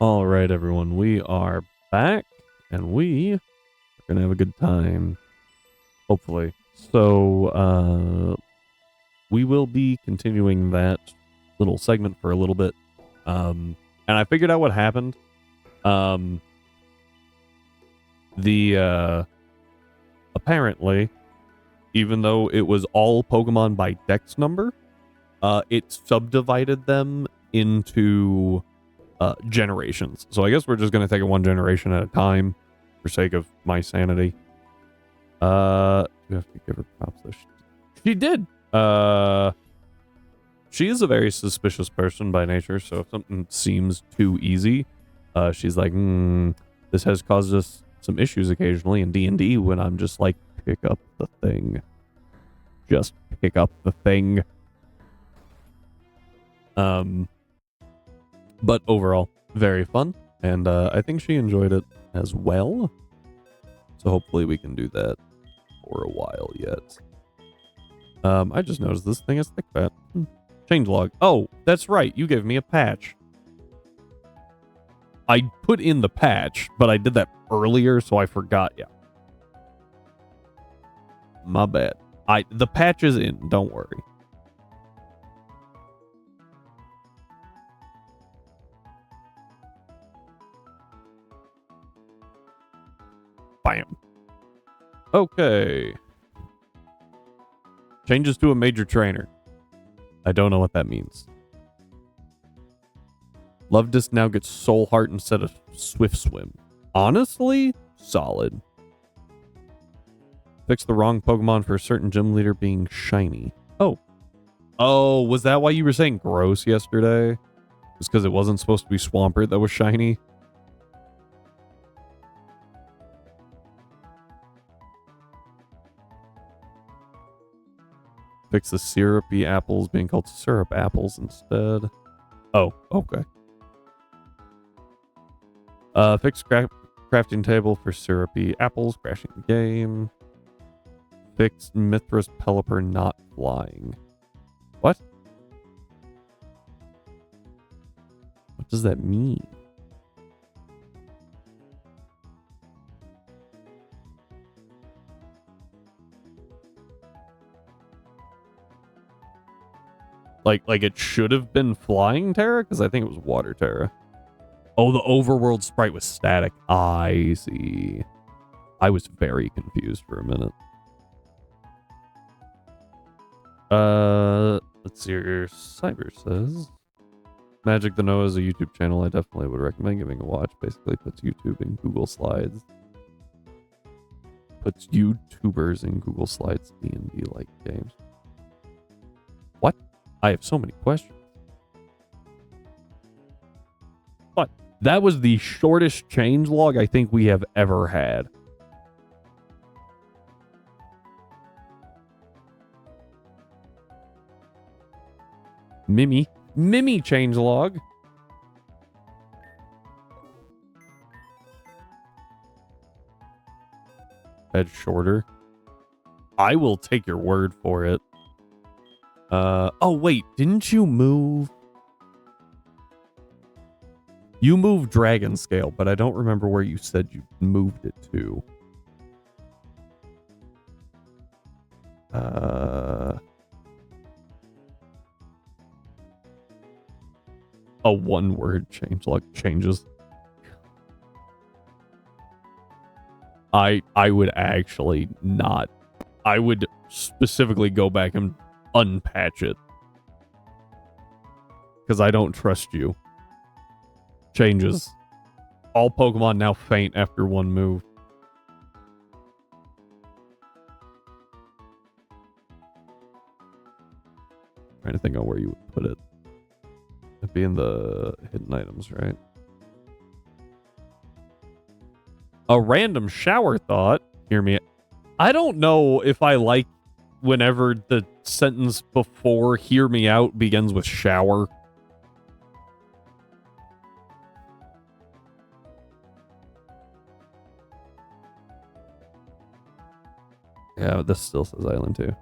All right, everyone, we are back, and we are gonna have a good time, hopefully. So, we will be continuing that little segment for a little bit, and I figured out what happened. Um, apparently, even though it was all Pokemon by Dex number, it subdivided them into generations. So I guess we're just gonna take it one generation at a time for sake of my sanity. You have to give her props though. She did. She is a very suspicious person by nature, so if something seems too easy, she's like, this has caused us some issues occasionally in D&D when I'm just like, pick up the thing. Just pick up the thing. But overall, very fun, and I think she enjoyed it as well. So hopefully we can do that for a while yet. I just noticed this thing is thick fat. Changelog. Oh, that's right. You gave me a patch. I put in the patch, but I did that earlier, so I forgot. Yeah. My bad. The patch is in. Don't worry. Bam. Okay. Changes to a major trainer. I don't know what that means. Love Disc now gets Soul Heart instead of Swift Swim. Honestly, solid. Fix the wrong Pokemon for a certain gym leader being shiny. Oh. Oh, was that why you were saying gross yesterday? Just because it wasn't supposed to be Swampert that was shiny? Fix the syrupy apples being called syrup apples instead. Oh, okay. Fix crafting table for syrupy apples, crashing the game. Fix Mithras Pelipper not flying. What? What does that mean? Like it should have been flying Terra? Because I think it was water Terra. Oh, the overworld sprite was static. I see. I was very confused for a minute. Let's see here. Cyber says Magic the Noah is a YouTube channel I definitely would recommend giving a watch. Basically puts YouTube in Google Slides. Puts YouTubers in Google Slides D&D like games. What? I have so many questions. What? That was the shortest changelog I think we have ever had. Mimi changelog. Head shorter. I will take your word for it. Oh wait, didn't you move? You moved Dragon Scale, but I don't remember where you said you moved it to. A one-word changelog changes. I would actually not. I would specifically go back and unpatch it. Because I don't trust you. Changes. All Pokemon now faint after one move. Trying to think on where you would put it. It'd be in the hidden items, right? A random shower thought. Hear me. I don't know if I like whenever the sentence before hear me out begins with shower. Yeah, this still says island too.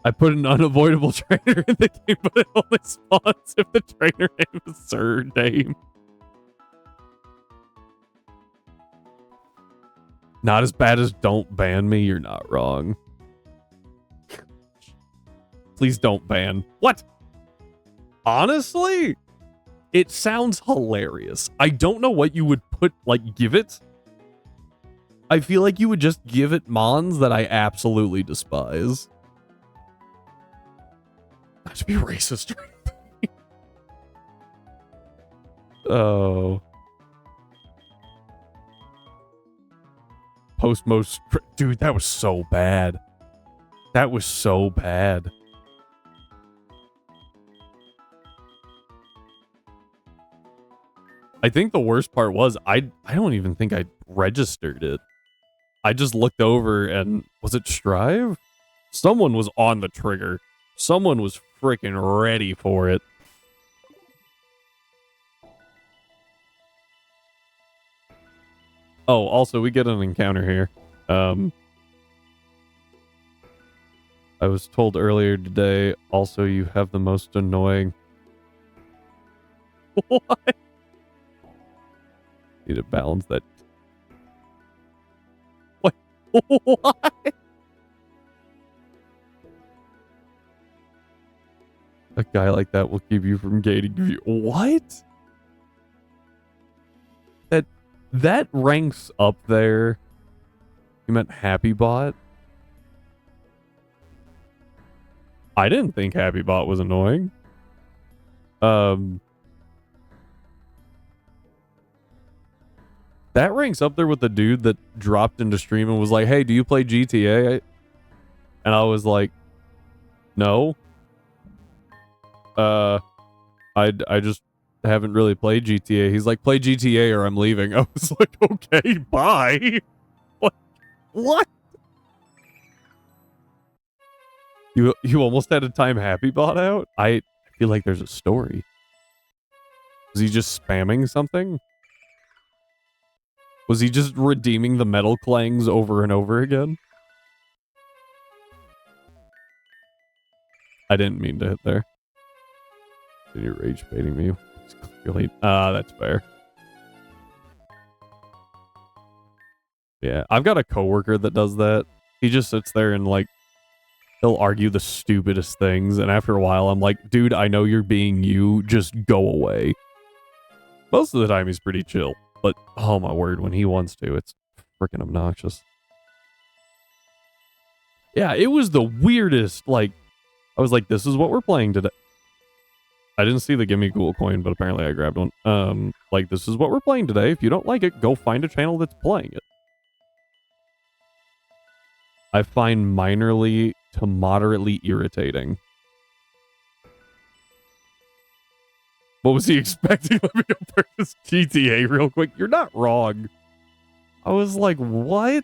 I put an unavoidable trainer in the game, but it only spawns if the trainer name is surname. Not as bad as don't ban me, you're not wrong. Please don't ban. What? Honestly, it sounds hilarious. I don't know what you would put, like, give it. I feel like you would just give it mons that I absolutely despise. Not to be racist. Oh. Postmost. Dude, that was so bad. That was so bad. I think the worst part was I don't even think I registered it. I just looked over and was it Strive? Someone was on the trigger. Someone was freaking ready for it. Oh, also we get an encounter here. I was told earlier today, also you have the most annoying... What? Need to balance that. What? What? A guy like that will keep you from gaining view. What? That ranks up there. You meant Happy Bot? I didn't think Happy Bot was annoying. That ranks up there with the dude that dropped into stream and was like, hey, do you play GTA? And I was like, no. I just haven't really played GTA. He's like, play GTA or I'm leaving. I was like, okay, bye. What? You almost had a time Happy Bot out? I feel like there's a story. Was he just spamming something? Was he just redeeming the metal clangs over and over again? I didn't mean to hit there. You're rage baiting me. That's fair. Yeah, I've got a coworker that does that. He just sits there and, like, he'll argue the stupidest things, and after a while, I'm like, dude, I know you're being you, just go away. Most of the time, he's pretty chill, but, oh my word, when he wants to, it's freaking obnoxious. Yeah, it was the weirdest, like, I was like, this is what we're playing today. I didn't see the gimme cool coin, but apparently I grabbed one. Like, this is what we're playing today. If you don't like it, go find a channel that's playing it. I find minorly to moderately irritating. What was he expecting? Let me go purchase GTA real quick. You're not wrong. I was like, what?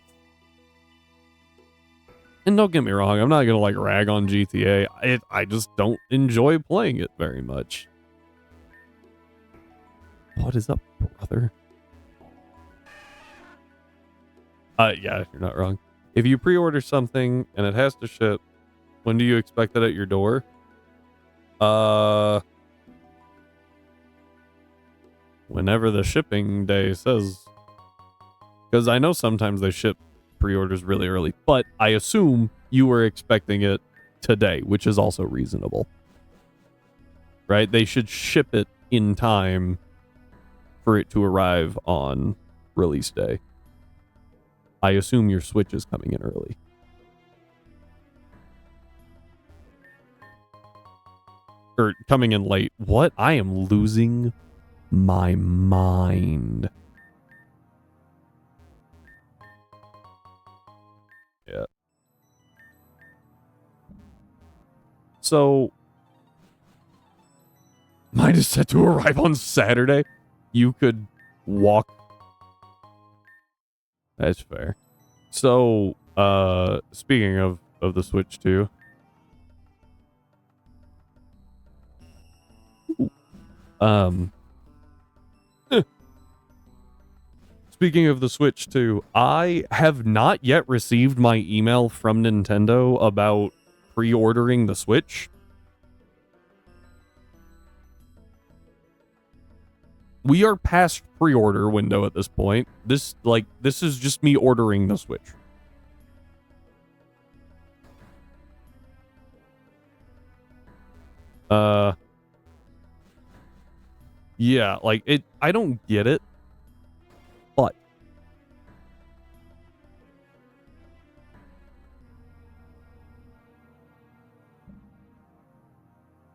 And don't get me wrong, I'm not gonna like rag on GTA. I just don't enjoy playing it very much. What is up, brother? Yeah, you're not wrong. If you pre-order something and it has to ship, when do you expect it at your door? Whenever the shipping day says. Because I know sometimes they ship pre-orders really early, but I assume you were expecting it today, which is also reasonable. Right? They should ship it in time for it to arrive on release day. I assume your Switch is coming in early. Or coming in late. What? I am losing my mind. Yeah. So, mine is set to arrive on Saturday. You could walk. That's fair. So, speaking of the Switch 2. Speaking of the Switch 2, I have not yet received my email from Nintendo about pre-ordering the Switch. We are past pre-order window at this point. This is just me ordering the Switch. Yeah, like I don't get it. But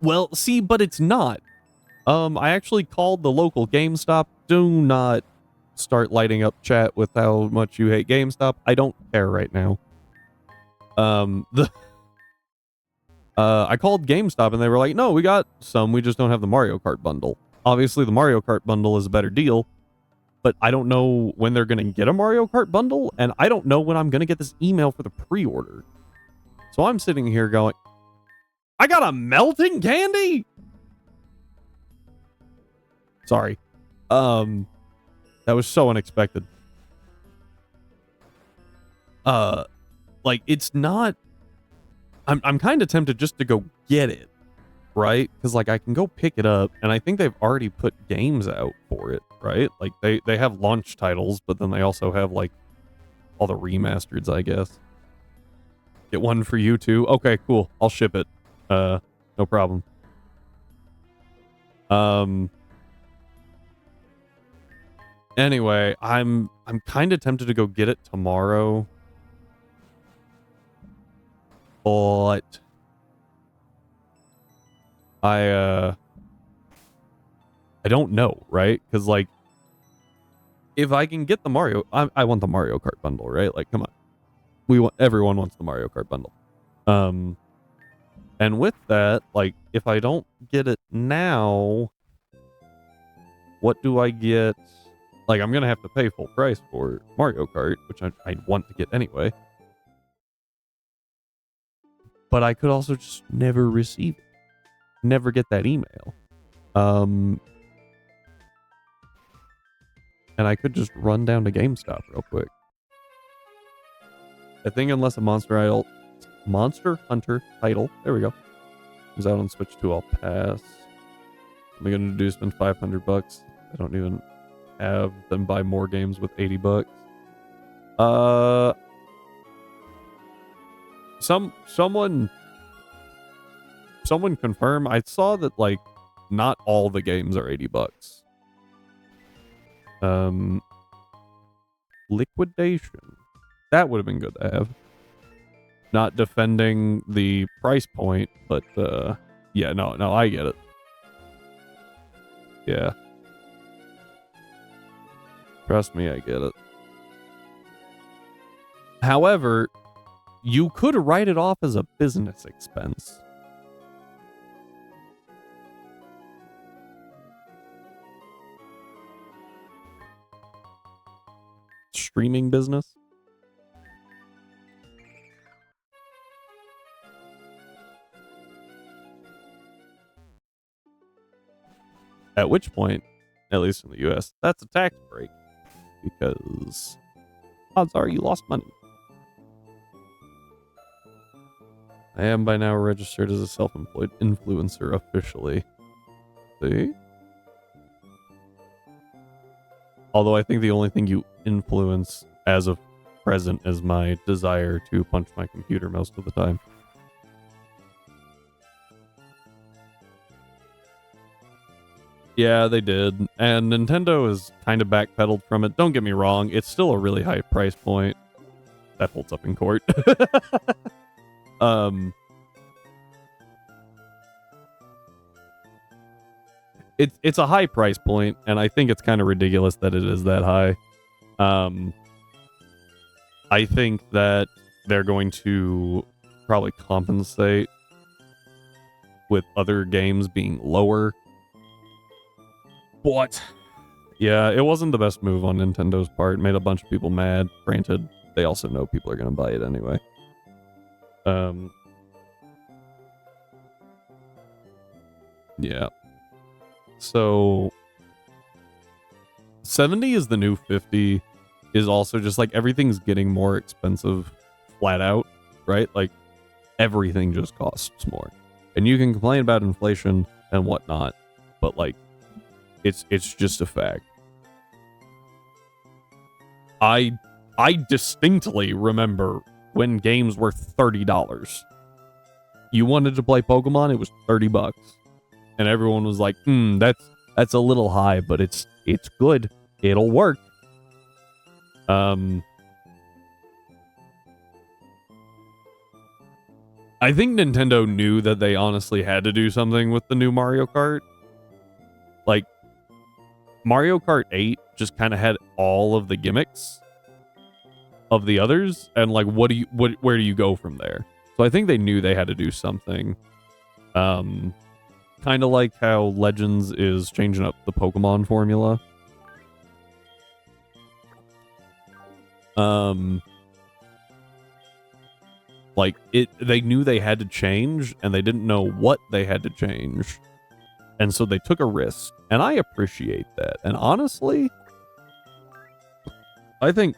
well, see, but it's not. I actually called the local GameStop. Do not start lighting up chat with how much you hate GameStop. I don't care right now. I called GameStop and they were like, no, we got some. We just don't have the Mario Kart bundle. Obviously, the Mario Kart bundle is a better deal, but I don't know when they're going to get a Mario Kart bundle, and I don't know when I'm going to get this email for the pre-order. So I'm sitting here going, I got a melting candy? Sorry. That was so unexpected. Like, it's not... I'm kind of tempted just to go get it, right? Because, like, I can go pick it up, and I think they've already put games out for it, right? Like, they have launch titles, but then they also have, like, all the remasters, I guess. Get one for you, too? Okay, cool. I'll ship it. No problem. Anyway, I'm kind of tempted to go get it tomorrow. But I don't know, right? Because, like, if I can get the Mario, I want the Mario Kart bundle, right? Like, come on, everyone wants the Mario Kart bundle. And with that, like, if I don't get it now, what do I get? Like, I'm gonna have to pay full price for Mario Kart, which I want to get anyway. But I could also just never receive it. Never get that email. And I could just run down to GameStop real quick. I think unless a Monster Hunter title, there we go, comes out on Switch 2, I'll pass. Am I going to do spend $500? I don't even have them buy more games with $80. Someone confirm. I saw that, like, not all the games are $80. Liquidation. That would have been good to have. Not defending the price point, but yeah, no, I get it. Yeah. Trust me, I get it. However, you could write it off as a business expense. Streaming business? At which point, at least in the US, that's a tax break. Because odds are you lost money. I am by now registered as a self-employed influencer officially. See? Although I think the only thing you influence as of present is my desire to punch my computer most of the time. Yeah, they did. And Nintendo has kind of backpedaled from it. Don't get me wrong, it's still a really high price point. That holds up in court. It's a high price point, and I think it's kind of ridiculous that it is that high. I think that they're going to probably compensate with other games being lower. But yeah, it wasn't the best move on Nintendo's part. It made a bunch of people mad. Granted, they also know people are going to buy it anyway. Yeah. So 70 is the new 50 is also just like everything's getting more expensive flat out, right? Like everything just costs more. And you can complain about inflation and whatnot, but like, it's just a fact. I distinctly remember when games were $30. You wanted to play Pokemon, it was $30. And everyone was like, that's a little high, but it's good. It'll work. I think Nintendo knew that they honestly had to do something with the new Mario Kart. Like, Mario Kart 8 just kind of had all of the gimmicks of the others, and like, where do you go from there? So I think they knew they had to do something. Kind of like how Legends is changing up the Pokemon formula. Like, they knew they had to change, and they didn't know what they had to change. And so they took a risk, and I appreciate that. And honestly, I think,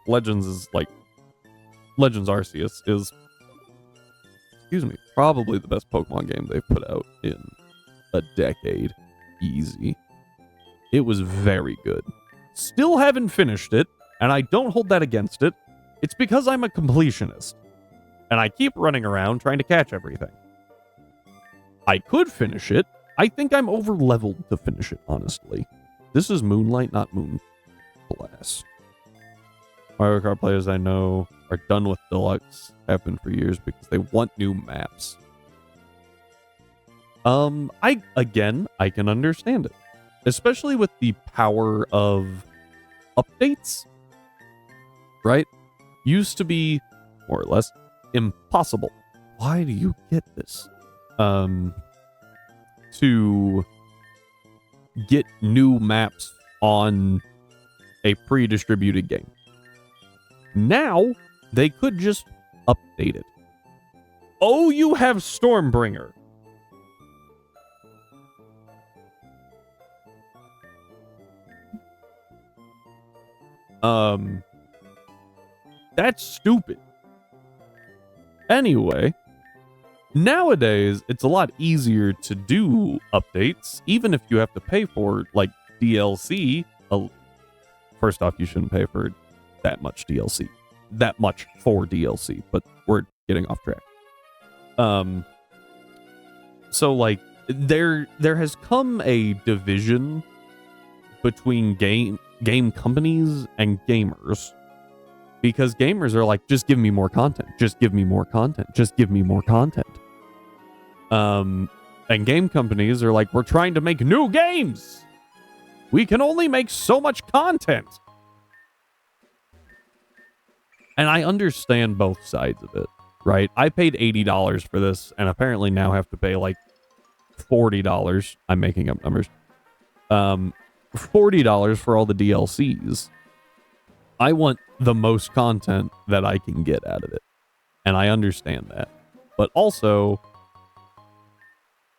Legends Arceus is, probably the best Pokemon game they've put out in a decade. Easy. It was very good. Still haven't finished it, and I don't hold that against it. It's because I'm a completionist, and I keep running around trying to catch everything. I could finish it. I think I'm over-leveled to finish it, honestly. This is Moonlight, not Moonblast. Mario Kart players I know are done with Deluxe, have been for years, because they want new maps. I can understand it. Especially with the power of updates. Right? Used to be, more or less, impossible. Why do you get this? To get new maps on a pre-distributed game. Now, they could just update it. Oh, you have Stormbringer. That's stupid. Anyway, nowadays, it's a lot easier to do updates, even if you have to pay for, like, DLC. First off, you shouldn't pay for that much DLC. That much for DLC, but we're getting off track. So, like, there has come a division between game companies and gamers. Because gamers are like, just give me more content. Just give me more content. Just give me more content. And game companies are like, we're trying to make new games. We can only make so much content. And I understand both sides of it, right? I paid $80 for this, and apparently now have to pay like $40. I'm making up numbers. $40 for all the DLCs. I want the most content that I can get out of it. And I understand that. But also,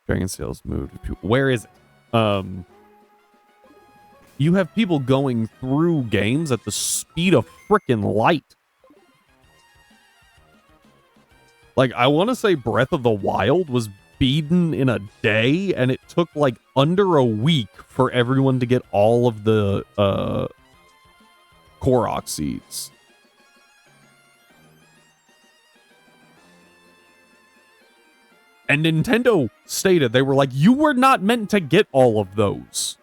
Dragon Sales moved. Where is it? You have people going through games at the speed of frickin' light. Like, I want to say Breath of the Wild was beaten in a day, and it took like under a week for everyone to get all of the Korok seeds. And Nintendo stated, they were like, you were not meant to get all of those.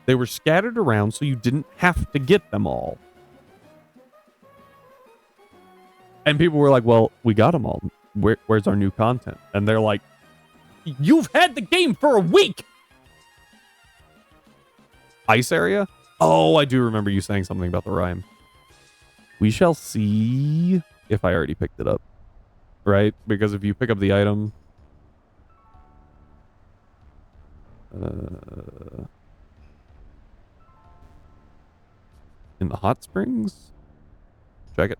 They were scattered around so you didn't have to get them all. And people were like, well, we got them all. Where's our new content? And they're like, you've had the game for a week! Ice area? Oh, I do remember you saying something about the rhyme. We shall see if I already picked it up. Right? Because if you pick up the item... in the hot springs? Check it.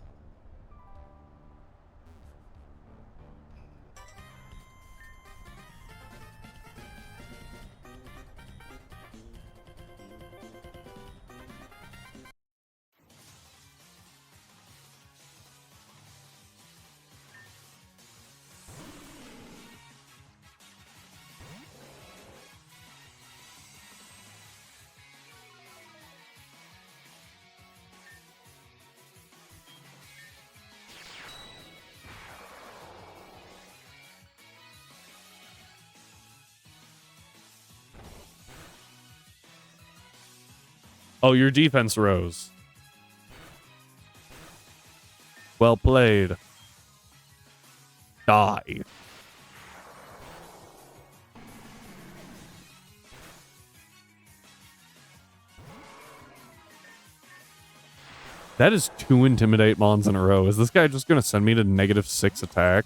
Oh, your defense rose. Well played. Die. That is 2 Intimidate Mons in a row. Is this guy just going to send me to -6 attack?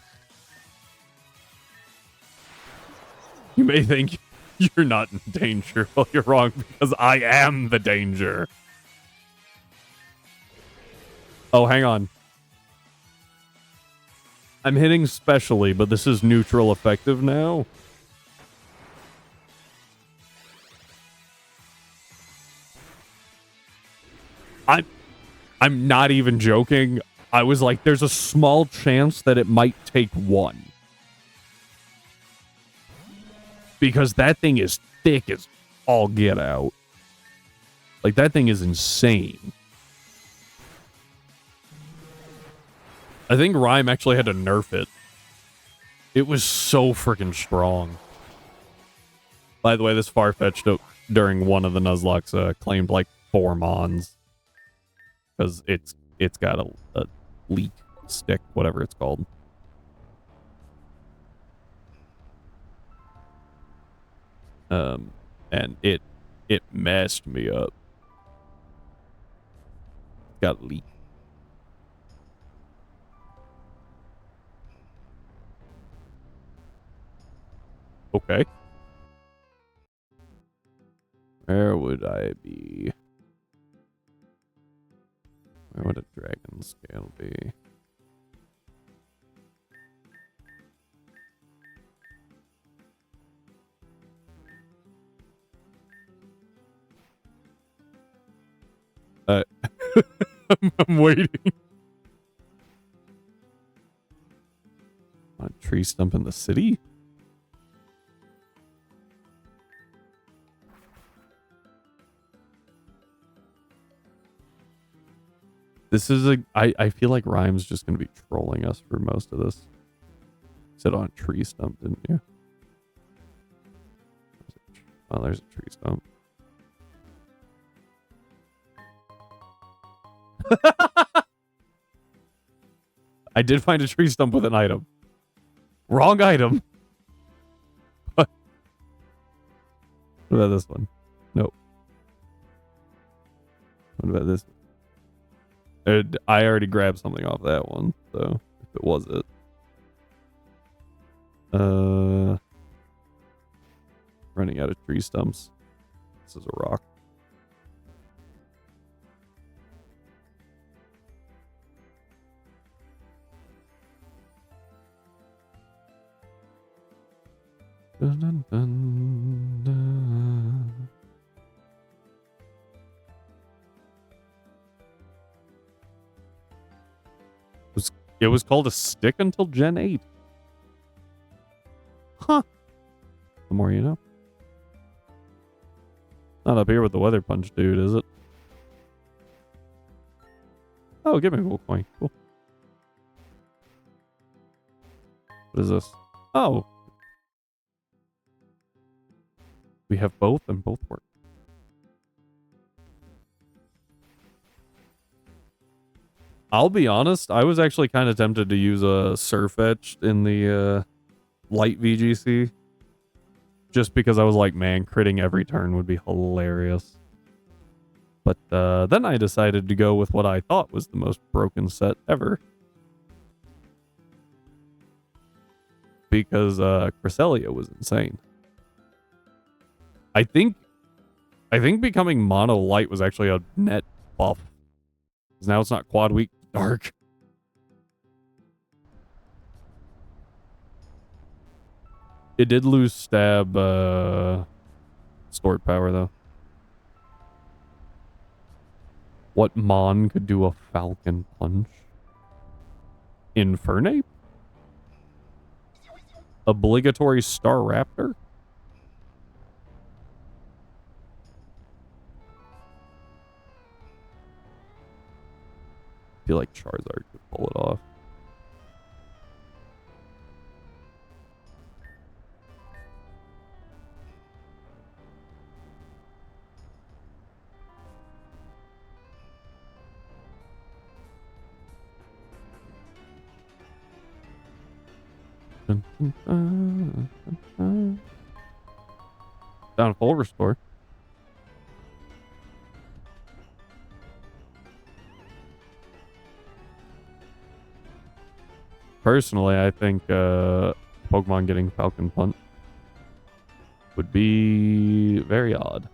You may think you're not in danger. Well, you're wrong, because I am the danger. Oh, hang on. I'm hitting specially, but this is neutral effective now. I'm not even joking. I was like, there's a small chance that it might take 1. Because that thing is thick as all get out. Like, that thing is insane. I think Rhyme actually had to nerf it. It was so freaking strong. By the way, this Farfetch'd during one of the Nuzlockes claimed like 4 Mons. Because it's got a leak stick, whatever it's called. And it messed me up. Got a leak. Okay. Where would I be? Where would a dragon scale be? I'm waiting. A tree stump in the city? This is I feel like Rhyme's just going to be trolling us for most of this. Said on a tree stump, didn't you? Oh, there's a tree stump. I did find a tree stump with an item. Wrong item. What about this one? Nope. What about this one? I already grabbed something off that one, so if it was it. Running out of tree stumps. This is a rock. Dun, dun, dun, dun. It was called a stick until Gen 8. Huh. The more you know. Not up here with the weather punch dude, is it? Oh, give me a gold coin. Cool. What is this? Oh. We have both and both work. I'll be honest, I was actually kind of tempted to use a Surfetched in the light VGC. Just because I was like, man, critting every turn would be hilarious. But then I decided to go with what I thought was the most broken set ever. Because Cresselia was insane. I think becoming mono light was actually a net buff. Because now it's not quad weak dark. It did lose stab stored power though. What Mon could do a Falcon Punch? Infernape? Obligatory Star Raptor? I feel like Charizard could pull it off. Down full restore. Personally, I think Pokemon getting Falcon Punch would be very odd.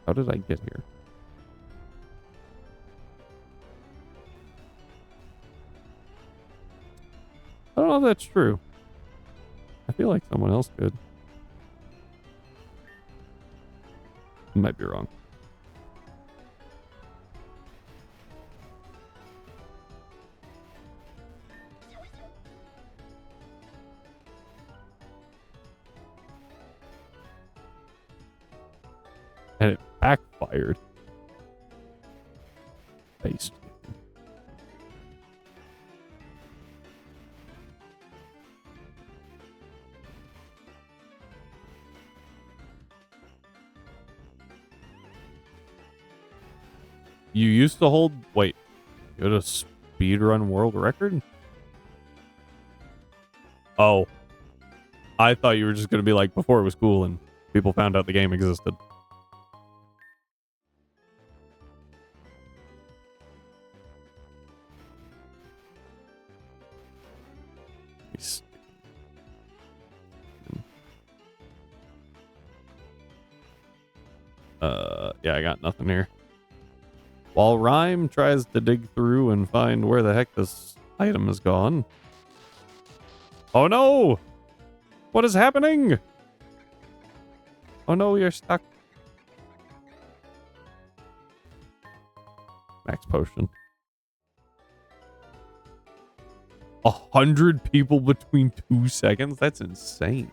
How did I get here? I don't know if that's true. I feel like someone else could. Might be wrong. And it backfired. Based. You used to hold... Wait. You had a speedrun world record? Oh. I thought you were just going to be like, before it was cool and people found out the game existed. Yeah, I got nothing here. While Rhyme tries to dig through and find where the heck this item is gone. Oh no! What is happening? Oh no, we are stuck. Max potion. 100 people between 2 seconds? That's insane.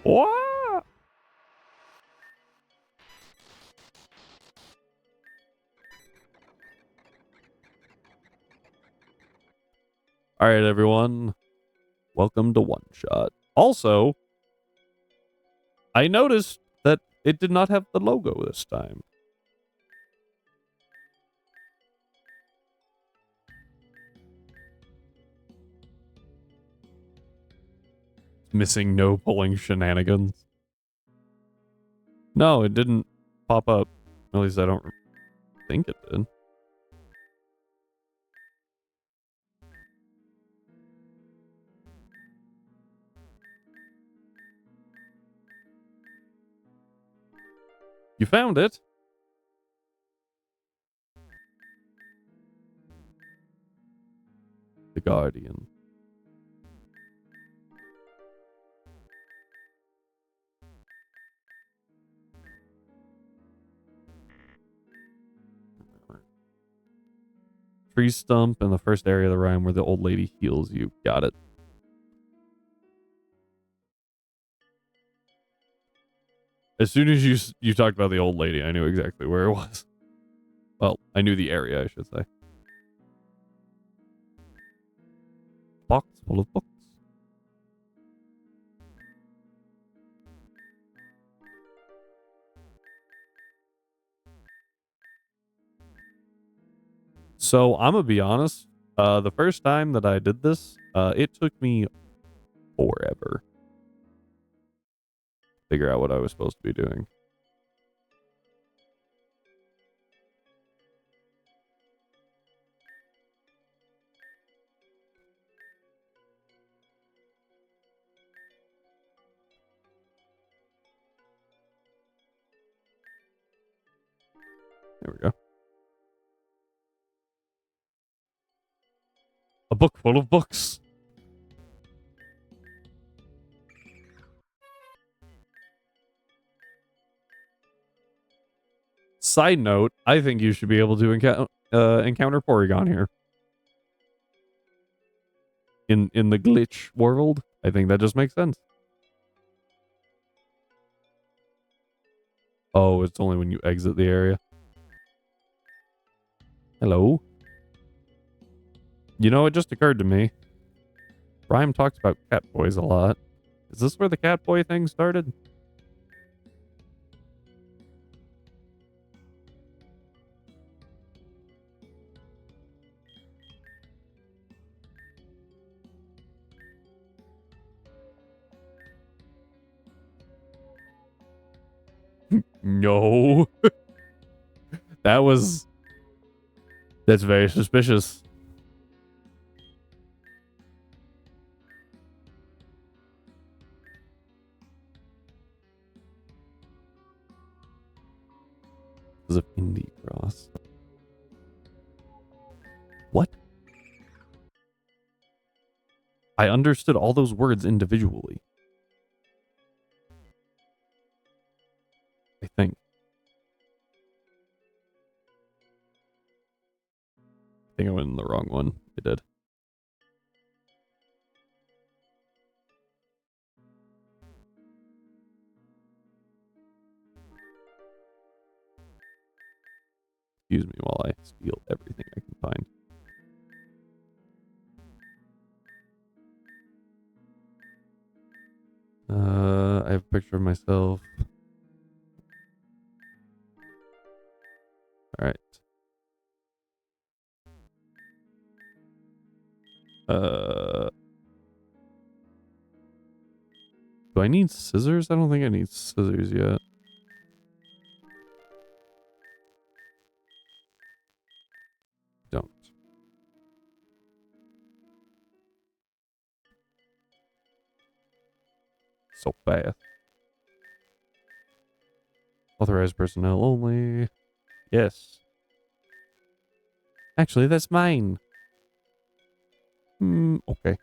What? All right, everyone. Welcome to One Shot. Also, I noticed that it did not have the logo this time. Missing no pulling shenanigans. No, it didn't pop up. At least I don't think it did. You found it? The Guardian. Tree stump in the first area of the rhyme where the old lady heals you. Got it. As soon as you talked about the old lady, I knew exactly where it was. Well, I knew the area, I should say. Box full of books. So I'm gonna be honest. The first time that I did this, it took me forever to figure out what I was supposed to be doing. There we go. A book full of books. Side note, I think you should be able to encounter Porygon here. In the glitch world. I think that just makes sense. Oh, it's only when you exit the area. Hello? You know, it just occurred to me. Rhyme talks about cat boys a lot. Is this where the cat boy thing started? No. That's very suspicious. Because of Indie Cross. What? I understood all those words individually. I think. I think I went in the wrong one. I did. Excuse me while I steal everything I can find. I have a picture of myself. All right. Do I need scissors? I don't think I need scissors yet. Don't. So fast. Authorized personnel only. Yes. Actually, that's mine. Okay.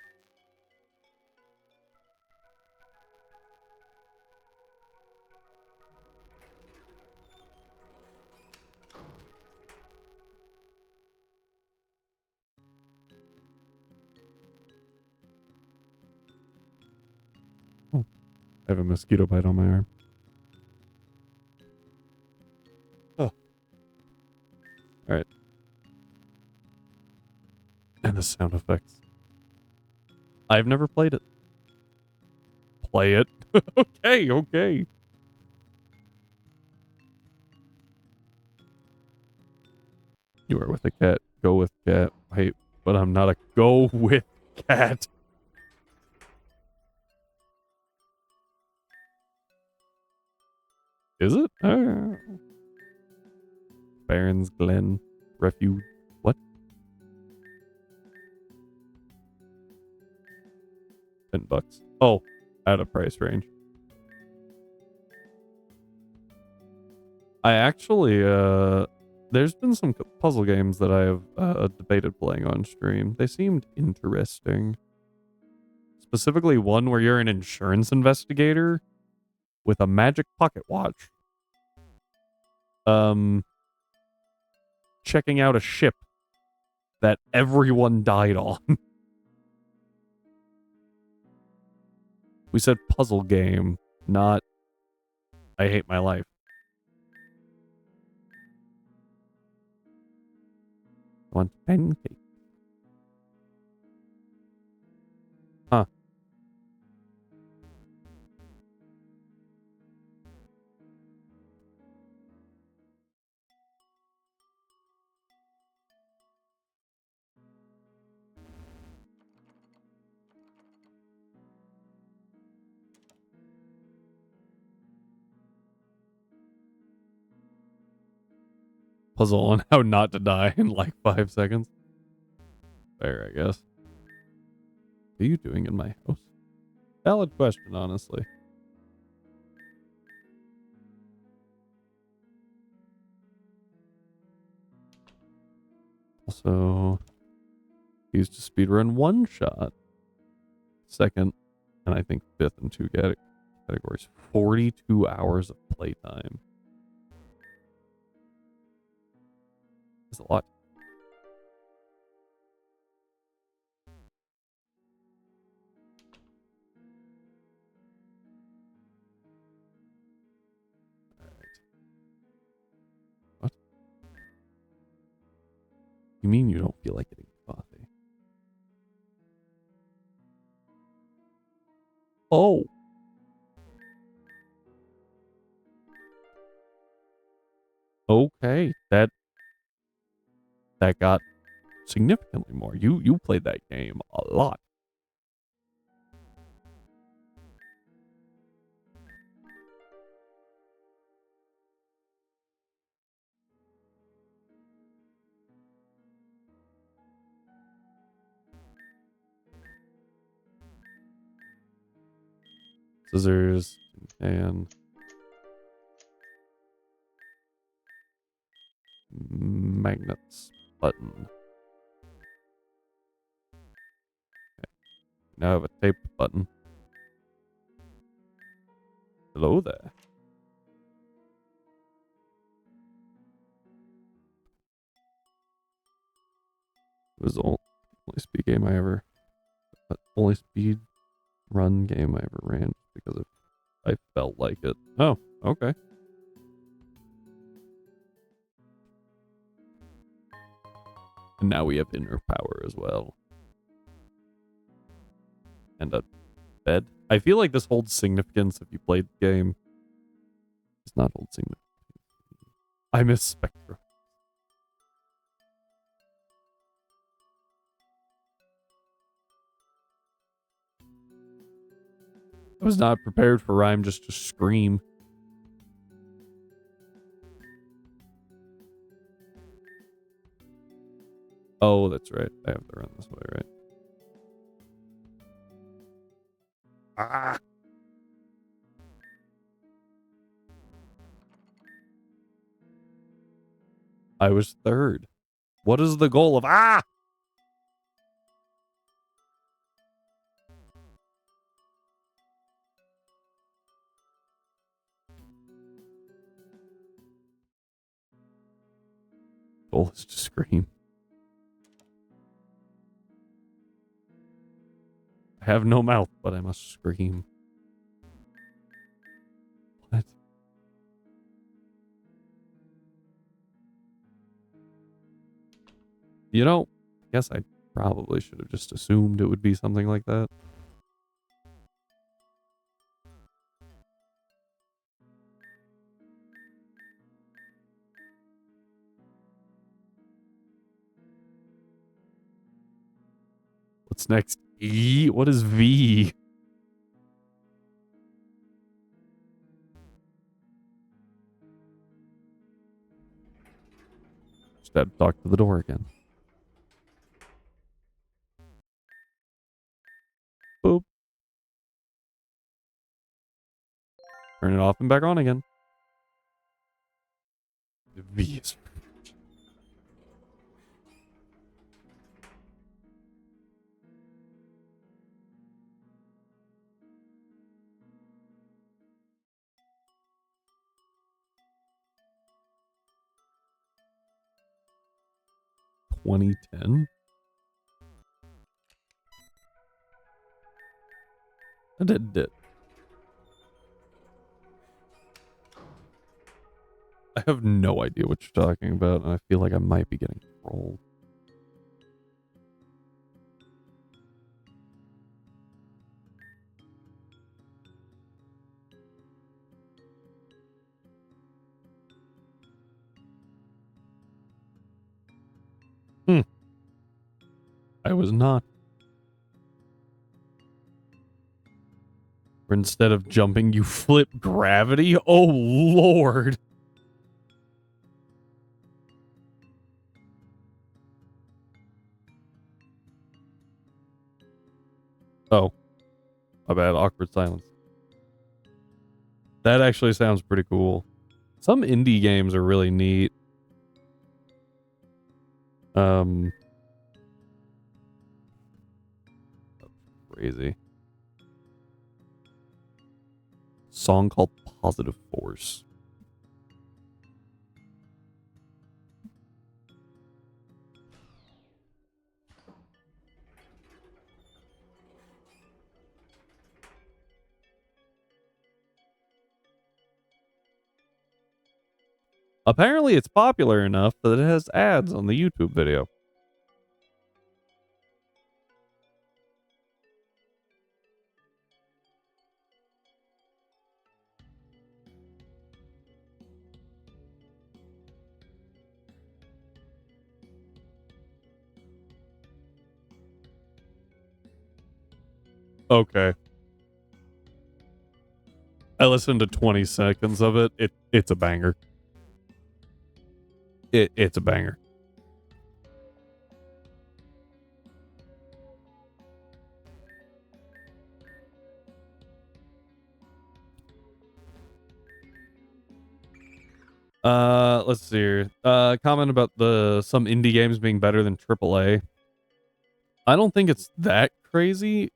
Oh, I have a mosquito bite on my arm. Oh. Alright. And the sound effects. I've never played it. Play it. Okay, okay. You are with a cat. Go with cat. Wait, but I'm not a go with cat. Is it? Barron's Glen Refuge. What? 10 bucks. Oh, out of price range. I actually, there's been some puzzle games that I have debated playing on stream. They seemed interesting. Specifically one where you're an insurance investigator with a magic pocket watch. Checking out a ship that everyone died on. We said puzzle game, not I hate my life. I want pancake. Huh. Puzzle on how not to die in like 5 seconds. Fair, I guess. What are you doing in my house? Valid question, honestly. Also, used to speedrun one shot. Second, and I think fifth in two categories. 42 hours of playtime. That's a lot. What? You mean you don't feel like getting coffee? Oh. Okay. That got significantly more. You played that game a lot. scissors, and magnets button. Okay. Now I have a tape button. Hello there. It was the only speed game I ever, only speed run game I ever ran because I felt like it. Oh, okay. And now we have inner power as well. And a bed. I feel like this holds significance if you played the game. It's not hold significance. I miss Spectra. I was not prepared for Rhyme just to scream. Oh, that's right. I have to run this way, right? Ah! I was third. What is the goal of... Ah! Goal is to scream. I have no mouth, but I must scream. What? You know, I guess I probably should have just assumed it would be something like that. What's next? E? What is V? Just had to talk to the door again. Boop. Turn it off and back on again. V is... 2010? I did it. I have no idea what you're talking about, and I feel like I might be getting trolled. I was not. Or instead of jumping, you flip gravity? Oh, Lord. Oh. My bad. Awkward silence. That actually sounds pretty cool. Some indie games are really neat. Crazy. Song called Positive Force. Apparently it's popular enough that it has ads on the YouTube video. Okay. I listened to 20 seconds of it. It's a banger. It's a banger. Let's see here. Comment about some indie games being better than AAA. I don't think it's that crazy.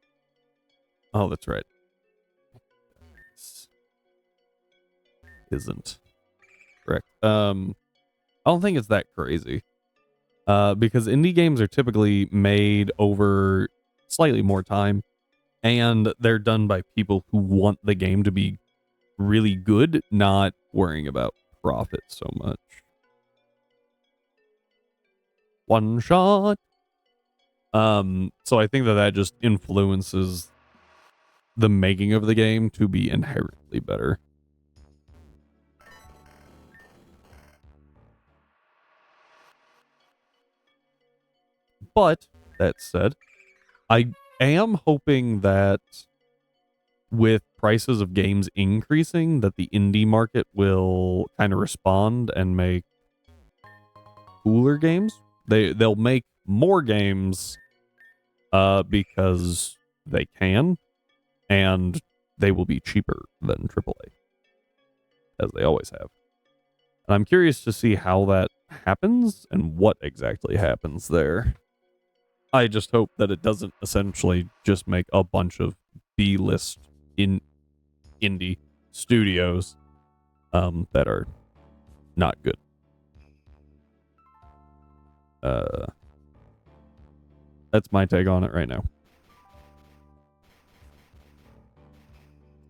Oh, that's right. Isn't correct. I don't think it's that crazy. Because indie games are typically made over slightly more time, and they're done by people who want the game to be really good, not worrying about profit so much. One shot. So I think that just influences the making of the game to be inherently better. But that said, I am hoping that with prices of games increasing, that the indie market will kind of respond and make cooler games. They'll make more games because they can, and they will be cheaper than AAA, as they always have. And I'm curious to see how that happens and what exactly happens there. I just hope that it doesn't essentially just make a bunch of B-list indie studios that are not good. That's my take on it right now.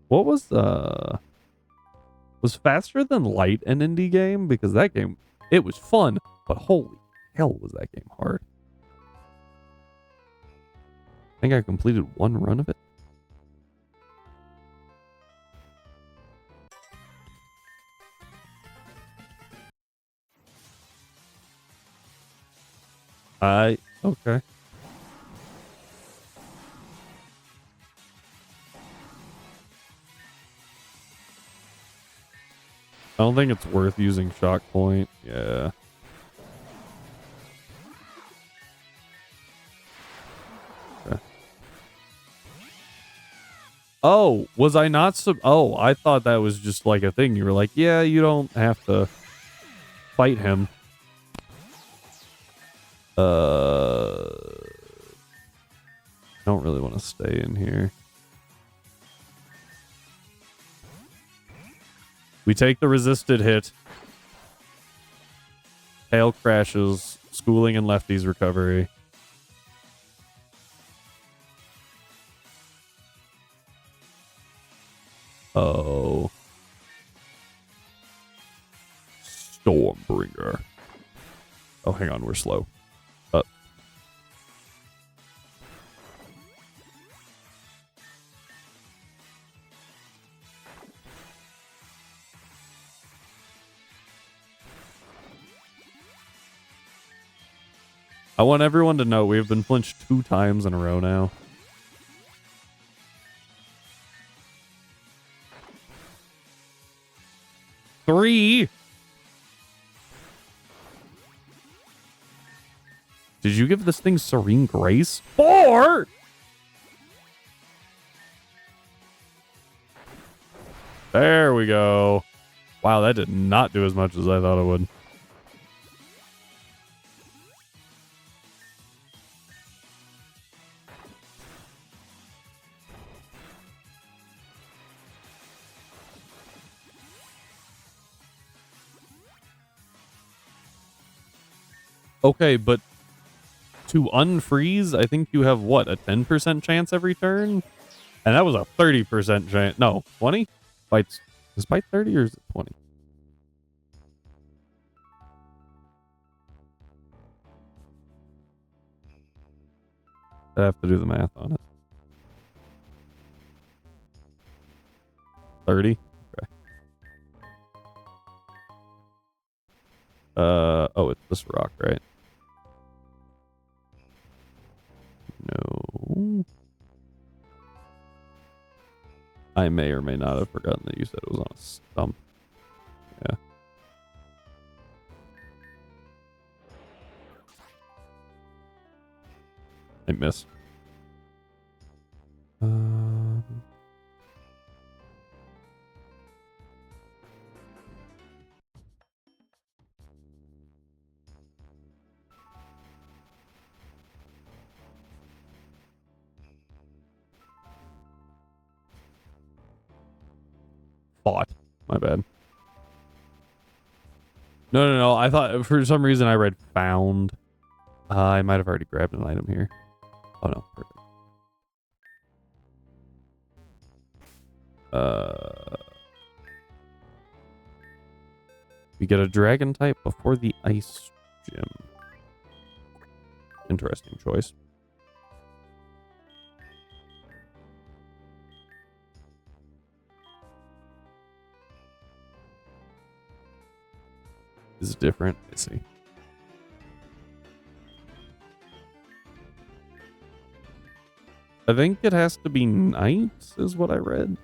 What was Faster Than Light an indie game? Because that game, it was fun, but holy hell was that game hard. I think I completed one run of it. Okay. I don't think it's worth using shock point. Yeah. Okay. Oh, was I not oh, I thought that was just like a thing. You were like, yeah, you don't have to fight him. Don't really want to stay in here. We take the resisted hit. Tail crashes. Schooling and lefties recovery. Oh. Stormbringer. Oh, hang on. We're slow. I want everyone to know we have been flinched 2 times in a row now. Three. Did you give this thing Serene Grace? 4. There we go. Wow, that did not do as much as I thought it would. Okay, but to unfreeze, I think you have, what, a 10% chance every turn? And that was a 30% chance. No, 20? Bites. Is bite 30 or is it 20? I have to do the math on it. 30? Okay. Oh, it's this rock, right? No. I may or may not have forgotten that you said it was on a stump. Yeah. I missed. Fought. My bad. No. I thought for some reason I read found. I might have already grabbed an item here. Oh no, perfect. We get a dragon type before the ice gym. Interesting choice. Is different. I see. I think it has to be night, is what I read.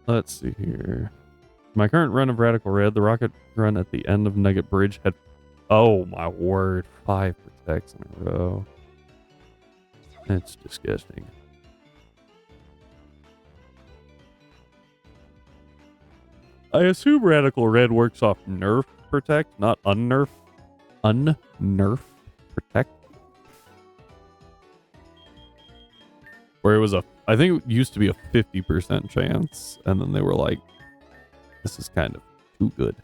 Let's see here. My current run of Radical Red, the rocket run at the end of Nugget Bridge had... Oh my word. 5 protects in a row. That's disgusting. I assume Radical Red works off nerf protect, not unnerf. Unnerf protect. Where it was I think it used to be a 50% chance, and then they were like, this is kind of too good.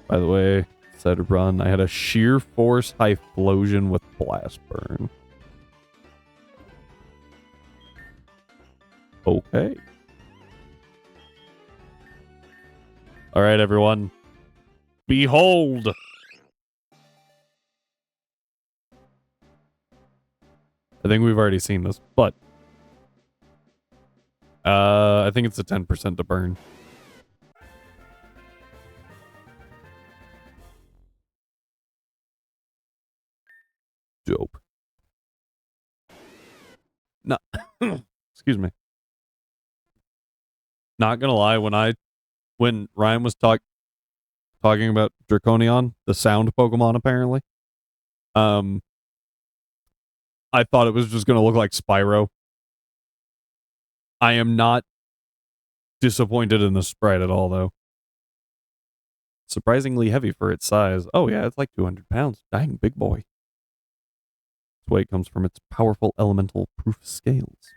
By the way, said run, I had a sheer force Hyphlosion with blast burn. Okay. All right, everyone. Behold. I think we've already seen this, but I think it's a 10% to burn. Dope. No, excuse me. Not gonna lie, when Ryan was talking about Draconion, the sound Pokemon apparently, I thought it was just gonna look like Spyro. I am not disappointed in the sprite at all, though. Surprisingly heavy for its size. Oh yeah, it's like 200 pounds. Dang, big boy. Its weight comes from its powerful elemental proof scales.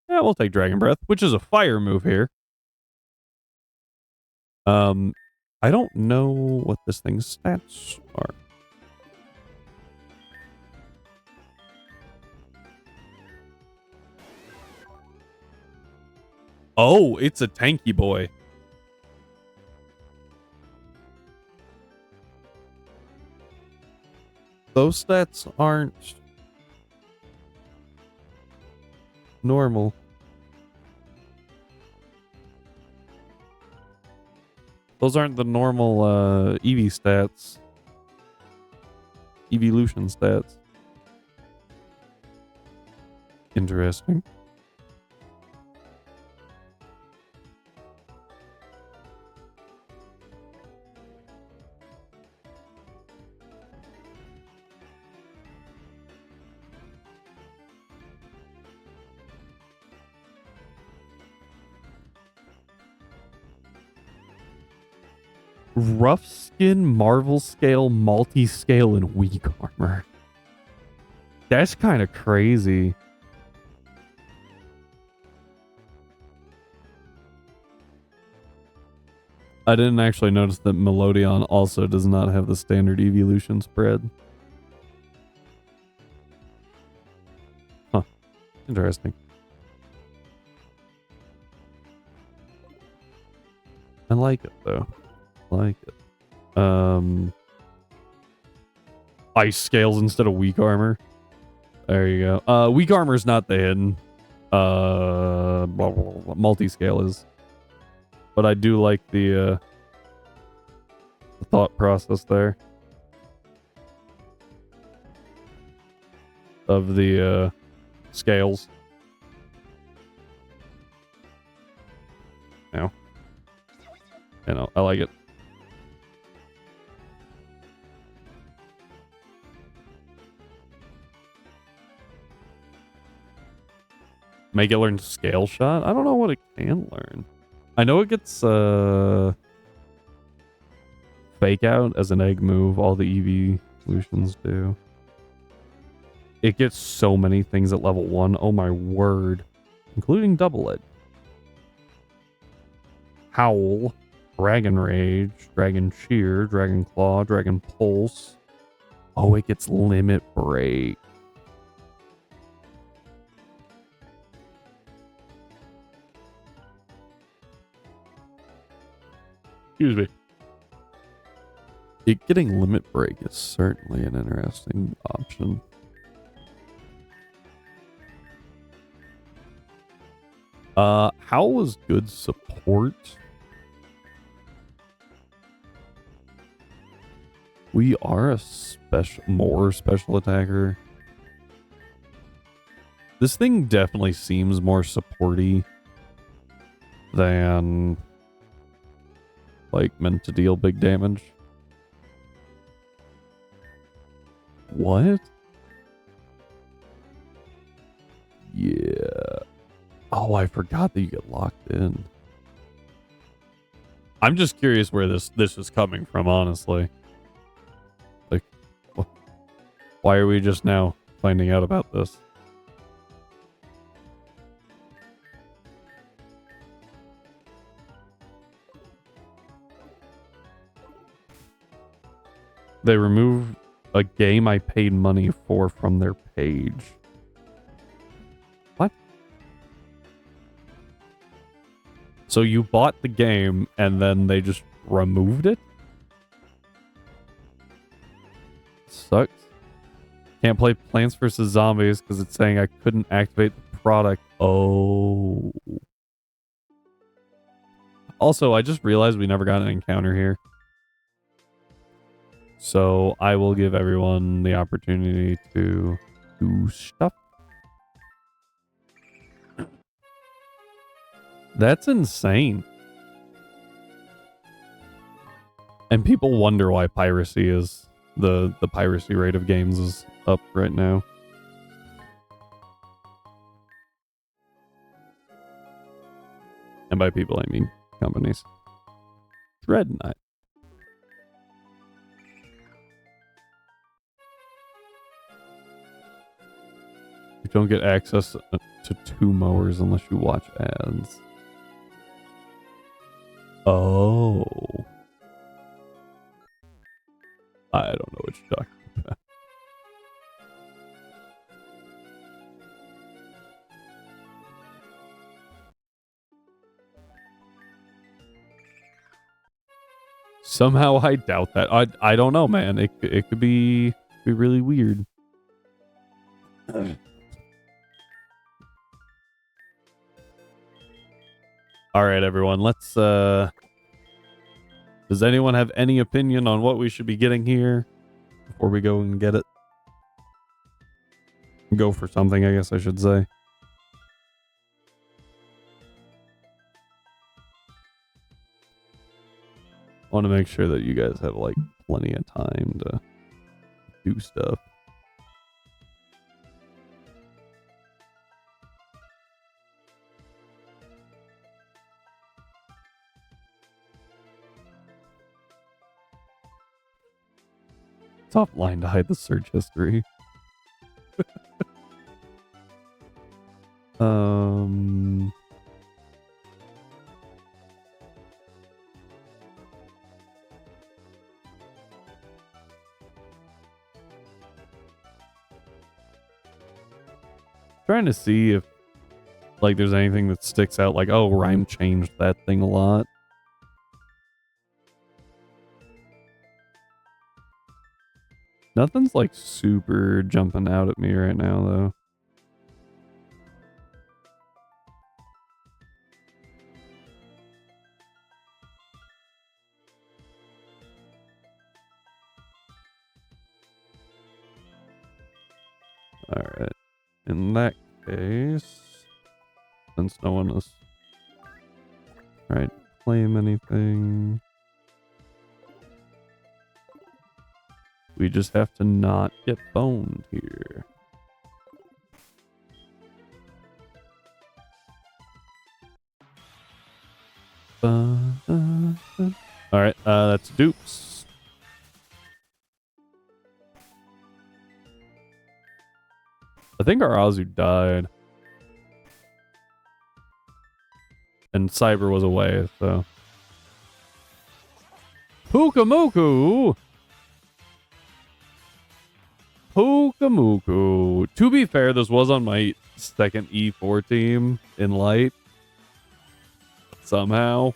Yeah, we'll take Dragon Breath, which is a fire move here. I don't know what this thing's stats are. Oh, it's a tanky boy. Those stats aren't normal. Those aren't the normal EV stats. Evolution stats. Interesting. Rough skin, Marvel scale, multi-scale, and weak armor. That's kind of crazy. I didn't actually notice that Melodion also does not have the standard evolution spread. Huh. Interesting. I like it, though. Like it. Ice scales instead of weak armor. There you go. Weak armor is not the hidden. Multi-scale is. But I do like the thought process there. Of the scales. You know, I like it. Make it learn scale shot? I don't know what it can learn. I know it gets fake out as an egg move. All the evolutions do. It gets so many things at level 1. Oh my word. Including double edge. Howl. Dragon Rage. Dragon Cheer. Dragon Claw. Dragon Pulse. Oh, it gets Limit Break. Excuse me. It getting Limit Break is certainly an interesting option. Howl is good support. We are a more special attacker. This thing definitely seems more supporty than like meant to deal big damage. What? Yeah. Oh, I forgot that you get locked in. I'm just curious where this is coming from, honestly. Like, why are we just now finding out about this? They removed a game I paid money for from their page. What? So you bought the game and then they just removed it? Sucks. Can't play Plants vs. Zombies because it's saying I couldn't activate the product. Oh. Also, I just realized we never got an encounter here. So I will give everyone the opportunity to do stuff. That's insane. And people wonder why piracy is the piracy rate of games is up right now. And by people I mean companies. Dreadnought. You don't get access to 2 mowers unless you watch ads. Oh. I don't know what you're talking about. Somehow I doubt that. I don't know, man. It could be really weird. All right, everyone. Let's does anyone have any opinion on what we should be getting here before we go and get it? Go for something, I guess I should say. I want to make sure that you guys have like plenty of time to do stuff. It's offline to hide the search history. Trying to see if like there's anything that sticks out like, oh, Rhyme changed that thing a lot. Nothing's like super jumping out at me right now though. Alright. In that case, since no one is trying to claim anything, we just have to not get boned here. Alright, that's dupes. I think our Azu died. And Cyber was away, so. Pukamuku! Pukamuku. To be fair, this was on my second E4 team in light. Somehow.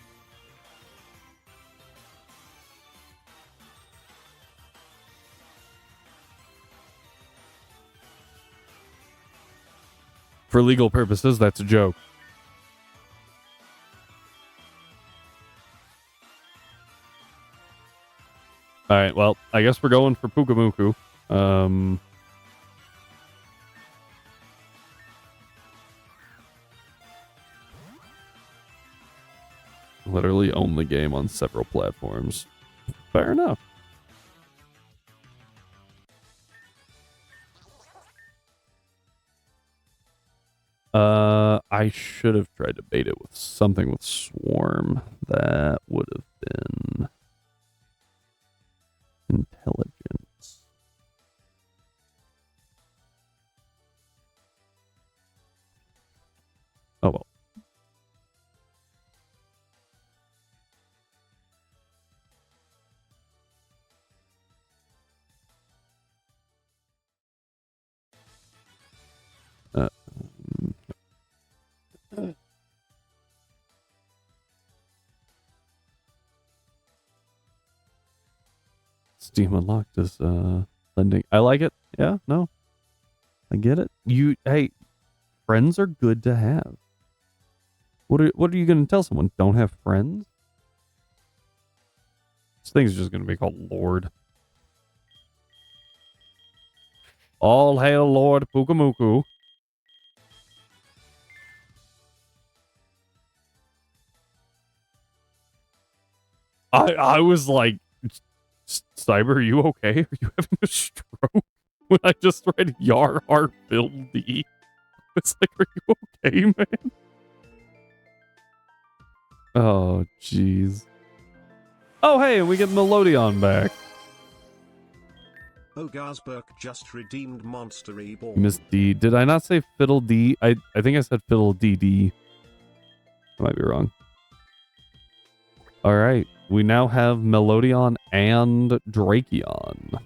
For legal purposes, that's a joke. Alright, well, I guess we're going for Pukamuku. Literally own the game on several platforms. Fair enough. I should have tried to bait it with something with Swarm. That would have been intelligence. Oh well. Steam Unlocked is lending. I like it. Yeah, no. I get it. Hey, friends are good to have. What are you gonna tell someone? Don't have friends? This thing's just gonna be called Lord. All hail Lord Pukamuku. I was like, Cyber, are you okay? Are you having a stroke? When I just read Yar Heart Bill D. It's like, are you okay, man? Oh, jeez. Oh, hey, we get Melodion back. Oh, Gazberg just redeemed Monster Reborn. Miss D. Did I not say Fiddle D? I think I said Fiddle DD. I might be wrong. Alright. We now have Melodion and Drakeon.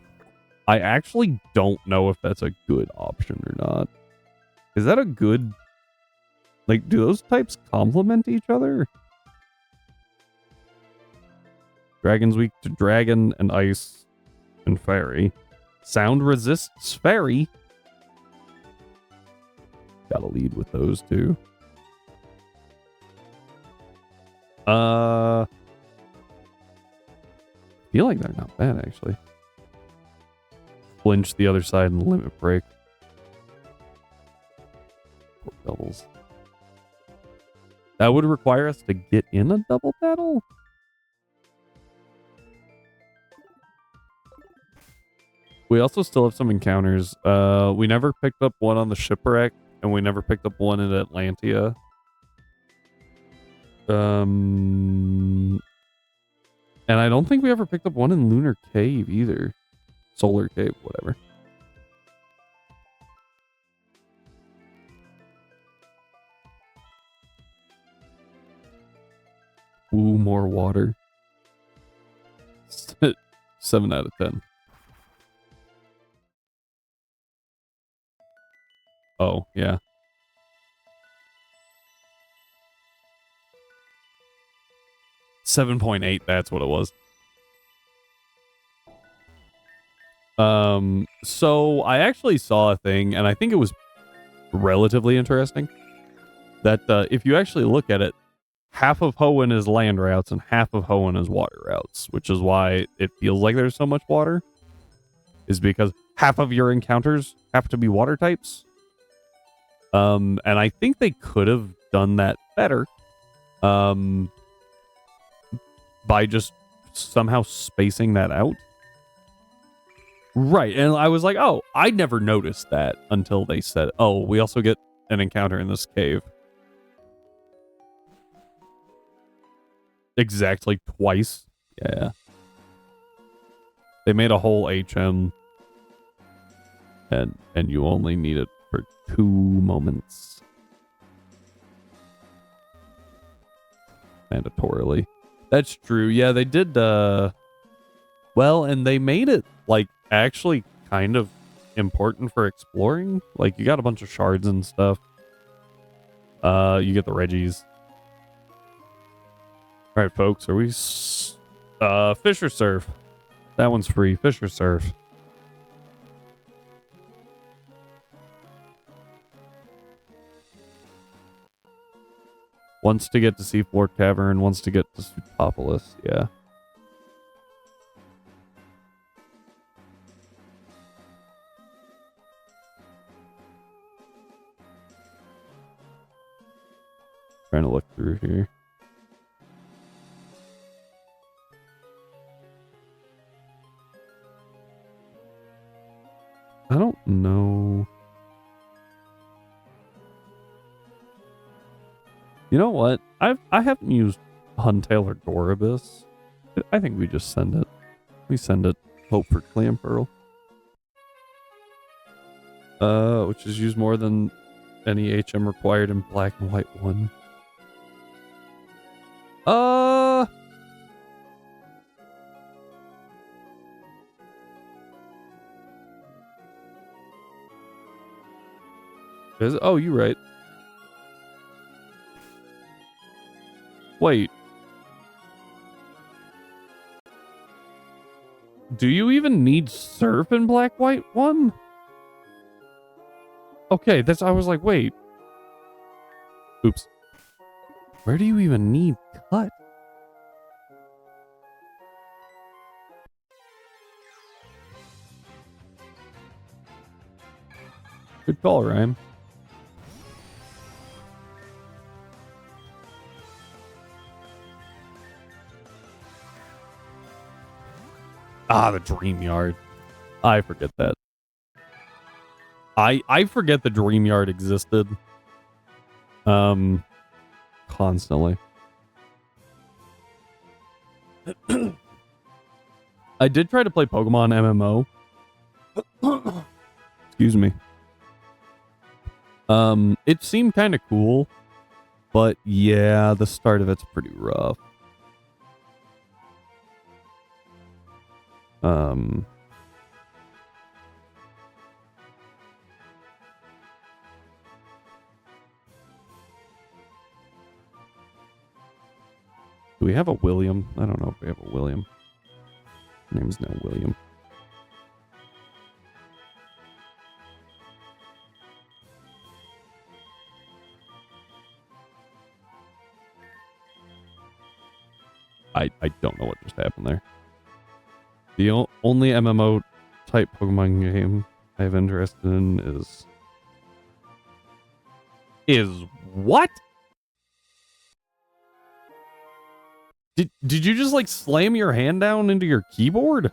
I actually don't know if that's a good option or not. Is that a good... Like, do those types complement each other? Dragon's weak to Dragon and Ice and Fairy. Sound resists Fairy. Gotta lead with those two. I feel like they're not bad, actually. Flinch the other side and limit break. Or doubles. That would require us to get in a double battle? We also still have some encounters. We never picked up one on the Shipwreck, and we never picked up one in Atlantia. And I don't think we ever picked up one in Lunar Cave either. Solar Cave, whatever. Ooh, more water. 7 out of 10. Oh, yeah. $7.8, that's what it was. So I actually saw a thing, and I think it was relatively interesting, that if you actually look at it, half of Hoenn is land routes and half of Hoenn is water routes, which is why it feels like there's so much water, is because half of your encounters have to be water types. And I think they could have done that better, by just somehow spacing that out. Right, and I was like, oh, I never noticed that until they said, oh, we also get an encounter in this cave. exactly twice. Yeah. They made a whole HM and you only need it for 2 moments. Mandatorily. That's true. Yeah, they did well, and they made it like actually kind of important for exploring. Like you got a bunch of shards and stuff. You get the Reggies. All right, folks, are we fish or surf? That one's free. Fish or surf. Wants to get to Seafloor Cavern, wants to get to Sutopolis. Yeah. Trying to look through here. I don't know. You know what? I haven't used Huntail or Doribus. I think we just send it. We send it. Hope for Clam Pearl. Which is used more than any HM required in Black and White 1. Oh, you're right. Wait. Do you even need surf in Black White 1? Okay, I was like, wait. Oops. Where do you even need cut? Good call, Rhyme. Ah, the Dream Yard. I forget that. I forget the Dream Yard existed. Constantly. I did try to play Pokemon MMO. Excuse me. It seemed kind of cool, but yeah, the start of it's pretty rough. Do we have a William? I don't know if we have a William. His name's now William. I don't know what just happened there. The only MMO type Pokemon game I have interest in is what? Did you just like slam your hand down into your keyboard?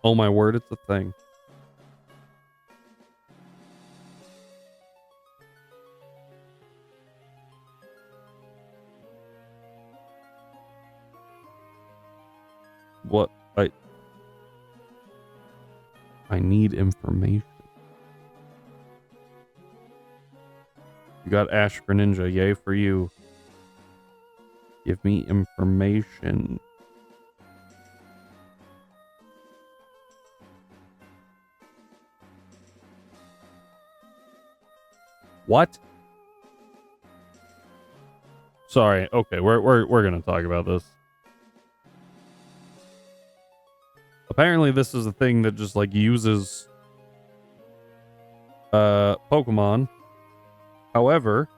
Oh my word, it's a thing. What? I need information. You got Ash Greninja, yay for you. Give me information. What? Sorry. Okay, we're gonna talk about this. Apparently, this is a thing that just like uses Pokemon. However,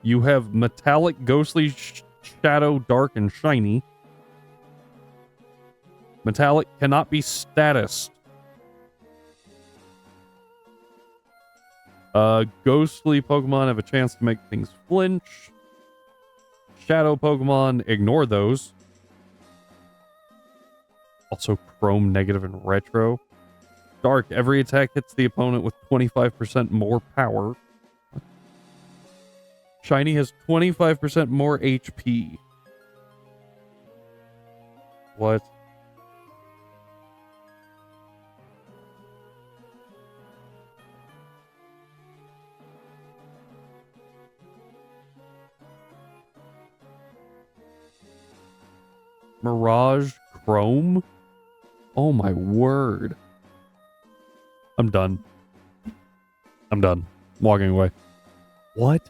you have metallic, ghostly, shadow, dark, and shiny. Metallic cannot be statused. Ghostly Pokemon have a chance to make things flinch. Shadow Pokemon, ignore those. Also Chrome, Negative, and Retro. Dark, every attack hits the opponent with 25% more power. Shiny has 25% more HP. What? Mirage Chrome? Oh my word. I'm done. I'm done. I'm walking away. What?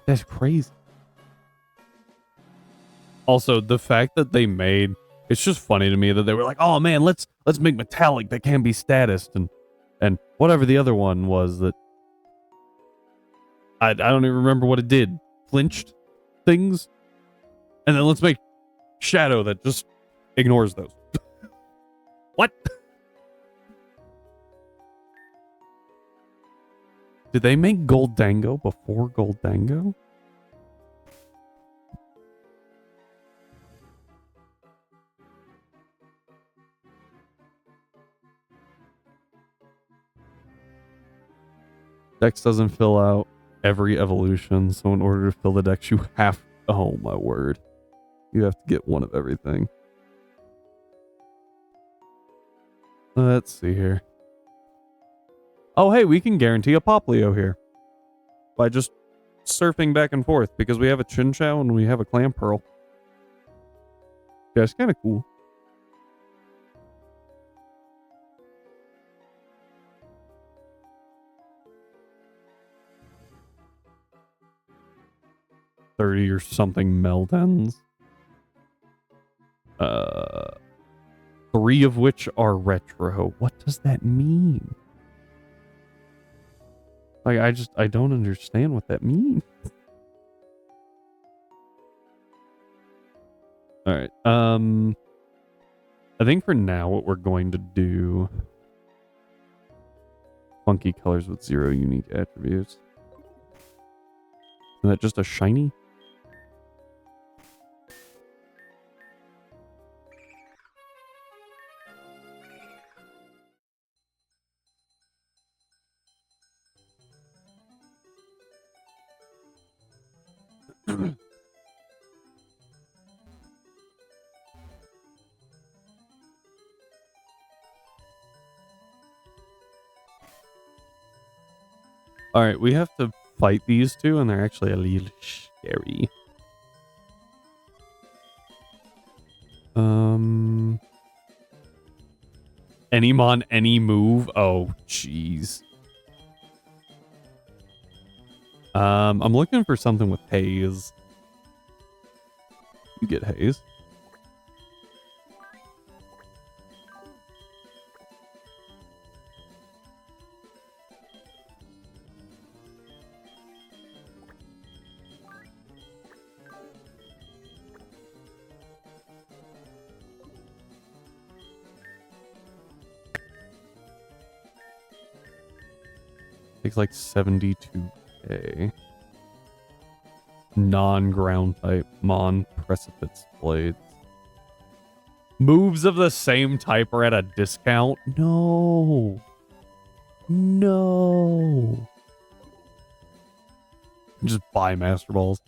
That's crazy. Also, the fact that they made, it's just funny to me that they were like, oh man, let's make metallic that can be statused, and whatever the other one was that I don't even remember what it did. Flinched things. And then let's make shadow that just ignores those. What? Did they make Goldango before Goldango? Dex doesn't fill out every evolution, so in order to fill the dex, you have... Oh my word. You have to get one of everything. Let's see here. Oh, hey, we can guarantee a Poplio here. By just surfing back and forth, because we have a Chinchou and we have a Clamperl. Yeah, it's kind of cool. $30 or something Meldens. 3 of which are retro. What does that mean? Like, I don't understand what that means. All right. I think for now, what we're going to do... Funky colors with 0 unique attributes. Is that just a shiny? All right, we have to fight these two, and they're actually a little scary. Anymon, any move? Oh, jeez. I'm looking for something with haze. You get haze. Takes like 72k. Non-ground type. Mon Precipice Blades. Moves of the same type are at a discount? No. No. Just buy Master Balls.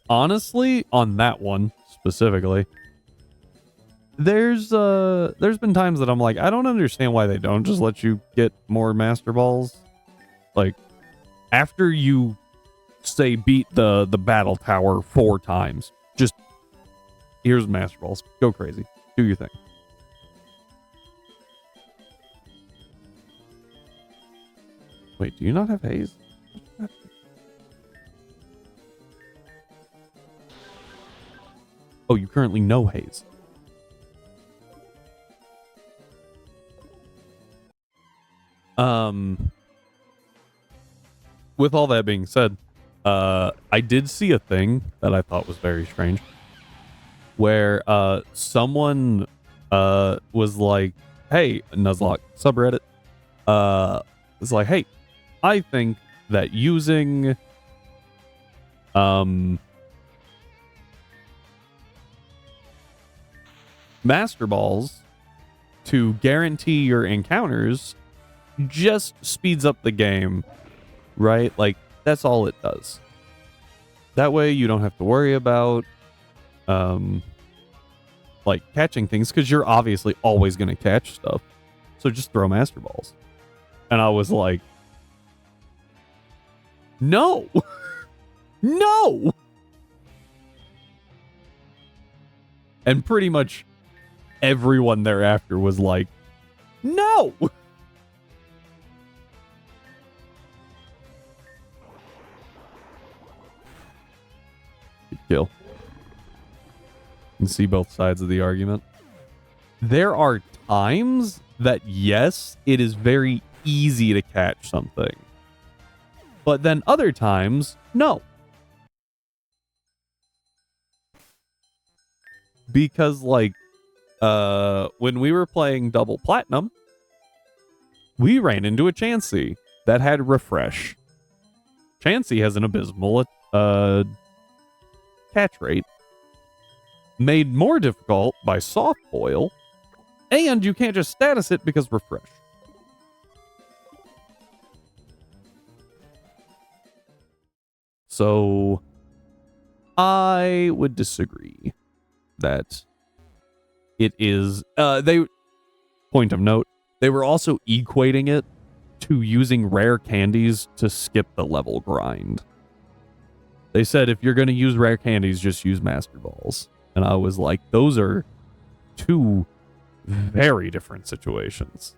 Honestly, on that one specifically, there's been times that I'm like, I don't understand why they don't just let you get more Master Balls. Like, after you say beat the battle tower 4 times, just here's Master Balls. Go crazy. Do your thing. Wait, do you not have haze? Oh, you currently know haze. With all that being said, I did see a thing that I thought was very strange, where someone was like, "Hey, Nuzlocke subreddit, it's like, hey, I think that using Master Balls to guarantee your encounters just speeds up the game, right? Like, that's all it does. That way you don't have to worry about like catching things, because you're obviously always going to catch stuff. So just throw Master Balls. And I was like, no. No. And pretty much everyone thereafter was like, no. Good kill. You can see both sides of the argument. There are times that, yes, it is very easy to catch something. But then other times, no. Because, like, when we were playing Double Platinum, we ran into a Chansey that had Refresh. Chansey has an abysmal catch rate, made more difficult by Soft Boil, and you can't just status it because Refresh. So, I would disagree that it is, point of note, they were also equating it to using rare candies to skip the level grind. They said, if you're going to use rare candies, just use Master Balls. And I was like, those are two very different situations.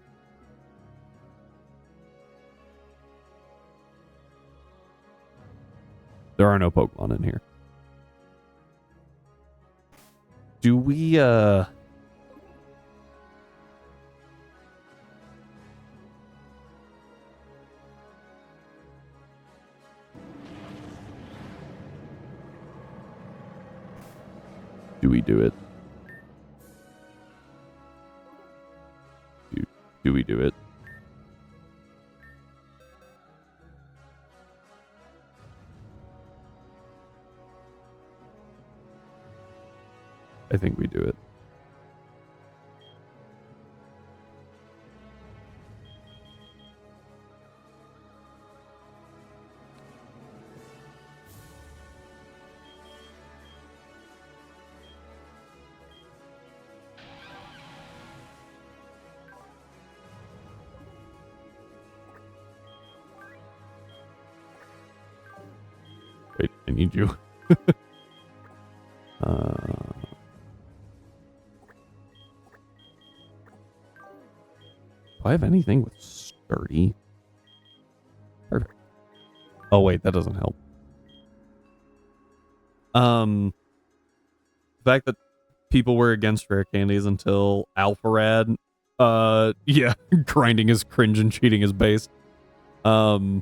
There are no Pokemon in here. Do we, do we do it? Do we do it? I think we do it. Wait, I need you. Do I have anything with sturdy? Perfect. Oh wait, that doesn't help. The fact that people were against rare candies until Alpharad, yeah, grinding his cringe and cheating his base. I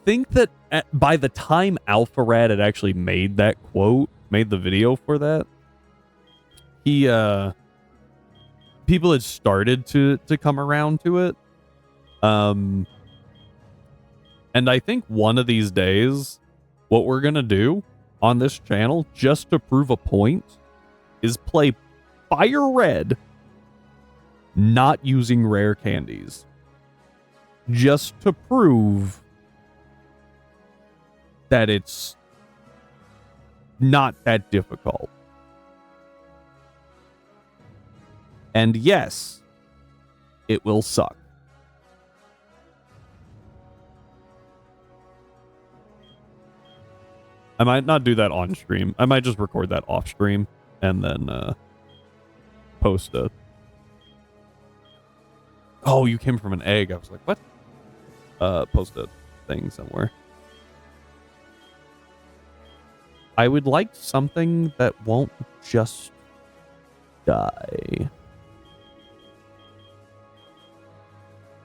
think that by the time Alpharad had actually made that quote, made the video for that, he, people had started to come around to it. And I think one of these days, what we're going to do on this channel, just to prove a point, is play Fire Red not using rare candies. Just to prove that it's not that difficult. And yes, it will suck. I might not do that on stream. I might just record that off stream and then post it. Oh, you came from an egg. I was like, what? Post a thing somewhere. I would like something that won't just die.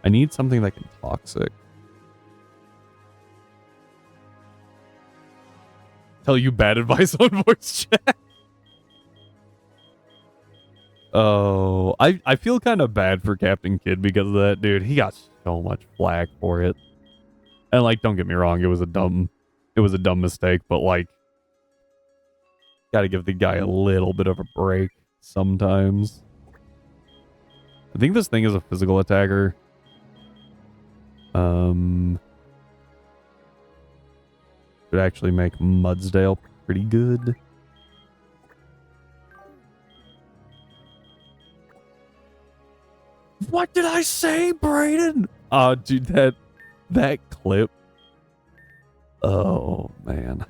I need something that can toxic. Tell you bad advice on voice chat. Oh, So I feel kind of bad for Captain Kidd because of that, dude. He got so much flack for it. And like, don't get me wrong, it was a dumb mistake, but like, gotta give the guy a little bit of a break sometimes. I think this thing is a physical attacker. Should actually make Mudsdale pretty good. What did I say, Brayden? Oh, dude, that clip. Oh, man.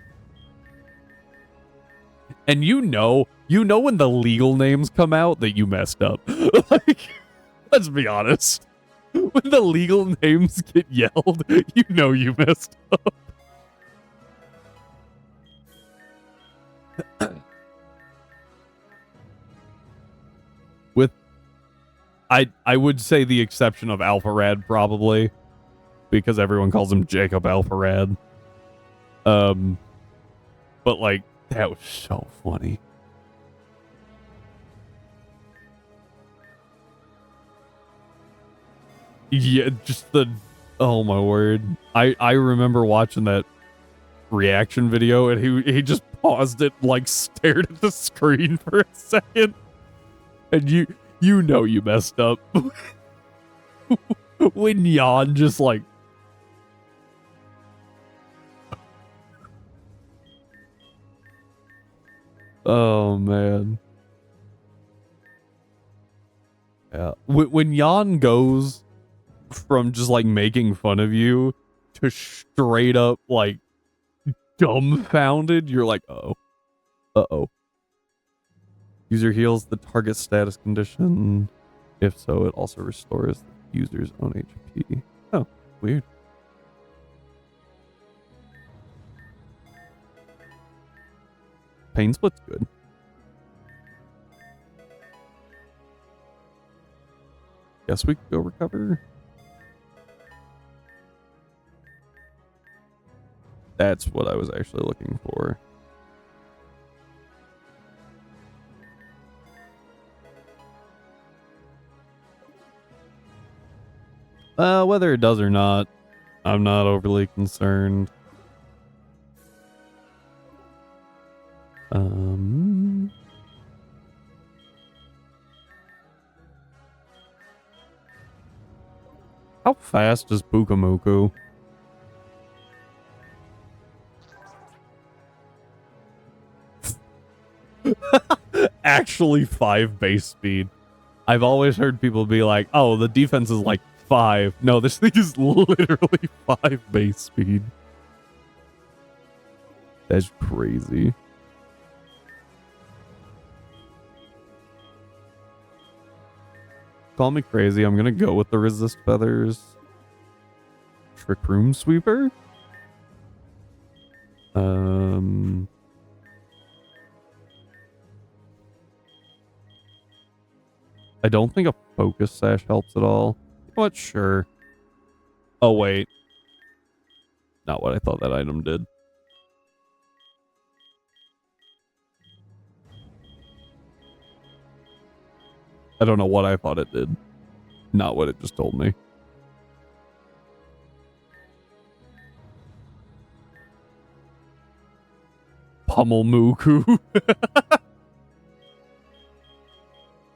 And you know when the legal names come out that you messed up. Like, let's be honest. When the legal names get yelled, you know you messed up. With I would say the exception of Alpharad probably, because everyone calls him Jacob Alpharad. But like that was so funny. Yeah, just oh my word. I remember watching that reaction video and he just paused it, like stared at the screen for a second. And you know you messed up. When Jan just like oh man. Yeah. When Jan goes from just like making fun of you to straight up like dumbfounded, you're like, uh-oh. User heals the target status condition. If so, it also restores the user's own HP. Oh, weird. Pain split's good. Guess we could go recover. That's what I was actually looking for. Whether it does or not, I'm not overly concerned. How fast is Bukamuku? Actually 5 base speed. I've always heard people be like, oh, the defense is like 5. No, this thing is literally 5 base speed. That's crazy. Call me crazy. I'm gonna go with the resist feathers. Trick room sweeper. I don't think a focus sash helps at all. But sure. Oh wait. Not what I thought that item did. I don't know what I thought it did. Not what it just told me. Pummel Muku.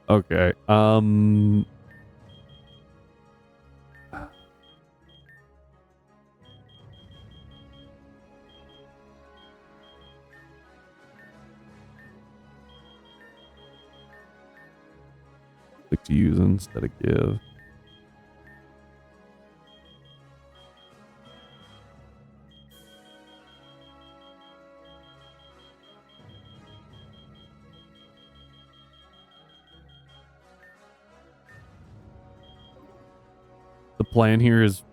Okay. Click to use instead of give. The plan here is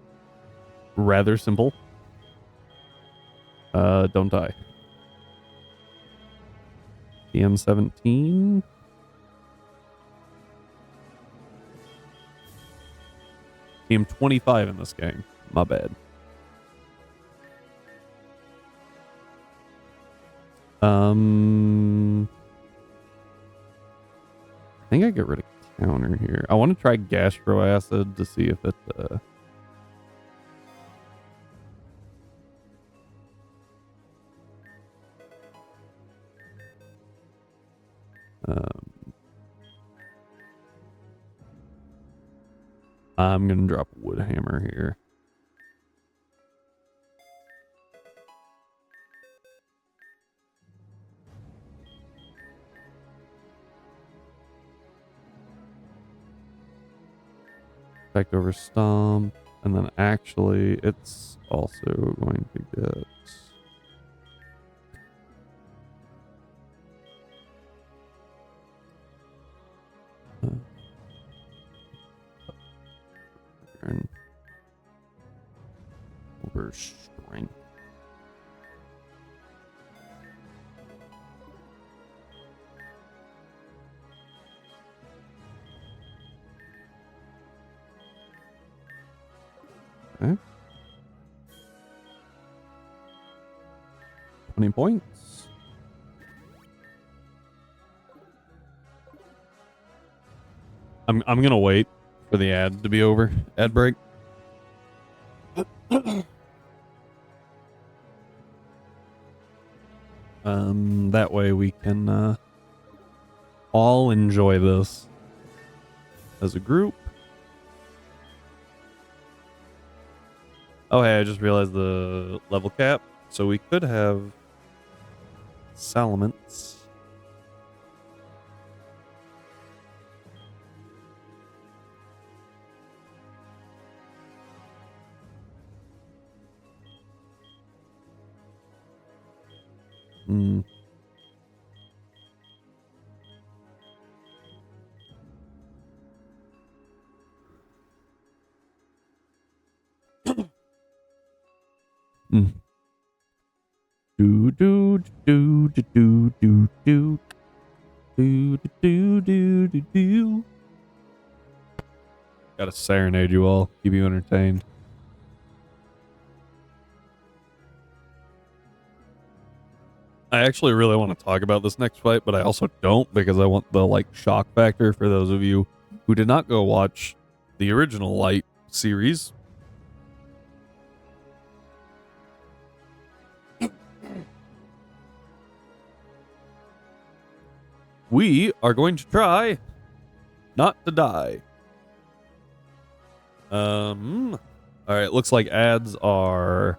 rather simple. Don't die. PM17. PM25 in this game. My bad. I think I get rid of counter here. I want to try gastro acid to see if it I'm gonna drop a wood hammer here. Effect over stomp, and then actually it's also going to get over strength. Okay. 20 points. I'm gonna wait for the ad to be over. Ad break. That way we can all enjoy this as a group. Oh, hey, I just realized the level cap. So we could have Salamence. Hmm. Mm. Do do do do do do do do do do do do. Gotta serenade you all, keep you entertained. I actually really want to talk about this next fight, but I also don't because I want the like shock factor for those of you who did not go watch the original Light series. We are going to try not to die. All right, looks like ads are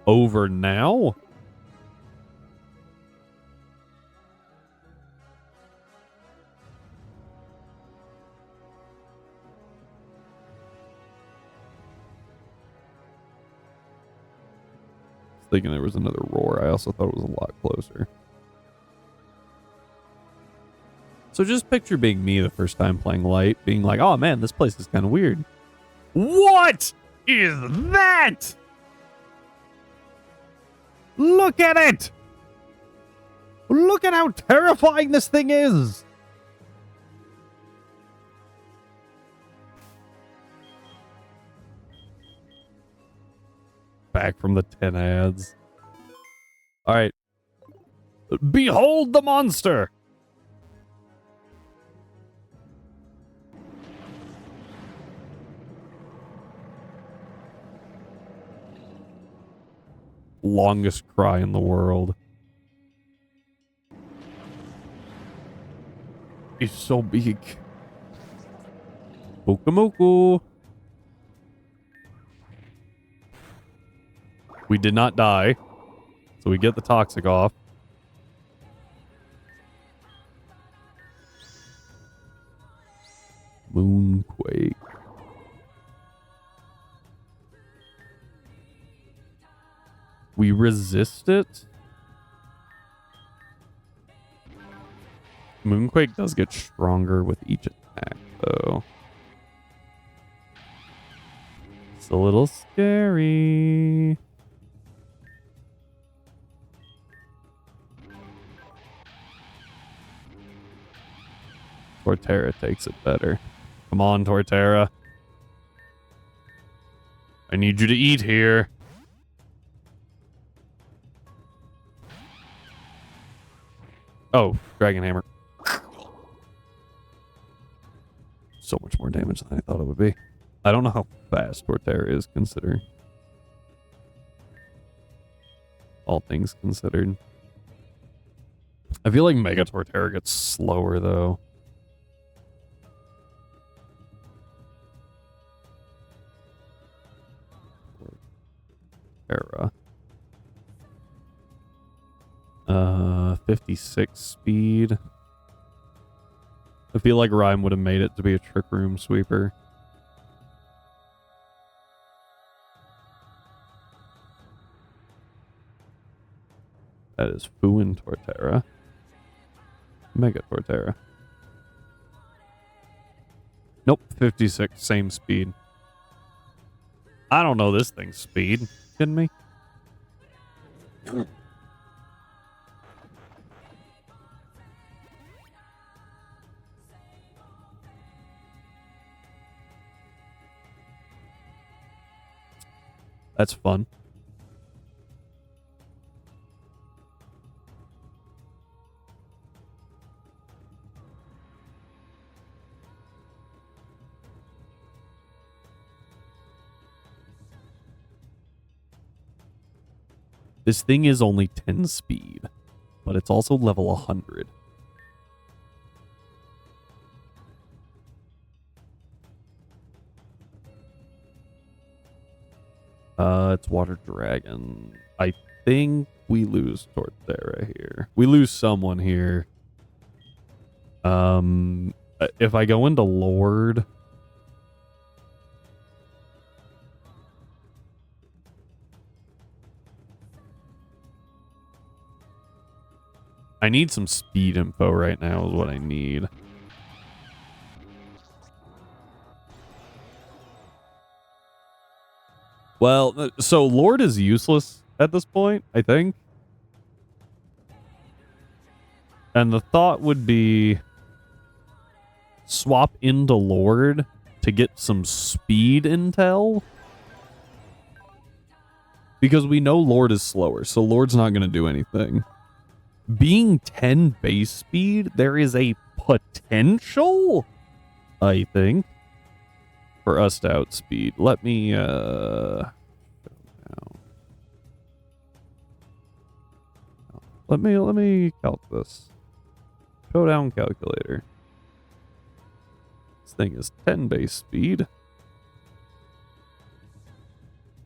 over now. Thinking there was another roar. I also thought it was a lot closer. So just picture being me the first time playing Light, being like, oh man, this place is kind of weird. What is that? Look at it! Look at how terrifying this thing is! Back from the 10 ads. Alright. Behold the monster! Longest cry in the world. He's so big. Pokemoku. We did not die, so we get the toxic off. Moonquake. We resist it. Moonquake does get stronger with each attack, though. It's a little scary. Torterra takes it better. Come on, Torterra. I need you to eat here. Oh, Dragon Hammer. so much more damage than I thought it would be. I don't know how fast Torterra is considering. All things considered. I feel like Mega Torterra gets slower though. Torterra. 56 speed. I feel like Rhyme would have made it to be a Trick Room Sweeper. That is Fuin Torterra. Mega Torterra. Nope, 56, same speed. I don't know this thing's speed. Kidding me? That's fun. This thing is only 10 speed, but it's also level 100. It's Water Dragon. I think we lose Torterra here. We lose someone here. If I go into Lord... I need some speed info right now is what I need. Well, so Lord is useless at this point, I think. And the thought would be swap into Lord to get some speed intel. Because we know Lord is slower, so Lord's not going to do anything. Being 10 base speed, there is a potential, I think, for us to outspeed. Let me, let me calc this. Showdown calculator. This thing is 10 base speed.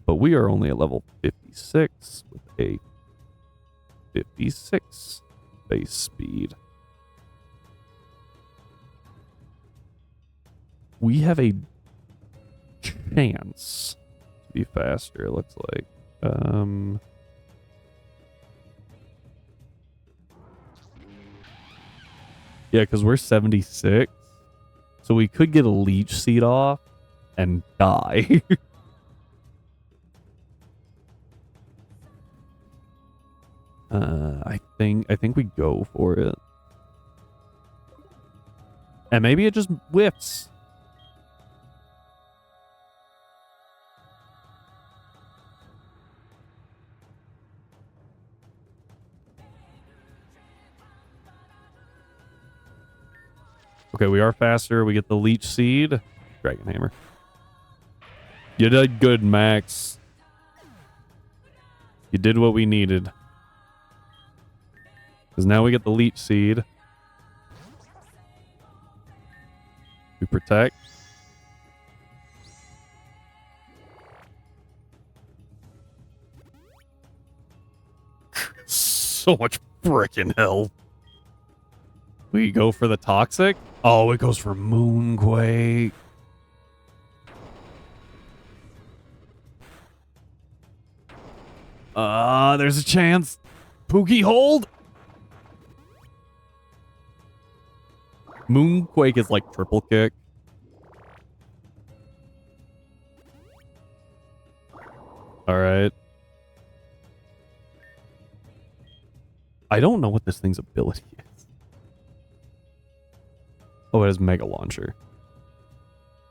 But we are only at level 56 with a 56 base speed. We have a chance to be faster, it looks like. Yeah, because we're 76. So we could get a leech seed off and die. I think we go for it. And maybe it just whiffs. Okay, we are faster. We get the leech seed. Dragon hammer. You did good, Max. You did what we needed. Because now we get the leech seed. We protect. So much frickin' hell. We go for the toxic. Oh, it goes for Moonquake. There's a chance. Pookie, hold. Moonquake is like triple kick. All right. I don't know what this thing's ability is. Oh, it has Mega Launcher.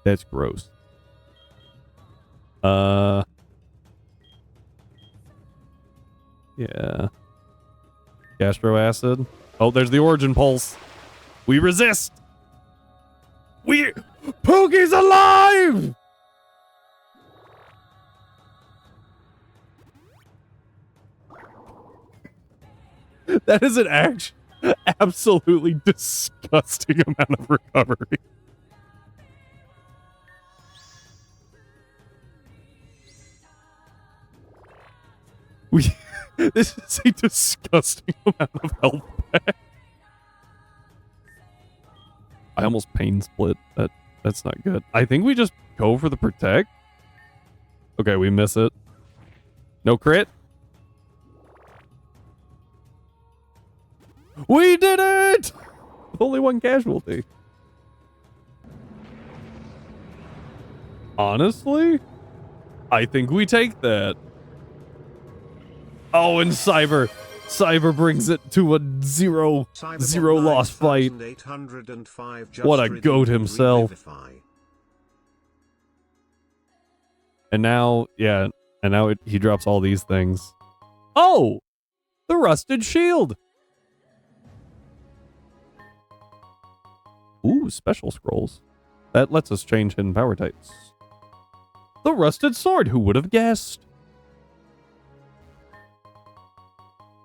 That's gross. Yeah. Gastro Acid. Oh, there's the Origin Pulse. We resist. We... That is an absolutely disgusting amount of recovery. This is a disgusting amount of health back. I almost pain split. That's not good. I think we just go for the protect. Okay, we miss it. No crit. We did it! With only one casualty. Honestly, I think we take that. Oh, and Cyber brings it to a zero loss fight. What a goat himself. And now, yeah, and now he drops all these things. Oh, the rusted shield. Ooh, special scrolls. That lets us change hidden power types. The rusted sword, who would have guessed?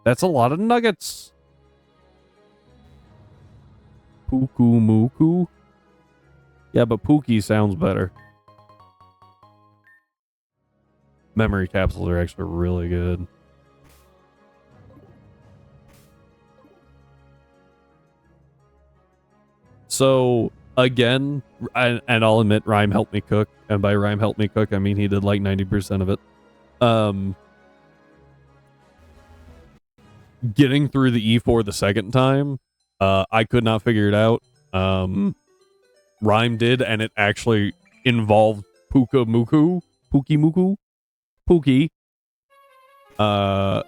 That's a lot of nuggets. Puku Muku. Yeah, but Pookie sounds better. Memory capsules are actually really good. So, again, and I'll admit, Rhyme helped me cook. And by Rhyme helped me cook, I mean he did like 90% of it. Getting through the E4 the second time, I could not figure it out. Rhyme did, and it actually involved Puka Muku. Pookie Muku? Pookie. I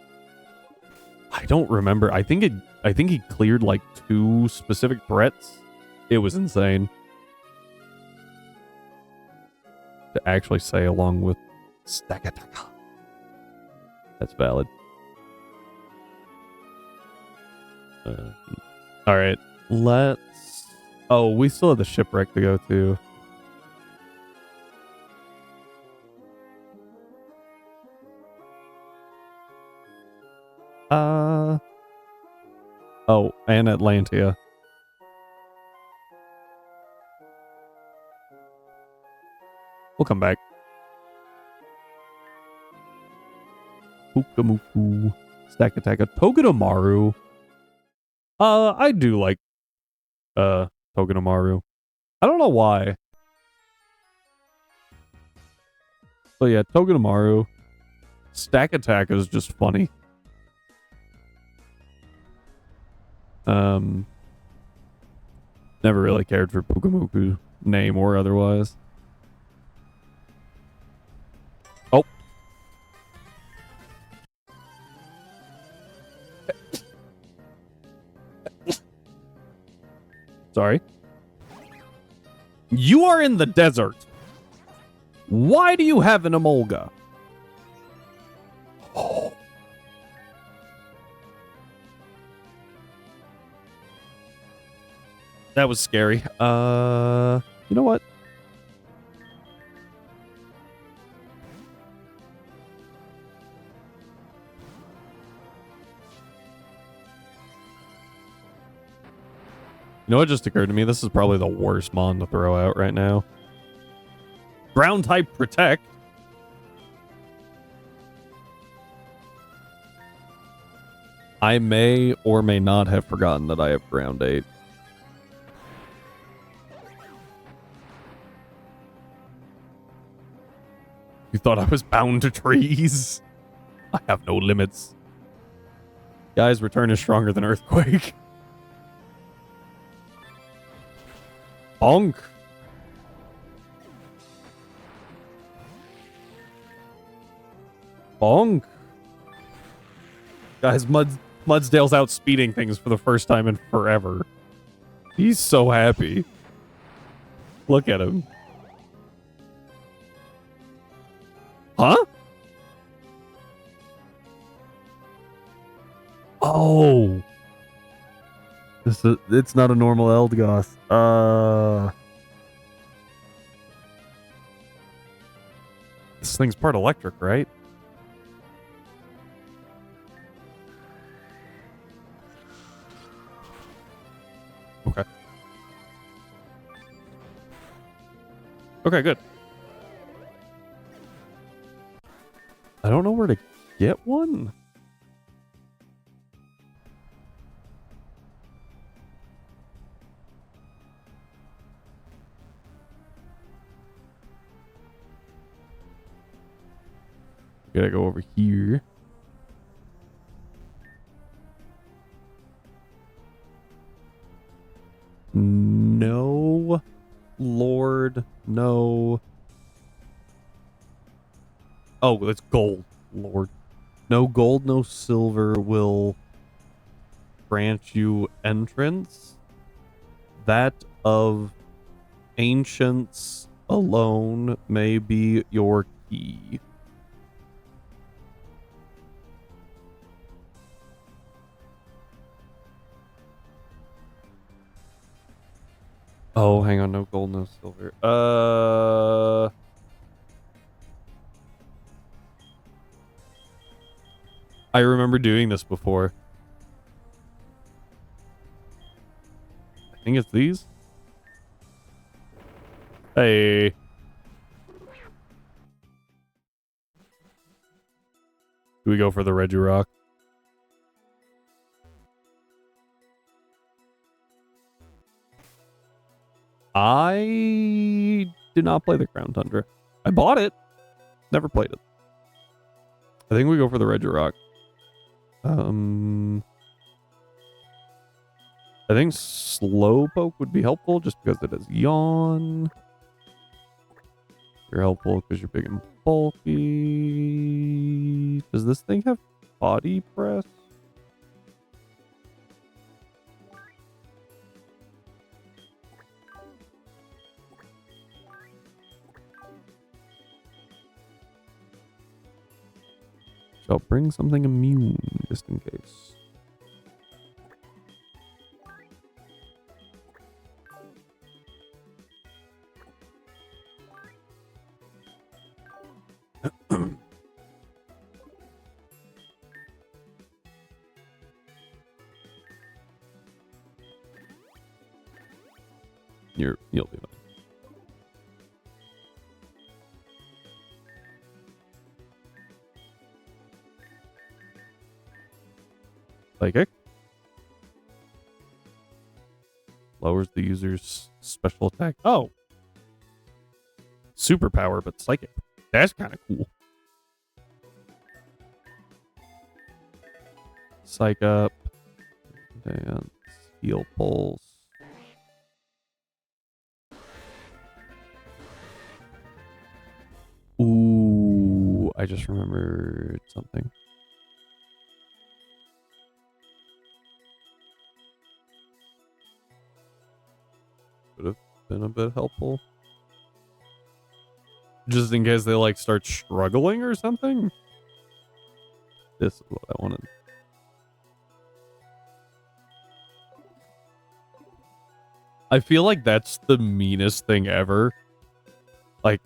don't remember. I think he cleared like 2 specific threats. It was insane. To actually say along with Stakataka. That's valid. Alright, let's... Oh, we still have the shipwreck to go to. Oh, and Atlantia. We'll come back. Pukamuku. Stakataka. Togedemaru. I do like Togedemaru. I don't know why. So yeah, Togedemaru. Stakataka is just funny. Never really cared for Pukamuku name or otherwise. Oh. Sorry. You are in the desert. Why do you have an Emolga? Oh. That was scary. You know what? You know what just occurred to me? This is probably the worst mon to throw out right now. Ground type protect. I may or may not have forgotten that I have ground 8. You thought I was bound to trees? I have no limits. Guys, return is stronger than earthquake. Bonk. Bonk. Guys, Mudsdale's out speeding things for the first time in forever. He's so happy. Look at him. Huh? Oh. It's not a normal Eldegoss. This thing's part electric, right? Okay, good. I don't know where to get one. Gotta go over here. No, Lord, no. Oh, it's gold, Lord. No gold, no silver will grant you entrance. That of ancients alone may be your key. Oh, hang on, no gold, no silver. I remember doing this before. I think it's these. Hey. Do we go for the Regirock? I did not play the Crown Tundra. I bought it. Never played it. I think we go for the Regirock. I think Slowpoke would be helpful just because it is Yawn. You're helpful because you're big and bulky. Does this thing have body press? Shall bring something immune just in case. You'll be fine. Psychic. Lowers the user's special attack. Oh. Superpower, but psychic. That's kind of cool. Psych up. Dance. Heal pulse. Ooh, I just remembered something. Would have been a bit helpful. Just in case they like start struggling or something. This is what I wanted. I feel like that's the meanest thing ever. Like,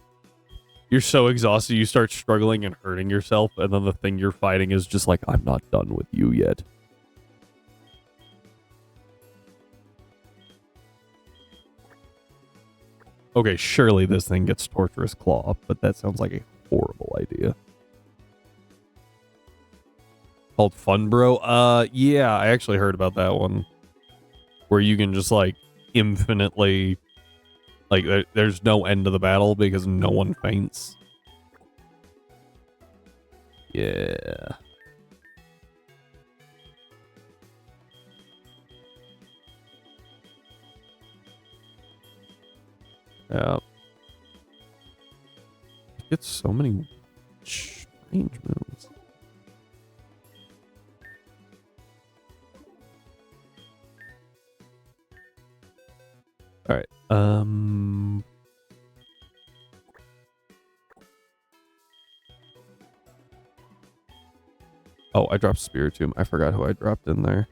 you're so exhausted, you start struggling and hurting yourself, and then the thing you're fighting is just like, I'm not done with you yet. Okay, surely this thing gets Torturous Claw, but that sounds like a horrible idea. Called Fun Bro? Yeah, I actually heard about that one. Where you can just, like, infinitely... Like, there's no end to the battle because no one faints. Yeah. Yeah. It gets so many strange moves. All right. Oh, I dropped Spiritomb. I forgot who I dropped in there.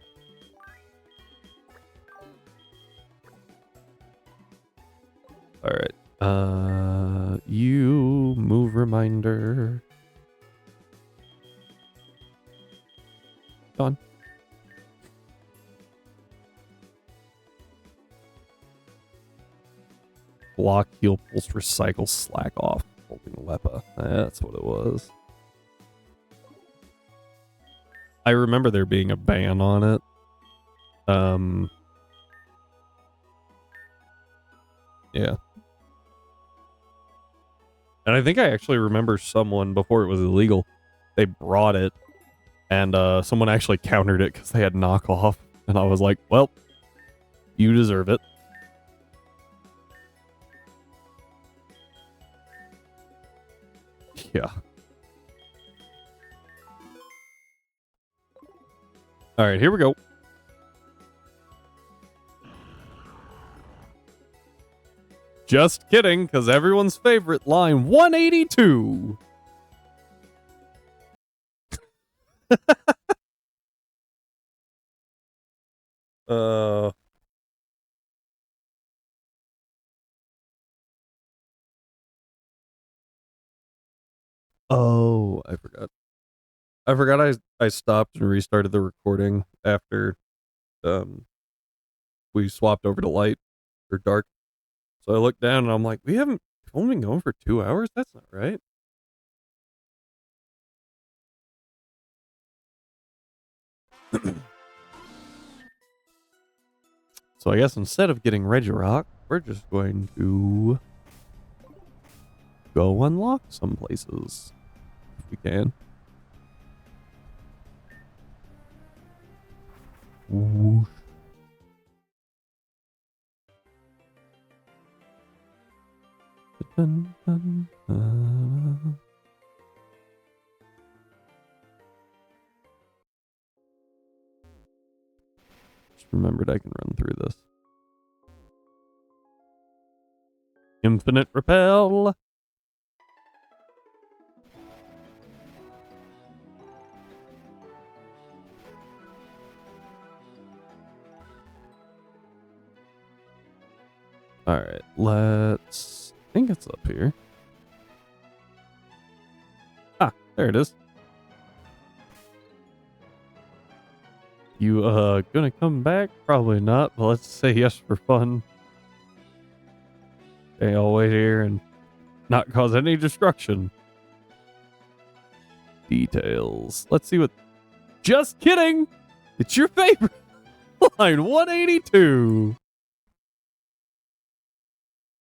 All right. You move reminder. Done. block, heal, pulse, recycle, slack off. Holding Lepa. That's what it was. I remember there being a ban on it. Yeah. And I think I actually remember someone, before it was illegal, they brought it, and someone actually countered it because they had knockoff. And I was like, well, you deserve it. Yeah. All right, here we go. Just kidding, because everyone's favorite line 182. Oh, I forgot. I stopped and restarted the recording after we swapped over to light or dark. So I looked down and I'm like, we've only been going for 2 hours? That's not right. So I guess instead of getting Regirock, we're just going to go unlock some places if we can. Whoosh. Dun, dun, dun. Just remembered I can run through this. Infinite repel. All right, let's. I think it's up here. Ah, there it is. You gonna come back? Probably not, but let's say yes for fun. Okay, I'll wait here and not cause any destruction. Details. Let's see what. Just kidding! It's your favorite line 182.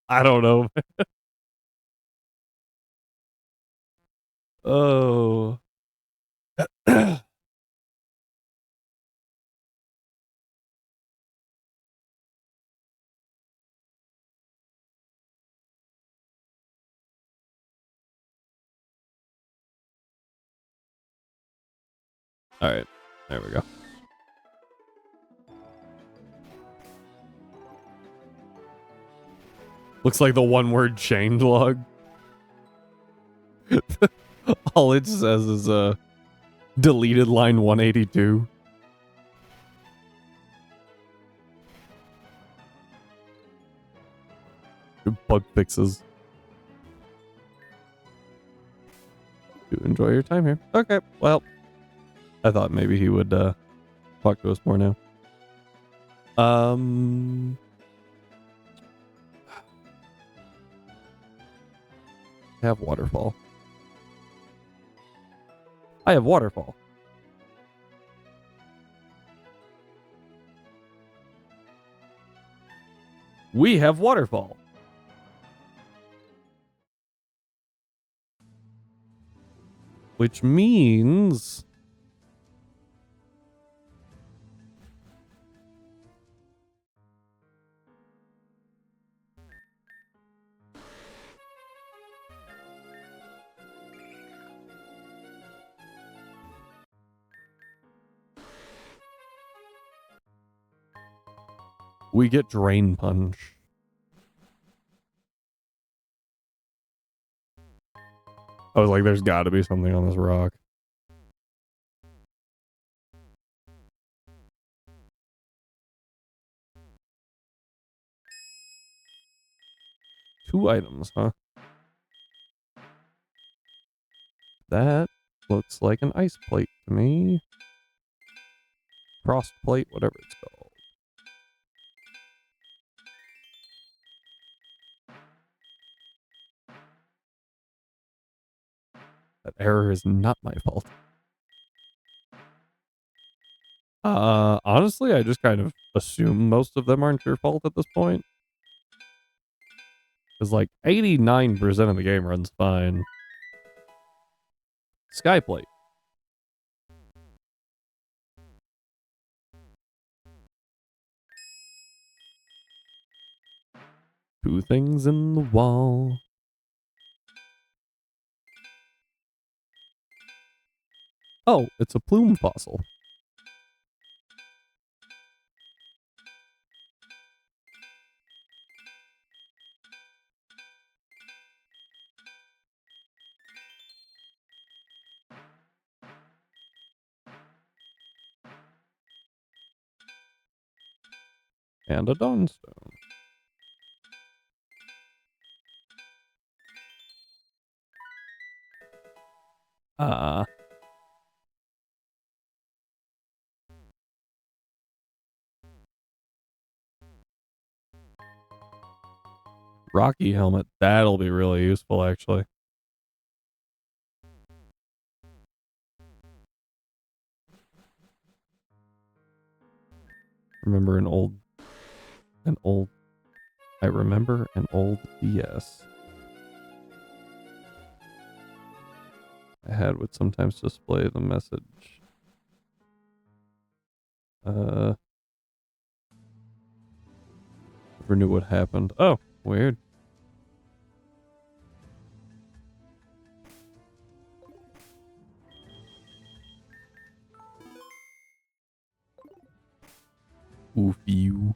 I don't know. Oh. All right, there we go. Looks like the one-word change log. All it says is deleted line 182. Bug fixes. You enjoy your time here. Okay, well, I thought maybe he would talk to us more now. Have waterfall. I have waterfall. We have waterfall. Which means we get Drain Punch. I was like, there's got to be something on this rock. Two items, huh? That looks like an ice plate to me. Frost plate, whatever it's called. That error is not my fault. Honestly, I just kind of assume most of them aren't your fault at this point. Because like 89% of the game runs fine. Skyplate. Two things in the wall. Oh, it's a plume fossil. And a dawnstone. Rocky helmet. That'll be really useful, actually. Remember I remember an old DS I had would sometimes display the message. Never knew what happened. Oh, weird. Oof you.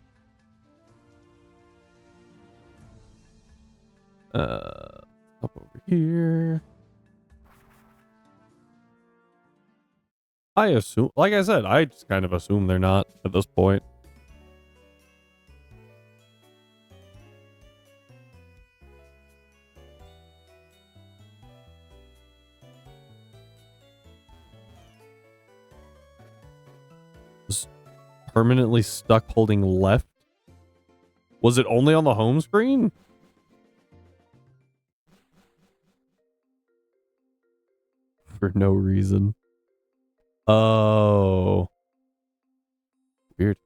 Up over here. I assume, like I said, I just kind of assume they're not at this point. Just permanently stuck holding left. Was it only on the home screen? For no reason. Oh. Weird.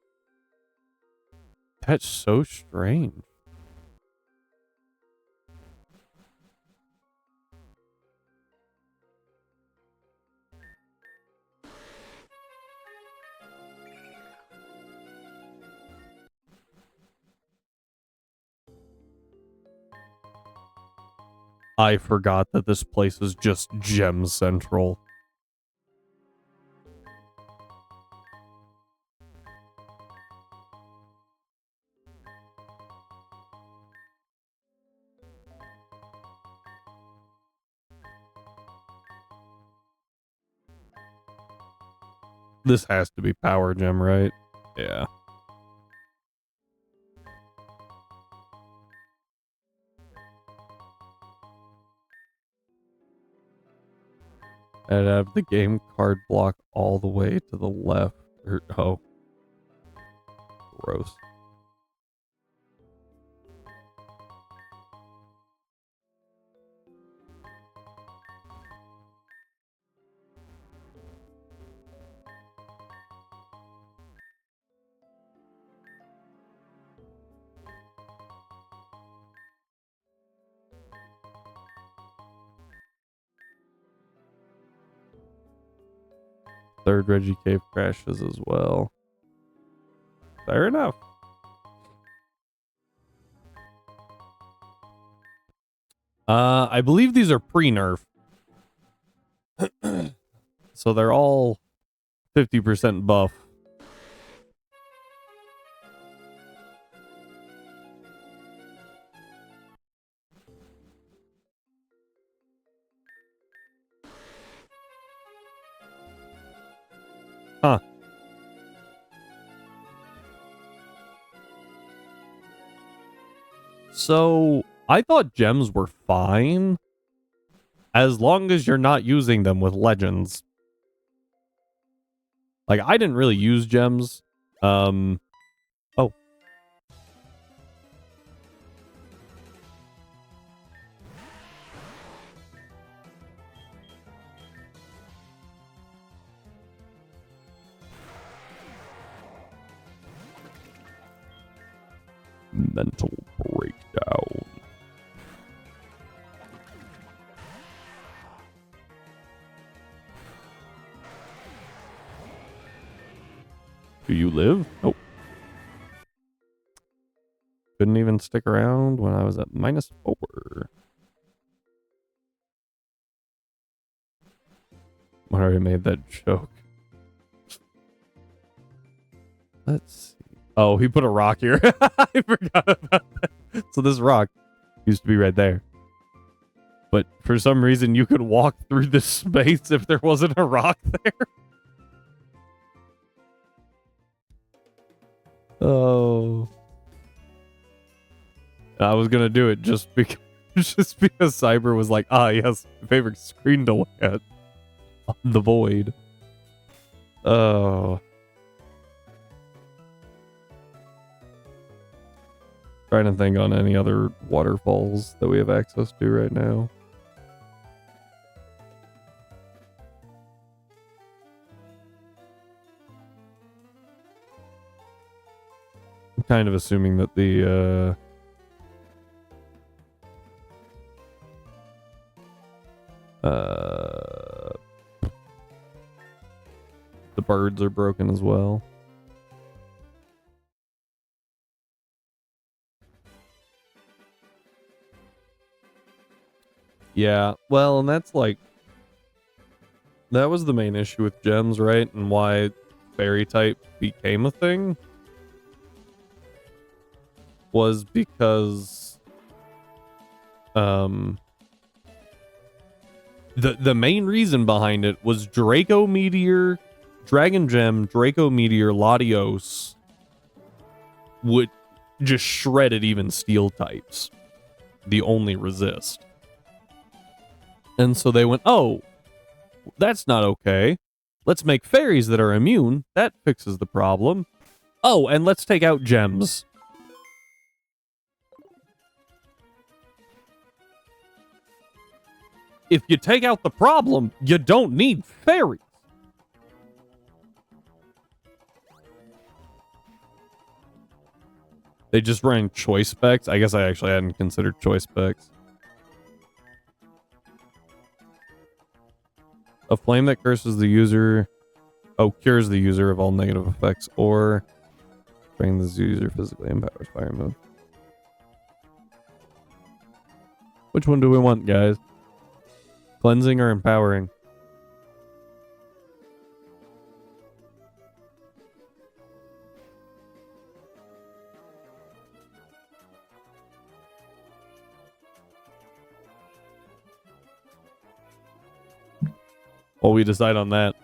That's so strange. I forgot that this place is just Gem Central. This has to be Power Gem, right? Yeah. I'd have the game card block all the way to the left. Oh. Gross. Third Reggie Cave crashes as well. Fair enough. I believe these are pre-nerf. So they're all 50% buff. Huh. So I thought gems were fine as long as you're not using them with legends. Like, I didn't really use gems. Oh. Mental breakdown. Do you live? Nope. Couldn't even stick around when I was at -4. I already made that joke. Let's see. Oh, he put a rock here. I forgot about that. So this rock used to be right there. But for some reason, you could walk through this space if there wasn't a rock there. Oh. I was going to do it just because Cyber was like, yes, my favorite screen to look at. On the void. Oh. Trying to think on any other waterfalls that we have access to right now. I'm kind of assuming that the birds are broken as well. Yeah, well, and that's like, that was the main issue with gems, right? And why fairy type became a thing was because the main reason behind it was Draco Meteor, Dragon Gem, Draco Meteor, Latios would just shred at even steel types. The only resist. And so they went, oh, that's not okay. Let's make fairies that are immune. That fixes the problem. Oh, and let's take out gems. If you take out the problem, you don't need fairies. They just ran choice specs. I guess I actually hadn't considered choice specs. A flame that curses the user... Oh, cures the user of all negative effects, or... bring the user physically empowers fire move. Which one do we want, guys? Cleansing or empowering? Well, we decide on that.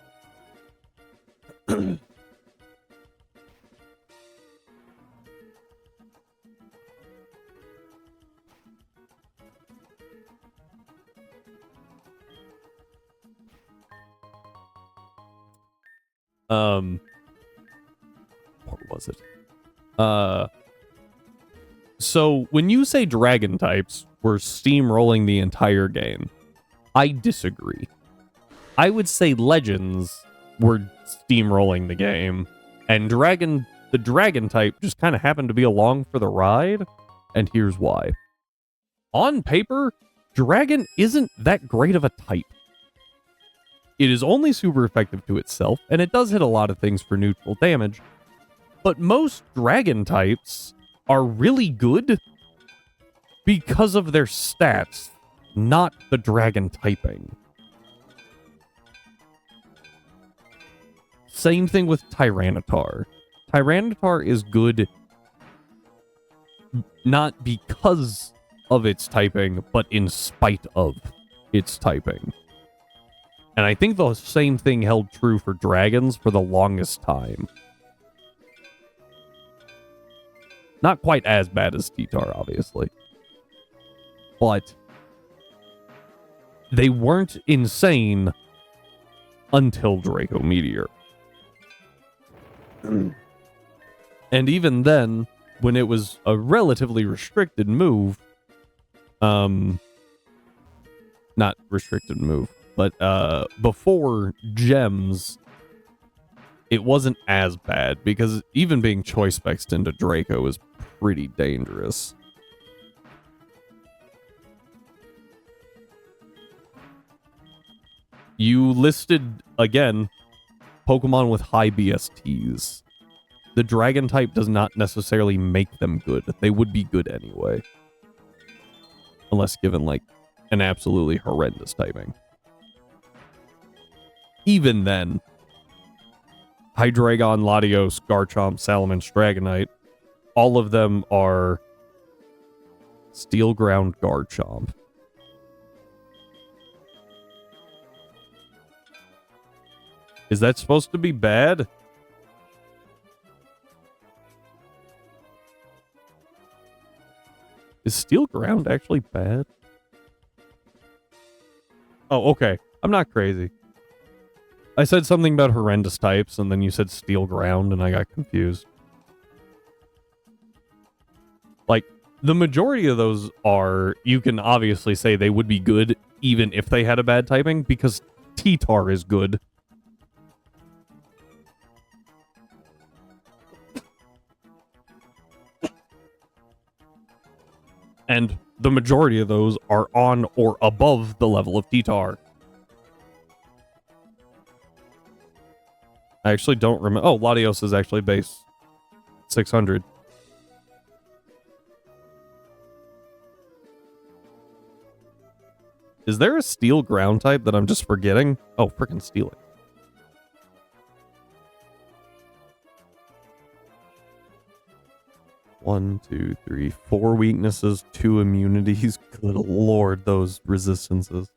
What was it? So when you say dragon types, we're steamrolling the entire game. I disagree. I would say legends were steamrolling the game, and the dragon type just kind of happened to be along for the ride, and here's why. On paper, dragon isn't that great of a type. It is only super effective to itself, and it does hit a lot of things for neutral damage, but most dragon types are really good because of their stats, not the dragon typing. Same thing with Tyranitar. Tyranitar is good not because of its typing, but in spite of its typing. And I think the same thing held true for dragons for the longest time. Not quite as bad as Titar, obviously. But they weren't insane until Draco Meteor. And even then, when it was a relatively restricted move, not restricted move, but before gems, it wasn't as bad, because even being choice spexed into Draco is pretty dangerous. You listed, again, Pokemon with high BSTs. The Dragon type does not necessarily make them good. They would be good anyway. Unless given, like, an absolutely horrendous typing. Even then, Hydreigon, Latios, Garchomp, Salamence, Dragonite, all of them are Steel Ground Garchomp. Is that supposed to be bad? Is Steel Ground actually bad? Oh, okay. I'm not crazy. I said something about horrendous types, and then you said Steel Ground, and I got confused. Like, the majority of those are, you can obviously say they would be good even if they had a bad typing, because T-Tar is good. And the majority of those are on or above the level of T-Tar. I actually don't remember. Oh, Latios is actually base 600. Is there a Steel Ground type that I'm just forgetting? Oh, frickin' Stealing. One, two, three, 4 weaknesses, 2 immunities. Good lord, those resistances.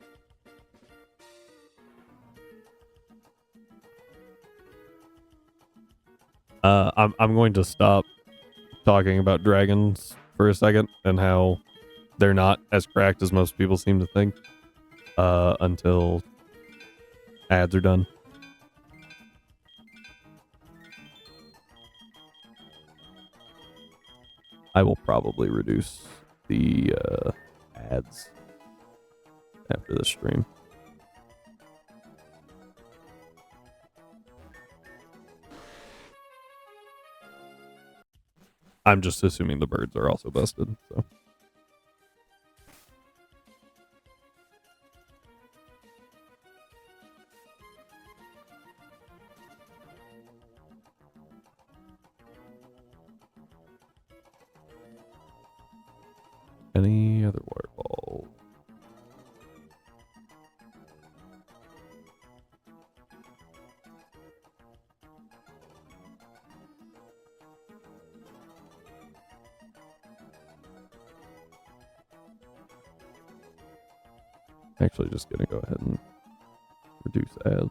I'm going to stop talking about dragons for a second and how they're not as cracked as most people seem to think until ads are done. I will probably reduce the ads after the stream. I'm just assuming the birds are also busted, so. Any other water ball? Actually, just gonna go ahead and reduce ads.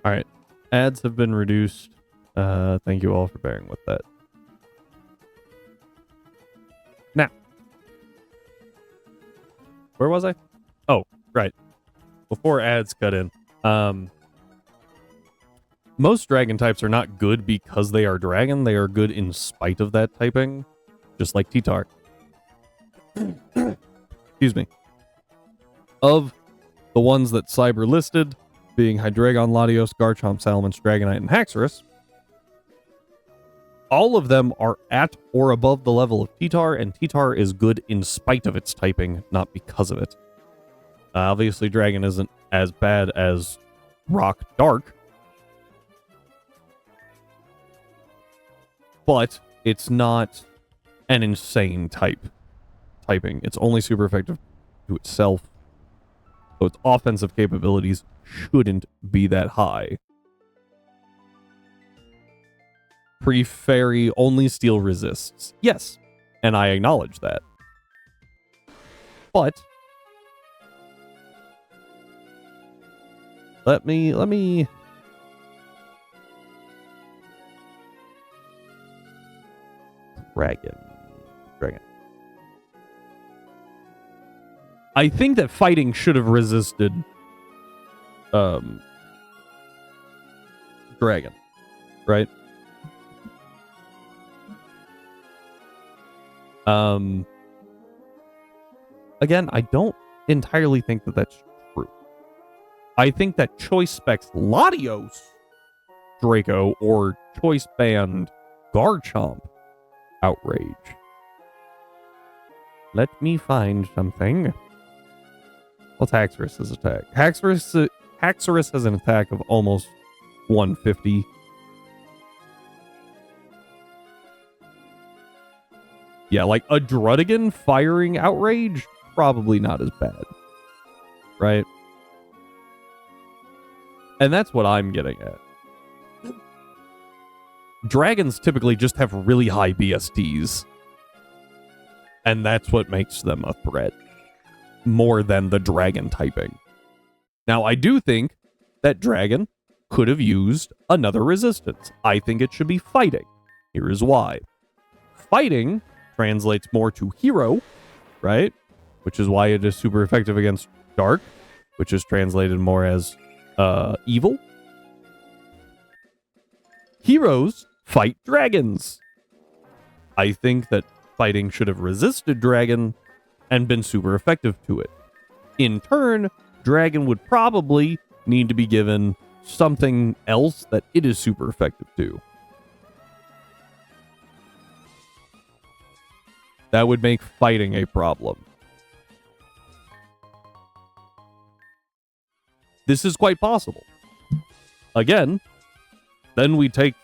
All right, ads have been reduced. Thank you all for bearing with that. Now, where was I? Oh, right. Before ads cut in. Most dragon types are not good because they are dragon. They are good in spite of that typing, just like T-Tar. Excuse me. Of the ones that Cyber listed, being Hydreigon, Latios, Garchomp, Salamence, Dragonite, and Haxorus, all of them are at or above the level of T-Tar, and T-Tar is good in spite of its typing, not because of it. Obviously, Dragon isn't as bad as Rock Dark, but it's not an insane typing. It's only super effective to itself, so its offensive capabilities shouldn't be that high. Pre-fairy only steel resists. Yes, and I acknowledge that. But let me Dragon. Dragon. I think that fighting should have resisted Dragon, right? Again, I don't entirely think that that's true. I think that choice specs Latios Draco or choice band Garchomp Outrage. Let me find something. What's Haxorus' attack? Haxorus has an attack of almost 150. Yeah, like a Drudigan firing Outrage, probably not as bad. Right? And that's what I'm getting at. Dragons typically just have really high BSTs. And that's what makes them a threat. More than the dragon typing. Now, I do think that Dragon could have used another resistance. I think it should be fighting. Here is why. Fighting translates more to hero, right? Which is why it is super effective against dark, which is translated more as evil. Heroes fight dragons. I think that fighting should have resisted Dragon and been super effective to it. In turn, Dragon would probably need to be given something else that it is super effective to. That would make fighting a problem. This is quite possible. Again, then we take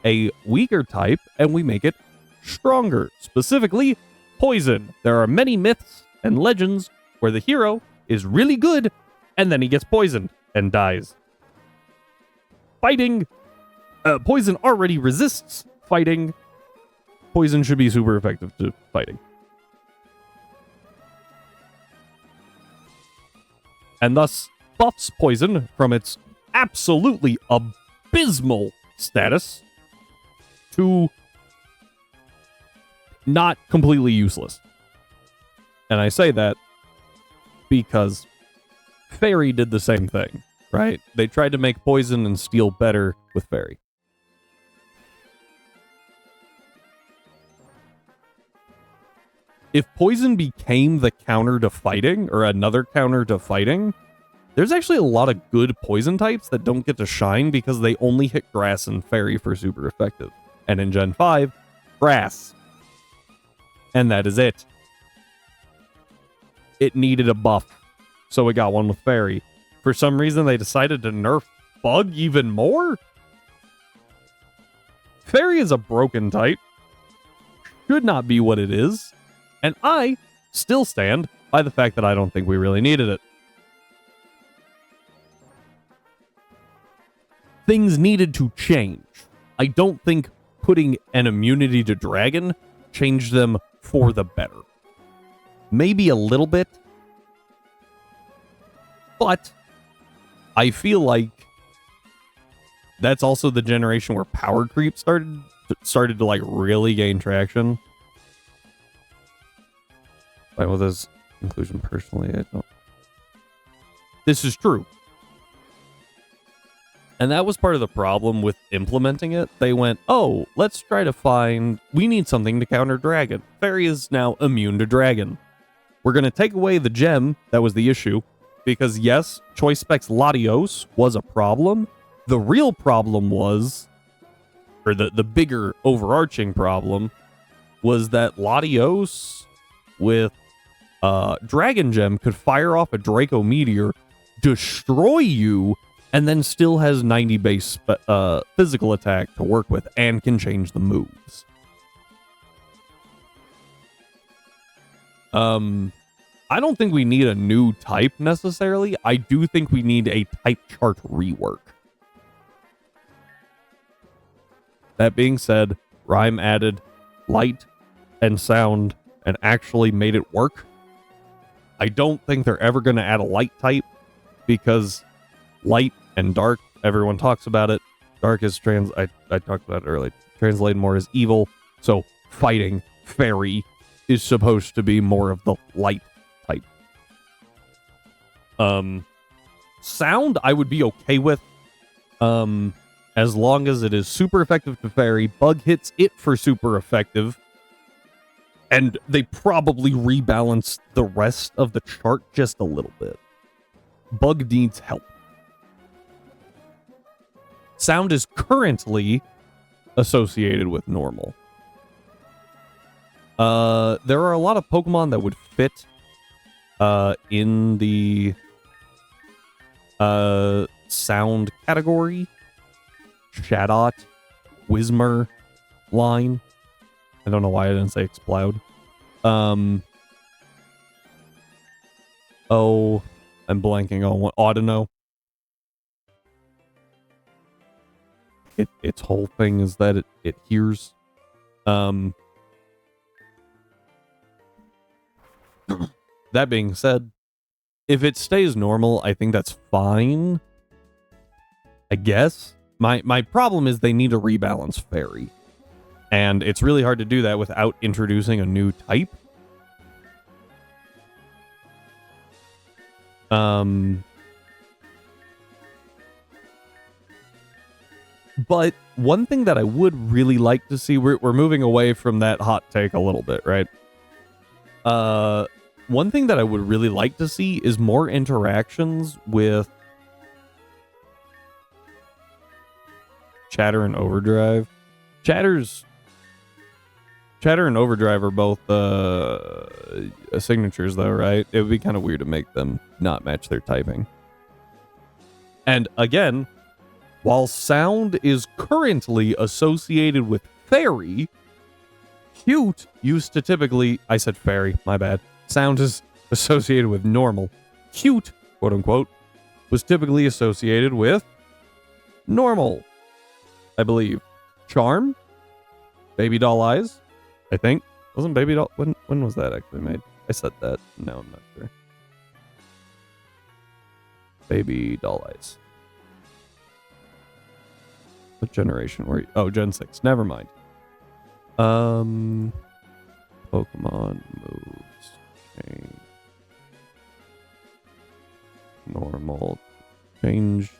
a weaker type and we make it stronger. Specifically, poison. There are many myths and legends where the hero is really good and then he gets poisoned and dies. Fighting. Poison already resists fighting. Poison should be super effective to fighting. And thus buffs poison from its absolutely abysmal status to not completely useless. And I say that because Fairy did the same thing, right? They tried to make poison and steel better with Fairy. If poison became the counter to fighting, or another counter to fighting, there's actually a lot of good poison types that don't get to shine because they only hit grass and fairy for super effective. And in Gen 5, grass. And that is it. It needed a buff, so it got one with fairy. For some reason, they decided to nerf bug even more? Fairy is a broken type. Should not be what it is. And I still stand by the fact that I don't think we really needed it. Things needed to change. I don't think putting an immunity to dragon changed them for the better. Maybe a little bit. But I feel like that's also the generation where power creep started to like really gain traction. Like with this inclusion personally, I don't. This is true. And that was part of the problem with implementing it. They went, oh, let's try to find... We need something to counter dragon. Fairy is now immune to dragon. We're going to take away the gem. That was the issue. Because yes, choice specs Latios was a problem. The real problem was... Or the bigger overarching problem was that Latios with Dragon Gem could fire off a Draco Meteor, destroy you, and then still has 90 base physical attack to work with and can change the moves. I don't think we need a new type necessarily. I do think we need a type chart rework. That being said, Rhyme added light and sound and actually made it work. I don't think they're ever going to add a light type because light and dark, everyone talks about it. Dark is I talked about it earlier. Translated more as evil. So fighting fairy is supposed to be more of the light type. Sound I would be okay with. As long as it is super effective to fairy, bug hits it for super effective. And they probably rebalance the rest of the chart just a little bit. Bug needs help. Sound is currently associated with normal. There are a lot of Pokemon that would fit in the sound category. Shadot, Whismur line. I don't know why I didn't say Exploud. Oh, I'm blanking on what. Audino. Its whole thing is that it hears. That being said, if it stays normal, I think that's fine. I guess. My problem is they need to rebalance fairy. And it's really hard to do that without introducing a new type. But one thing that I would really like to see, we're moving away from that hot take a little bit, right? One thing that I would really like to see is more interactions with Chatter and Overdrive. Chatter and Overdrive are both signatures, though, right? It would be kind of weird to make them not match their typing. And again, while sound is currently associated with fairy, cute used to typically... I said fairy, my bad. Sound is associated with normal. Cute, quote unquote, was typically associated with normal, I believe. Charm? Baby Doll Eyes? I think. Wasn't Baby Doll... When was that actually made? I said that. No, I'm not sure. Baby Doll Eyes. What generation were you? Oh, Gen 6. Never mind. Pokemon moves. Change. Normal. Change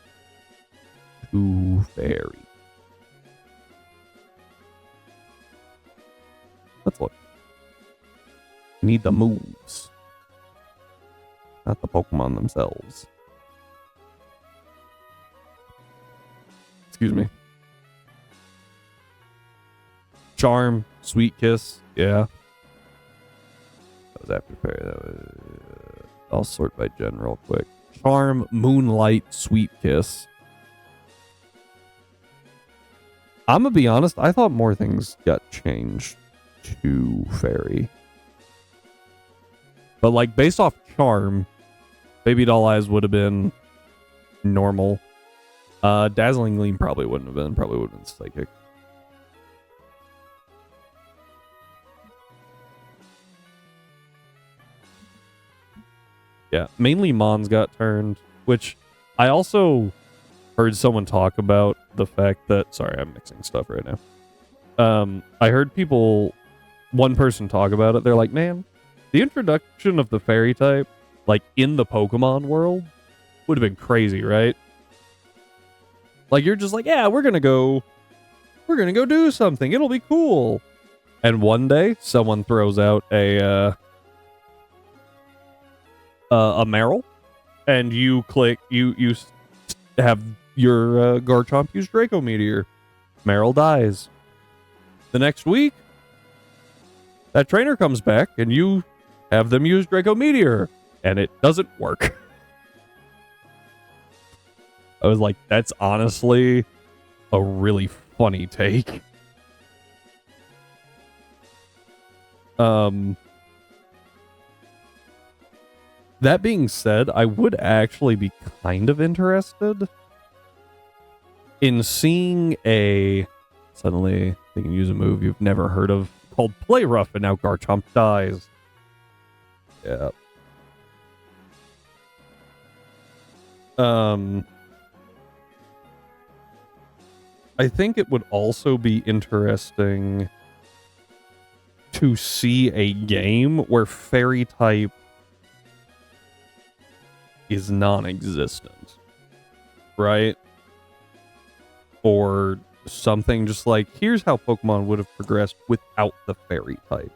to fairy. Let's look. We need the moves, not the Pokemon themselves. Excuse me. Charm, Sweet Kiss, yeah. That was after fairy. That was. I'll sort by gen real quick. Charm, Moonlight, Sweet Kiss. I'm gonna be honest. I thought more things got changed to fairy, but like based off Charm, Baby Doll Eyes would have been normal. Dazzling Gleam probably wouldn't have been. Probably would have been Psychic. Yeah, mainly Mons got turned, which I also heard someone talk about the fact that... Sorry, I'm mixing stuff right now. I heard one person talk about it. They're like, man, the introduction of the fairy type, like in the Pokemon world, would have been crazy, right? Like you're just like, yeah, we're gonna go do something. It'll be cool. And one day, someone throws out a Meryl, and you click, you have your Garchomp use Draco Meteor. Meryl dies. The next week, that trainer comes back, and you have them use Draco Meteor, and it doesn't work. I was like, that's honestly a really funny take. That being said, I would actually be kind of interested in seeing suddenly they can use a move you've never heard of called Play Rough, and now Garchomp dies. Yeah. I think it would also be interesting to see a game where fairy type is non-existent, right? Or something just like, here's how Pokemon would have progressed without the fairy type.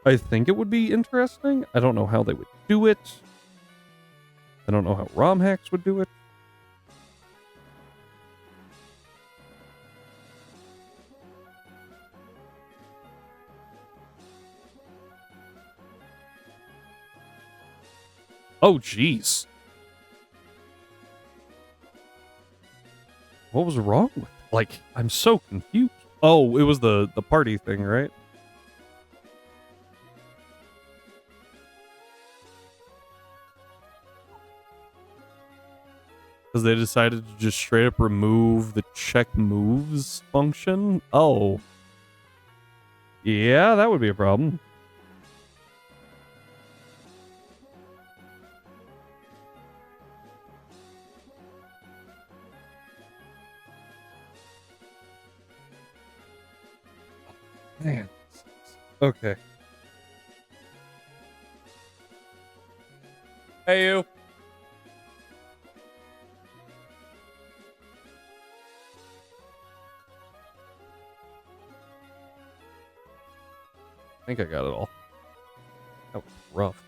I think it would be interesting. I don't know how they would do it. I don't know how ROM hacks would do it. Oh, jeez. What was wrong with it? Like, I'm so confused. Oh, it was the party thing, right? Because they decided to just straight up remove the check moves function? Oh. Yeah, that would be a problem. Man. Okay. Hey, you. I think I got it all. That was rough.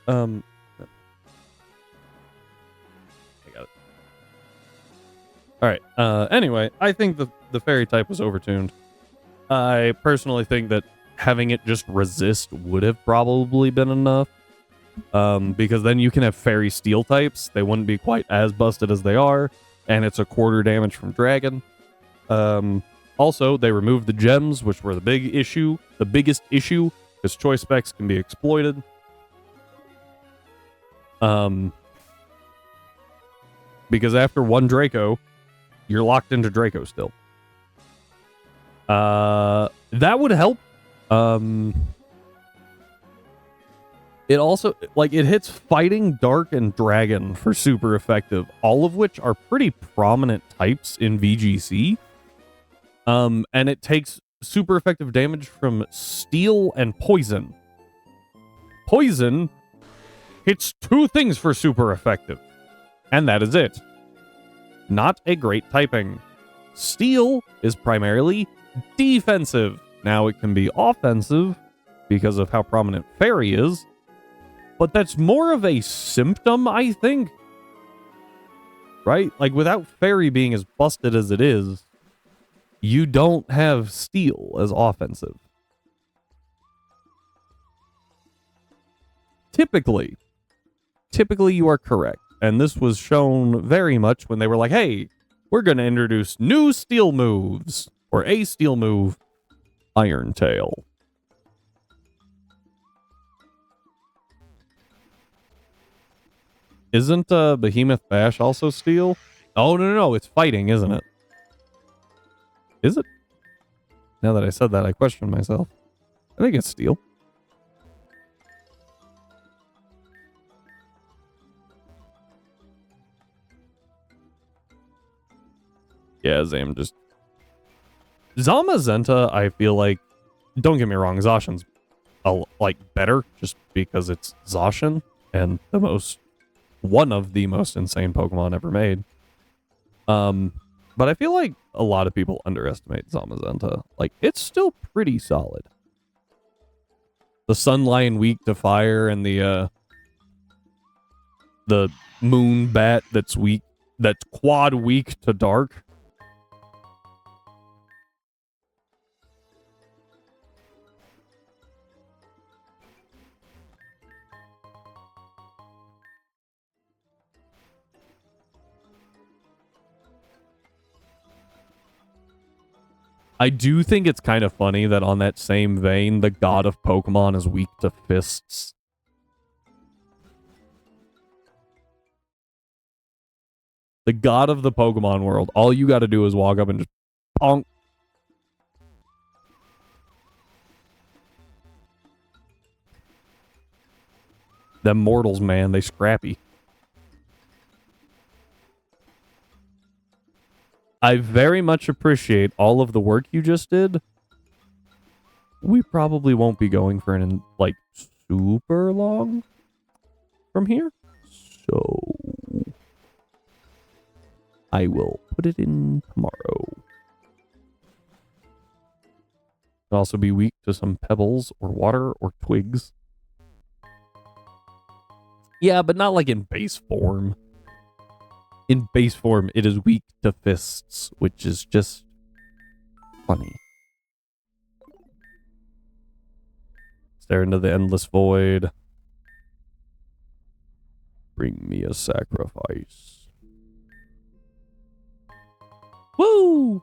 I got it. Alright, anyway, I think the fairy type was overtuned. I personally think that having it just resist would have probably been enough. Because then you can have fairy steel types. They wouldn't be quite as busted as they are. And it's a quarter damage from dragon. Also, they removed the gems, which were the biggest issue, because choice specs can be exploited. Because after one Draco, you're locked into Draco still. That would help. It also, like, it hits Fighting, Dark, and Dragon for super effective, all of which are pretty prominent types in VGC. And it takes super effective damage from Steel and Poison. Poison hits 2 things for super effective, and that is it. Not a great typing. Steel is primarily defensive. Now it can be offensive because of how prominent Fairy is, but that's more of a symptom, I think. Right? Like, without Fairy being as busted as it is, you don't have Steel as offensive. Typically you are correct. And this was shown very much when they were like, hey, we're going to introduce new Steel moves. Or a Steel move, Iron Tail. Isn't Behemoth Bash also Steel? Oh, no, it's fighting, isn't it? Is it? Now that I said that, I question myself. I think it's Steel. Yeah, Zam just... Zamazenta, I feel like... Don't get me wrong, Zacian's like better just because it's Zacian and one of the most insane Pokemon ever made. But I feel like a lot of people underestimate Zamazenta. Like, it's still pretty solid. The Sunlion weak to fire and the Moon Bat that's quad weak to dark. I do think it's kind of funny that on that same vein, the god of Pokemon is weak to fists. The god of the Pokemon world. All you got to do is walk up and just bonk. Them mortals, man, they scrappy. I very much appreciate all of the work you just did. We probably won't be going for an like super long from here. So I will put it in tomorrow. It'll also be weak to some pebbles or water or twigs. Yeah, but not like in base form. In base form, it is weak to fists, which is just funny. Stare into the endless void. Bring me a sacrifice. Woo!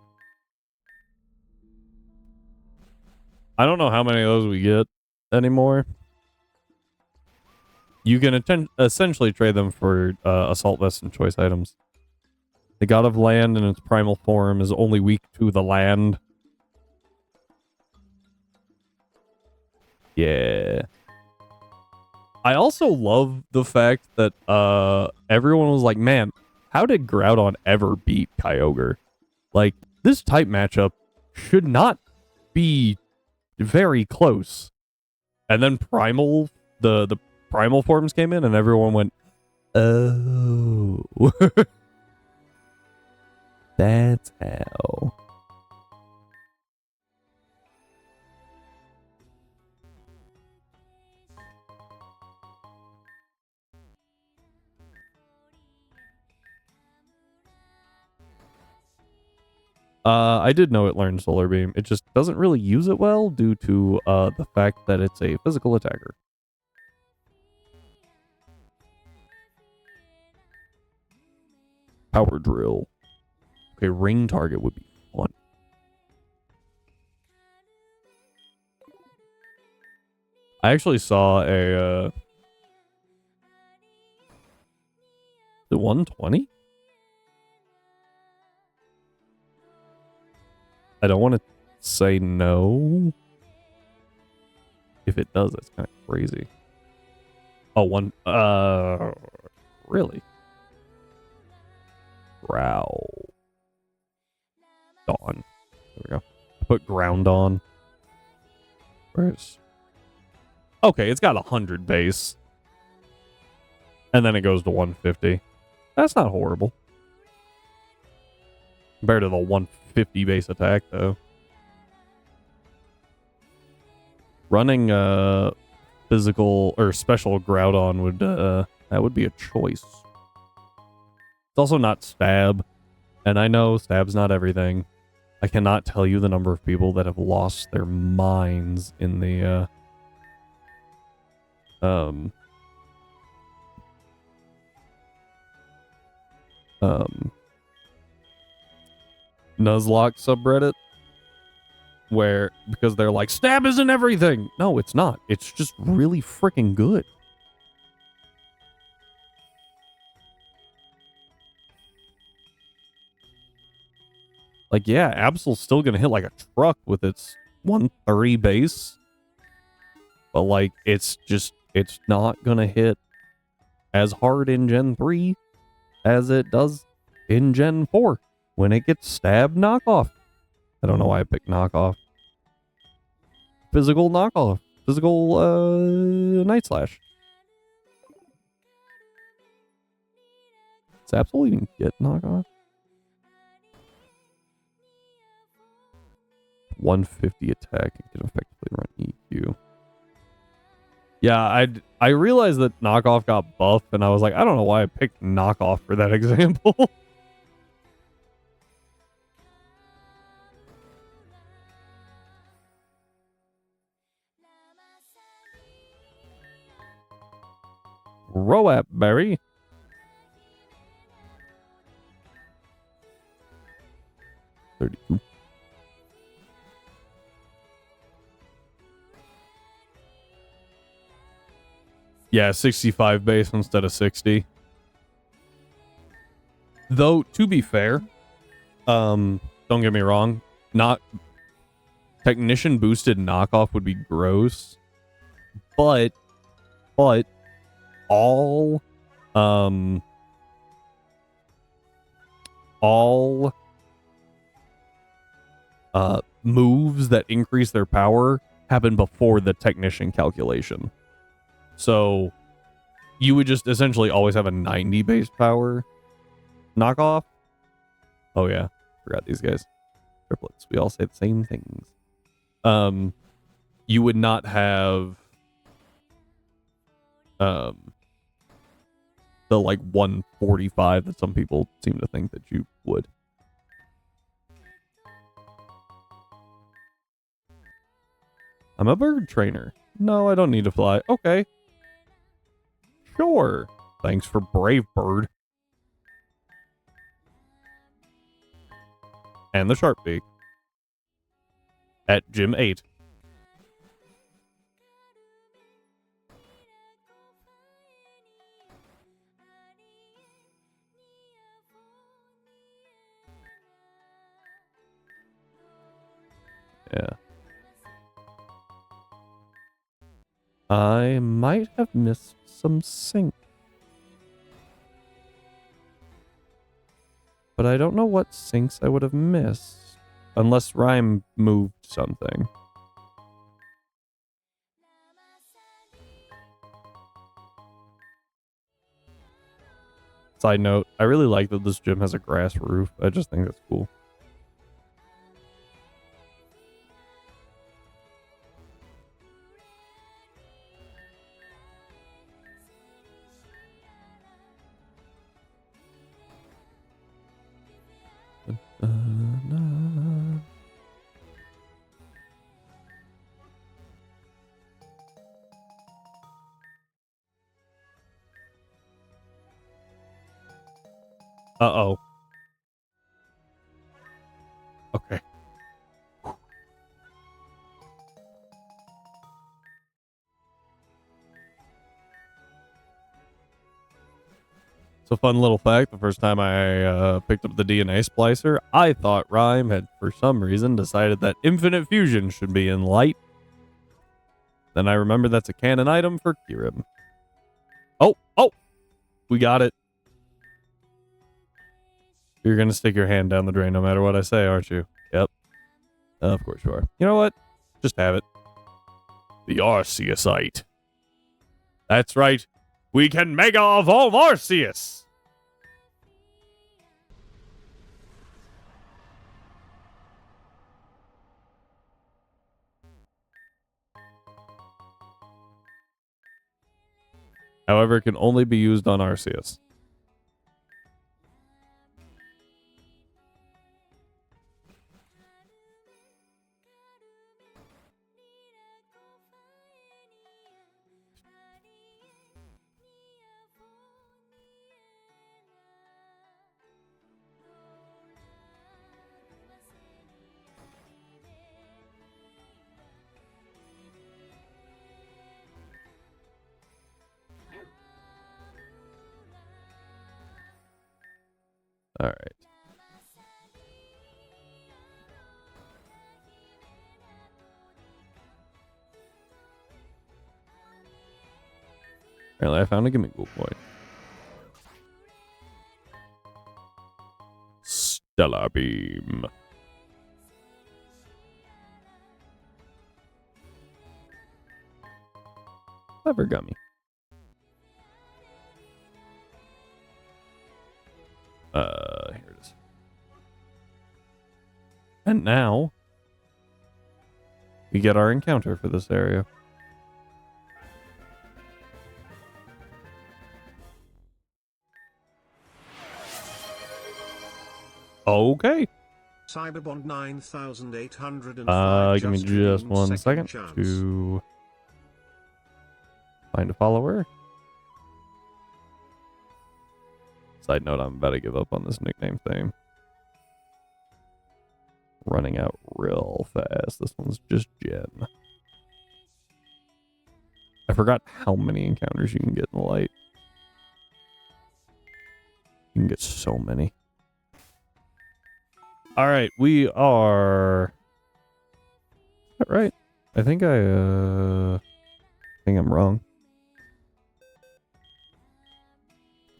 I don't know how many of those we get anymore. You can essentially trade them for assault vests and choice items. The god of land in its primal form is only weak to the land. Yeah. I also love the fact that everyone was like, man, how did Groudon ever beat Kyogre? Like, this type matchup should not be very close. And then Primal, the Primal forms came in and everyone went, oh. That's how. I did know it learned Solar Beam. It just doesn't really use it well due to the fact that it's a physical attacker. Power Drill. Okay, ring target would be fun. I actually saw a the 120? I don't want to say no. If it does, that's kind of crazy. Oh, really? Growl. Dawn. There we go. Put ground on. Where's... Okay, it's got 100 base. And then it goes to 150. That's not horrible. Compared to the 150 base attack, though. Running physical or special Groudon would that would be a choice. It's also not stab, and I know stab's not everything. I cannot tell you the number of people that have lost their minds in the Nuzlocke subreddit, where because they're like, stab isn't everything. No, it's not. It's just really freaking good. Like, yeah, Absol's still gonna hit like a truck with its 130 base. But like, it's not gonna hit as hard in Gen 3 as it does in Gen 4 when it gets stabbed knockoff. I don't know why I picked knockoff. Physical knockoff. Physical Night Slash. Does Absol even get knockoff? 150 attack and can effectively run EQ. Yeah, I realized that knockoff got buff, and I was like, I don't know why I picked knockoff for that example. Roap berry. $32. Yeah, 65 base instead of 60. Though, to be fair, don't get me wrong, not technician boosted knockoff would be gross, but all moves that increase their power happen before the technician calculation. So you would just essentially always have a 90 base power knockoff. Oh yeah, forgot these guys. Triplets. We all say the same things. You would not have the like 145 that some people seem to think that you would. I'm a bird trainer. No, I don't need to fly. Okay. Sure. Thanks for Brave Bird. And the Sharp Beak. At Gym 8. Yeah. I might have missed some sync. But I don't know what syncs I would have missed. Unless Rhyme moved something. Side note, I really like that this gym has a grass roof. I just think that's cool. Uh-oh. Okay. So fun little fact, the first time I picked up the DNA splicer, I thought Rhyme had, for some reason, decided that infinite fusion should be in light. Then I remember that's a canon item for Kirim. Oh! We got it. You're gonna stick your hand down the drain no matter what I say, aren't you? Yep. Of course you are. You know what? Just have it. The Arceusite. That's right. We can Mega Evolve Arceus! However, it can only be used on Arceus. Alright. Apparently I found a gimmick gold point. Stellar Beam. Clever Gummy. Here it is. And now we get our encounter for this area. Okay. Cyberbond 9805. Give me just 1 second to find a follower. Side note, I'm about to give up on this nickname thing. Running out real fast. This one's just Jen. I forgot how many encounters you can get in the light. You can get so many. Alright, we are... Is that right? I think I'm wrong.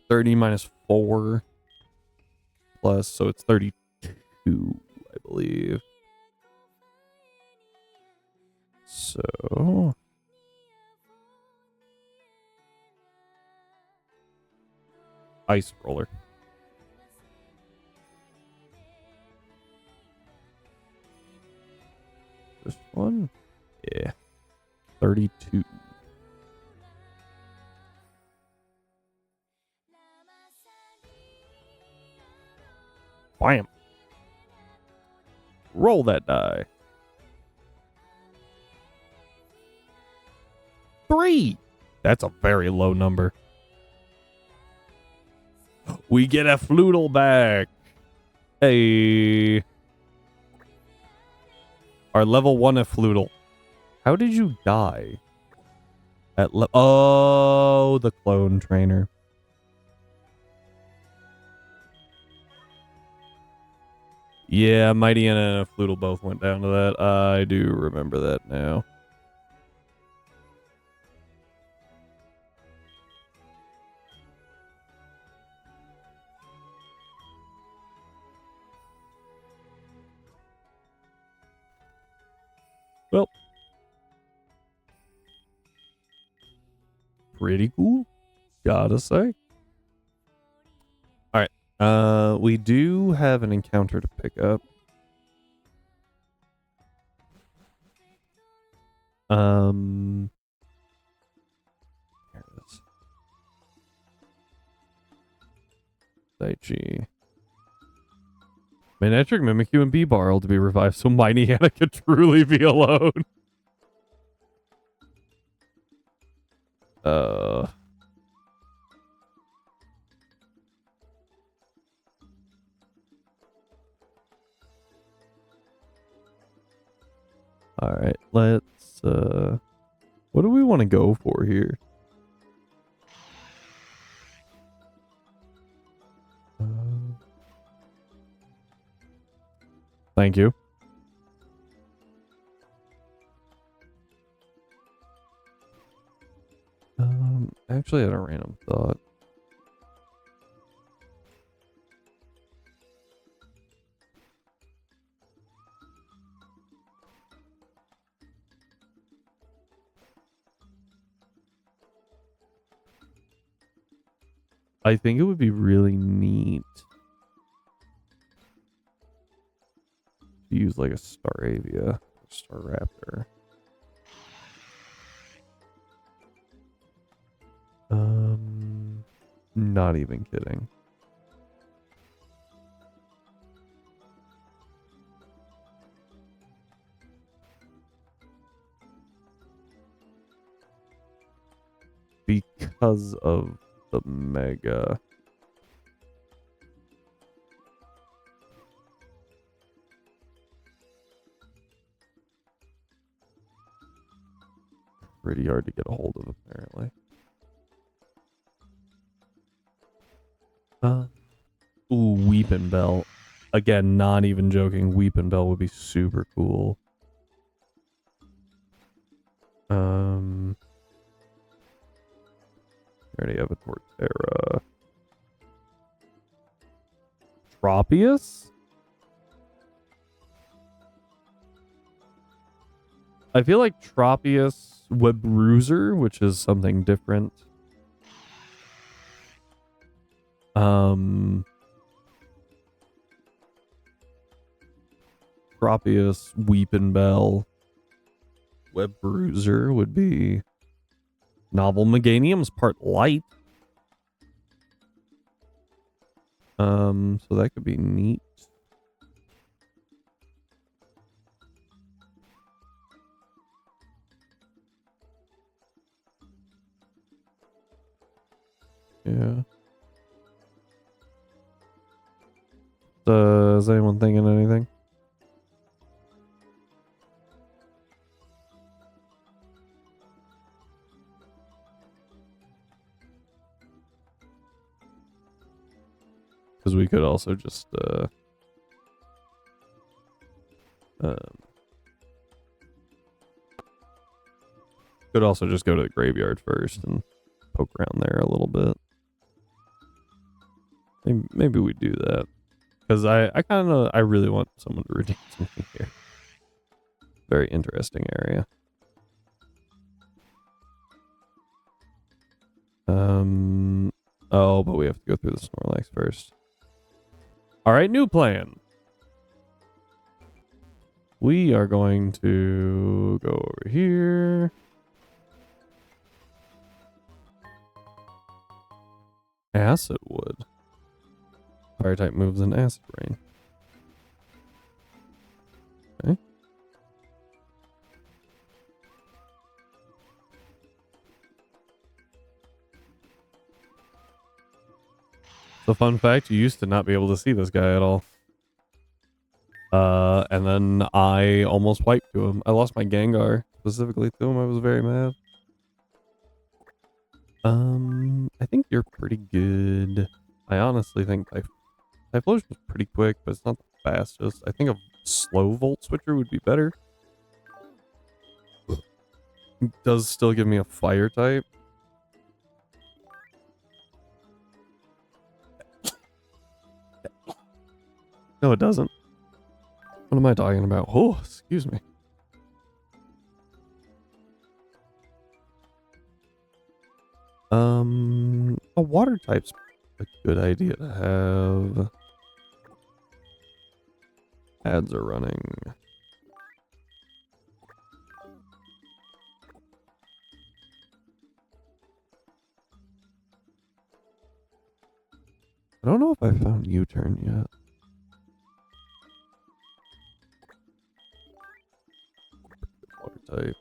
30 minus 4 plus, so it's 32, I believe. So ice roller. This one? Yeah. 32. Bam. Roll that die. 3. That's a very low number. We get a Floodle back. Hey. Our level 1 Floodle. How did you die? Oh, the clone trainer. Yeah, Mighty and Floodle both went down to that. I do remember that now. Well, pretty cool, gotta say. All right, we do have an encounter to pick up. Here it is. Daichi. Manectric, Mimikyu, and B-Bar are all to be revived, so Mighty Hannah could truly be alone. Alright, let's, what do we want to go for here? Thank you. Actually, I had a random thought. I think it would be really neat to use like a Staravia, Staraptor. Not even kidding. Because of the mega. Pretty hard to get a hold of, apparently. Ooh, Weepin' Bell. Again, not even joking. Weepin' Bell would be super cool. I already have a Torterra. Tropius? I feel like Tropius Webruiser, which is something different. Tropius, Weepin' Bell, Webruiser would be Novel Meganium's part light. So that could be neat. Yeah. Is anyone thinking anything? Because we could also just could also just go to the graveyard first and poke around there a little bit. Maybe we do that. Because I really want someone to redeem something here. Very interesting area. Oh, but we have to go through the Snorlax first. All right, new plan. We are going to go over here. Acid Wood. Fire type moves in Acid Rain. Okay. So fun fact, you used to not be able to see this guy at all. And then I almost wiped to him. I lost my Gengar specifically to him. I was very mad. I think you're pretty good. I honestly think Typhlosion is pretty quick, but it's not the fastest. I think a slow Volt Switcher would be better. It does still give me a fire type. No, it doesn't. What am I talking about? Oh, excuse me. A water type's a good idea to have. Ads are running. I don't know if I found U-turn yet. Water type.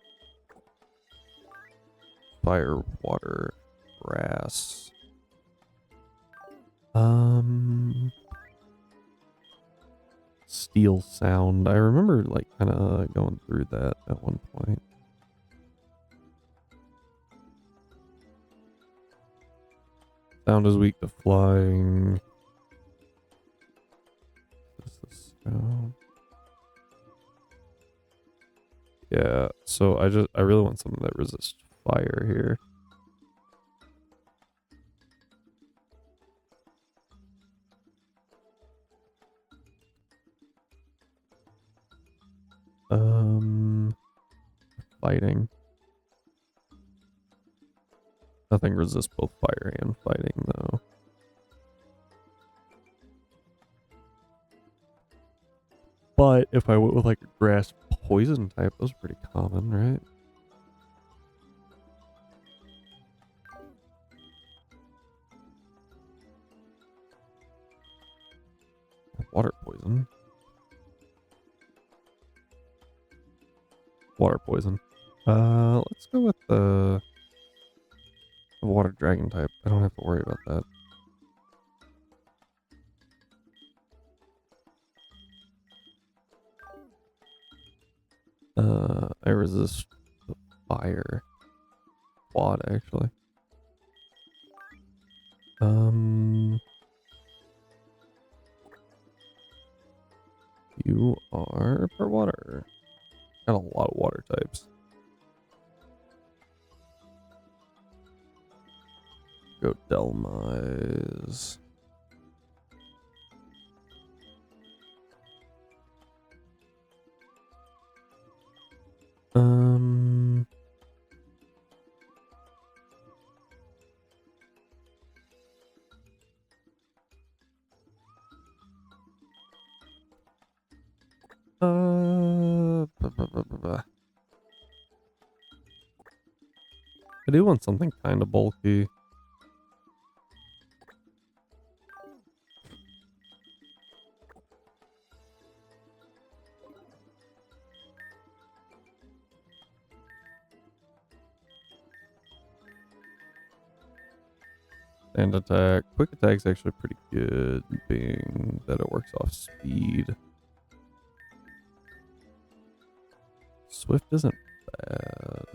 Fire, water, grass. Steel sound. I remember like kind of going through that at one point. Sound is weak to flying. This is sound. Yeah, so I really want something that resists fire here. Fighting. Nothing resists both fire and fighting though. But if I went with like a grass poison type, those are pretty common, right? Water poison. Water poison. Let's go with the water dragon type. I don't have to worry about that. I resist the fire. Quad actually. You are for water. Got a lot of water types. Go Delmise. I do want something kind of bulky. And attack. Quick attack's actually pretty good, being that it works off speed. Swift isn't bad.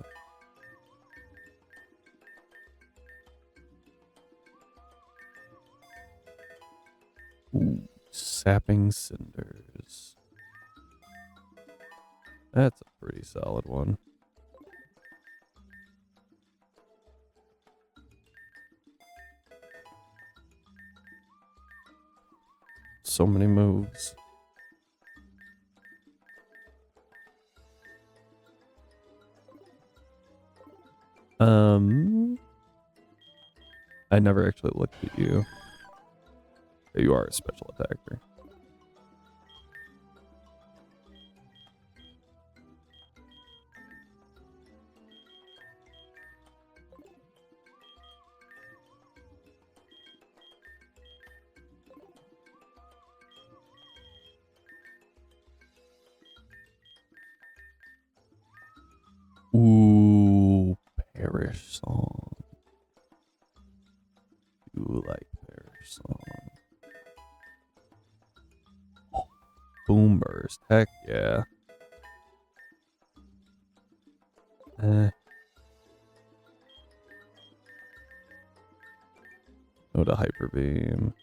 Ooh, Sapping Cinders. That's a pretty solid one. So many moves. I never actually looked at you. You are a special attacker. Ooh, Parish Song. You like Parish Song. Oh, Boom Burst. Heck yeah. No to Hyper Beam.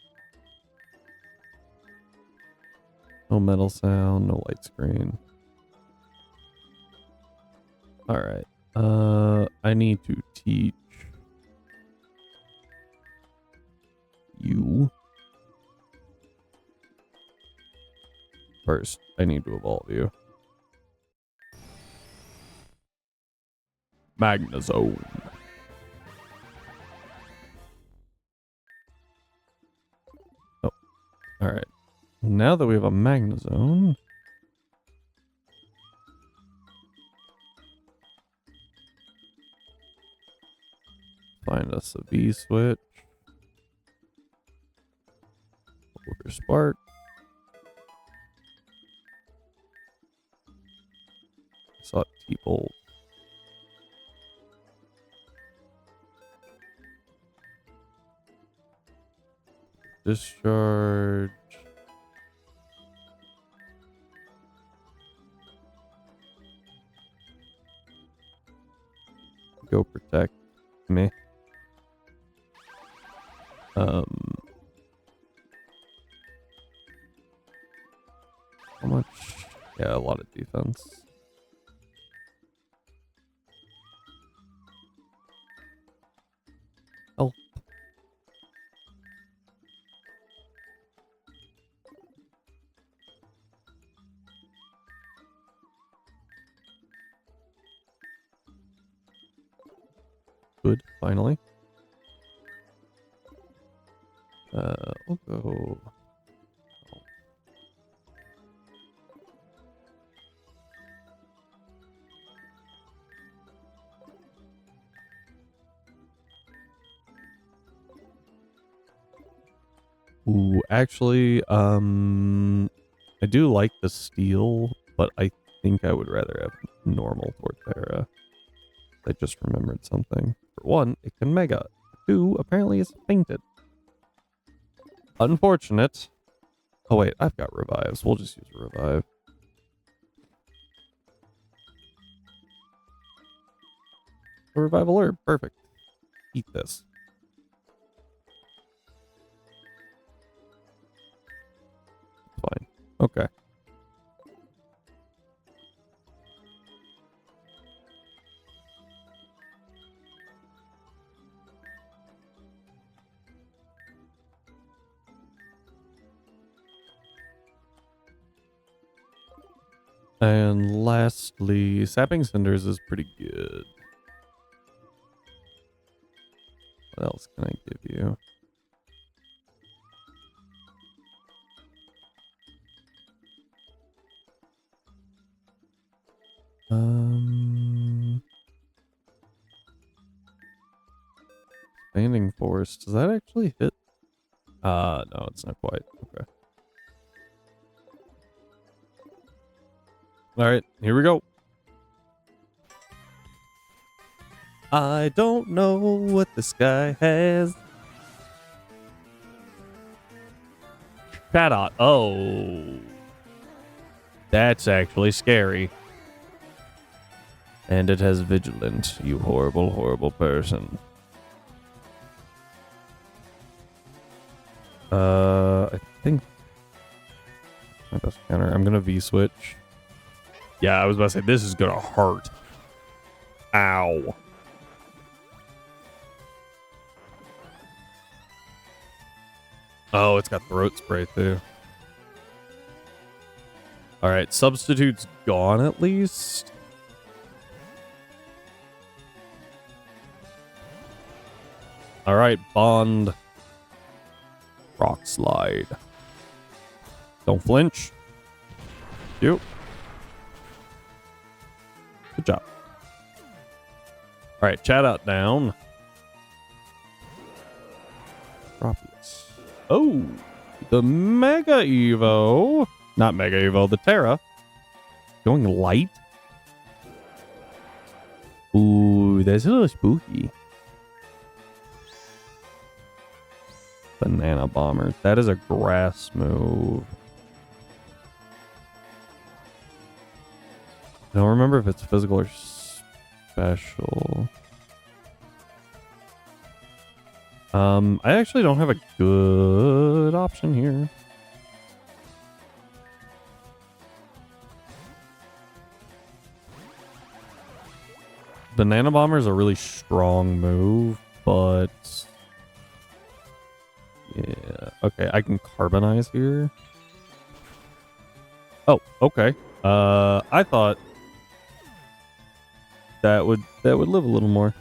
No metal sound, no light screen. Alright. I need to teach you. First, I need to evolve you. Magnezone. Oh, alright. Now that we have a Magnezone, find us a V-switch. Over Spark. Sought T-Bolt. Discharge. Go protect me. How much? Yeah, a lot of defense. Help. Good, finally. We'll go. Ooh, actually, I do like the steel, but I think I would rather have normal Torterra. I just remembered something. For one, it can Mega. Two, apparently it's fainted. Unfortunate. Oh wait, I've got revives. We'll just use a revive. A revival herb, perfect. Eat this. Fine. Okay. And lastly, Sapping Cinders is pretty good. What else can I give you? Expanding Force. Does that actually hit? No, it's not quite. Okay. All right, here we go. I don't know what this guy has. Chatlocke. Oh. That's actually scary. And it has Vigilant, you horrible, horrible person. I think my best counter. I'm gonna V-switch. Yeah, I was about to say, this is gonna hurt. Ow. Oh, it's got throat spray too. Alright, substitute's gone at least. All right, Bond. Rock slide. Don't flinch. You. Good job. All right, chat out down. Propius. Oh, the Mega Evo. Not Mega Evo, the Terra. Going light. Ooh, that's a little spooky. Banana Bomber. That is a grass move. I don't remember if it's physical or special. I actually don't have a good option here. Banana Bomber is a really strong move, but yeah, okay, I can carbonize here. Oh, okay. I thought that would live a little more.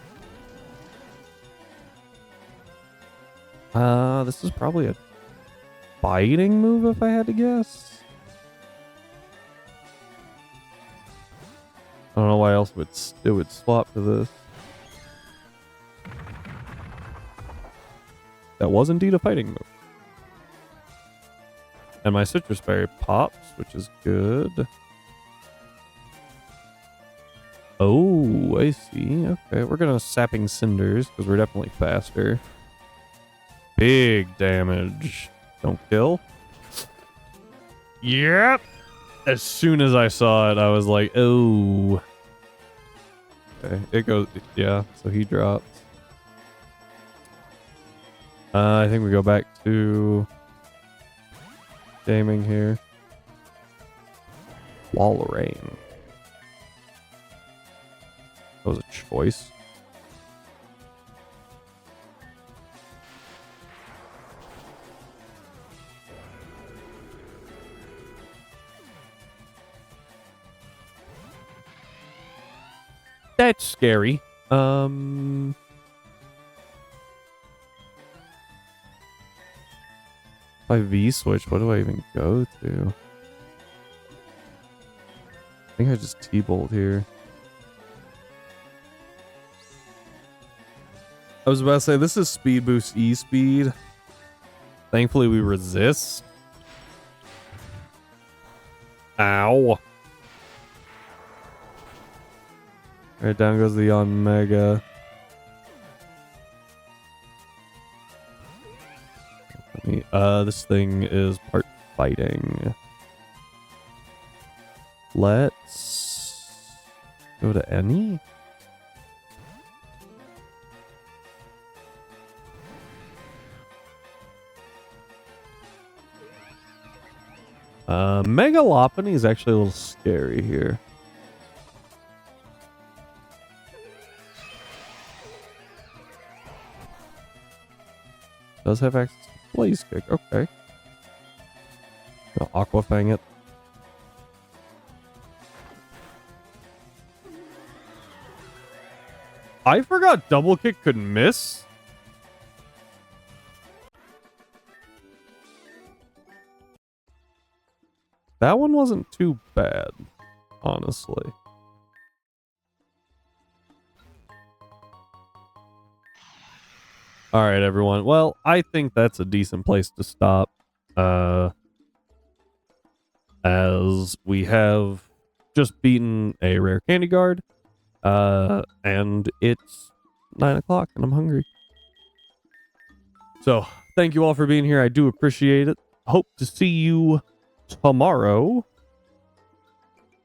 This is probably a biting move if I had to guess. I don't know why else it would swap to this. That was indeed a fighting move. And my Citrus Berry pops, which is good. Oh, I see. Okay, we're gonna Sapping Cinders because we're definitely faster. Big damage. Don't kill. Yep. As soon as I saw it, I was like, oh. Okay, it goes, yeah, so he drops. I think we go back to gaming here. Walrein. That was a choice. That's scary. If I V-switch, what do I even go to? I think I just T-bolt here. I was about to say, this is speed boost E-speed. Thankfully, we resist. Ow. Alright, down goes the Omega. This thing is part fighting. Let's go to any. Mega Lopunny is actually a little scary here. Does have access to Blaze Kick. Okay. I'll Aqua Fang it. I forgot Double Kick could miss. That one wasn't too bad, honestly. All right, everyone. Well, I think that's a decent place to stop. As we have just beaten a rare candy guard. And it's 9 o'clock and I'm hungry. So thank you all for being here. I do appreciate it. Hope to see you tomorrow.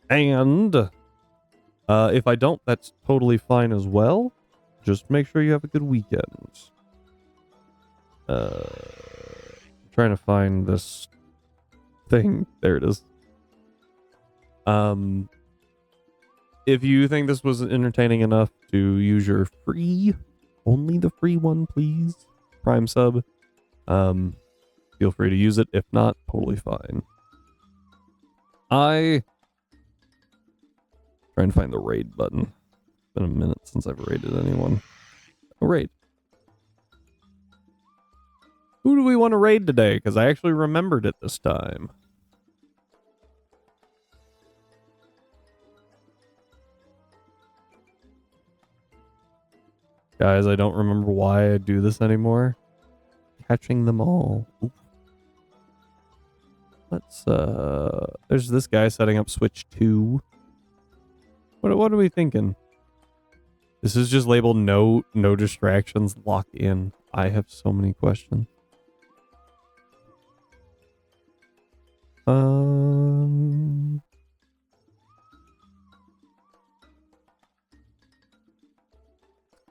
And if I don't, that's totally fine as well. Just make sure you have a good weekend. Trying to find this thing. There it is. If you think this was entertaining enough to use your free, only the free one, please, Prime sub, feel free to use it. If not, totally fine. Trying to find the raid button. It's been a minute since I've raided anyone. Oh, raid. Who do we want to raid today? Because I actually remembered it this time. Guys, I don't remember why I do this anymore. Catching them all. Oof. Let's, there's this guy setting up switch 2. What are we thinking? This is just labeled no distractions, lock in. I have so many questions.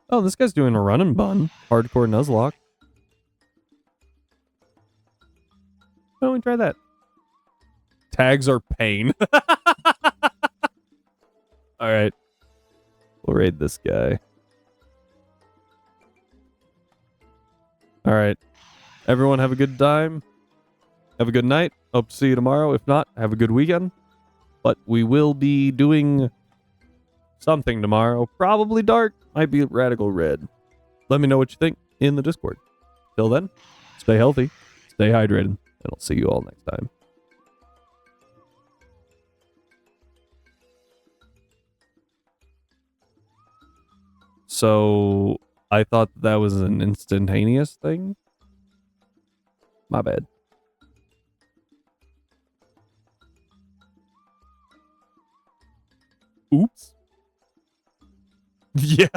Oh, this guy's doing a run and bun. Hardcore Nuzlocke. Why don't we try that? Tags are pain. Alright. We'll raid this guy. Alright. Everyone have a good time. Have a good night. Hope to see you tomorrow. If not, have a good weekend. But we will be doing something tomorrow. Probably dark. Might be radical red. Let me know what you think in the Discord. Till then, stay healthy, stay hydrated, and I'll see you all next time. So, I thought that was an instantaneous thing. My bad. Oops. Yeah.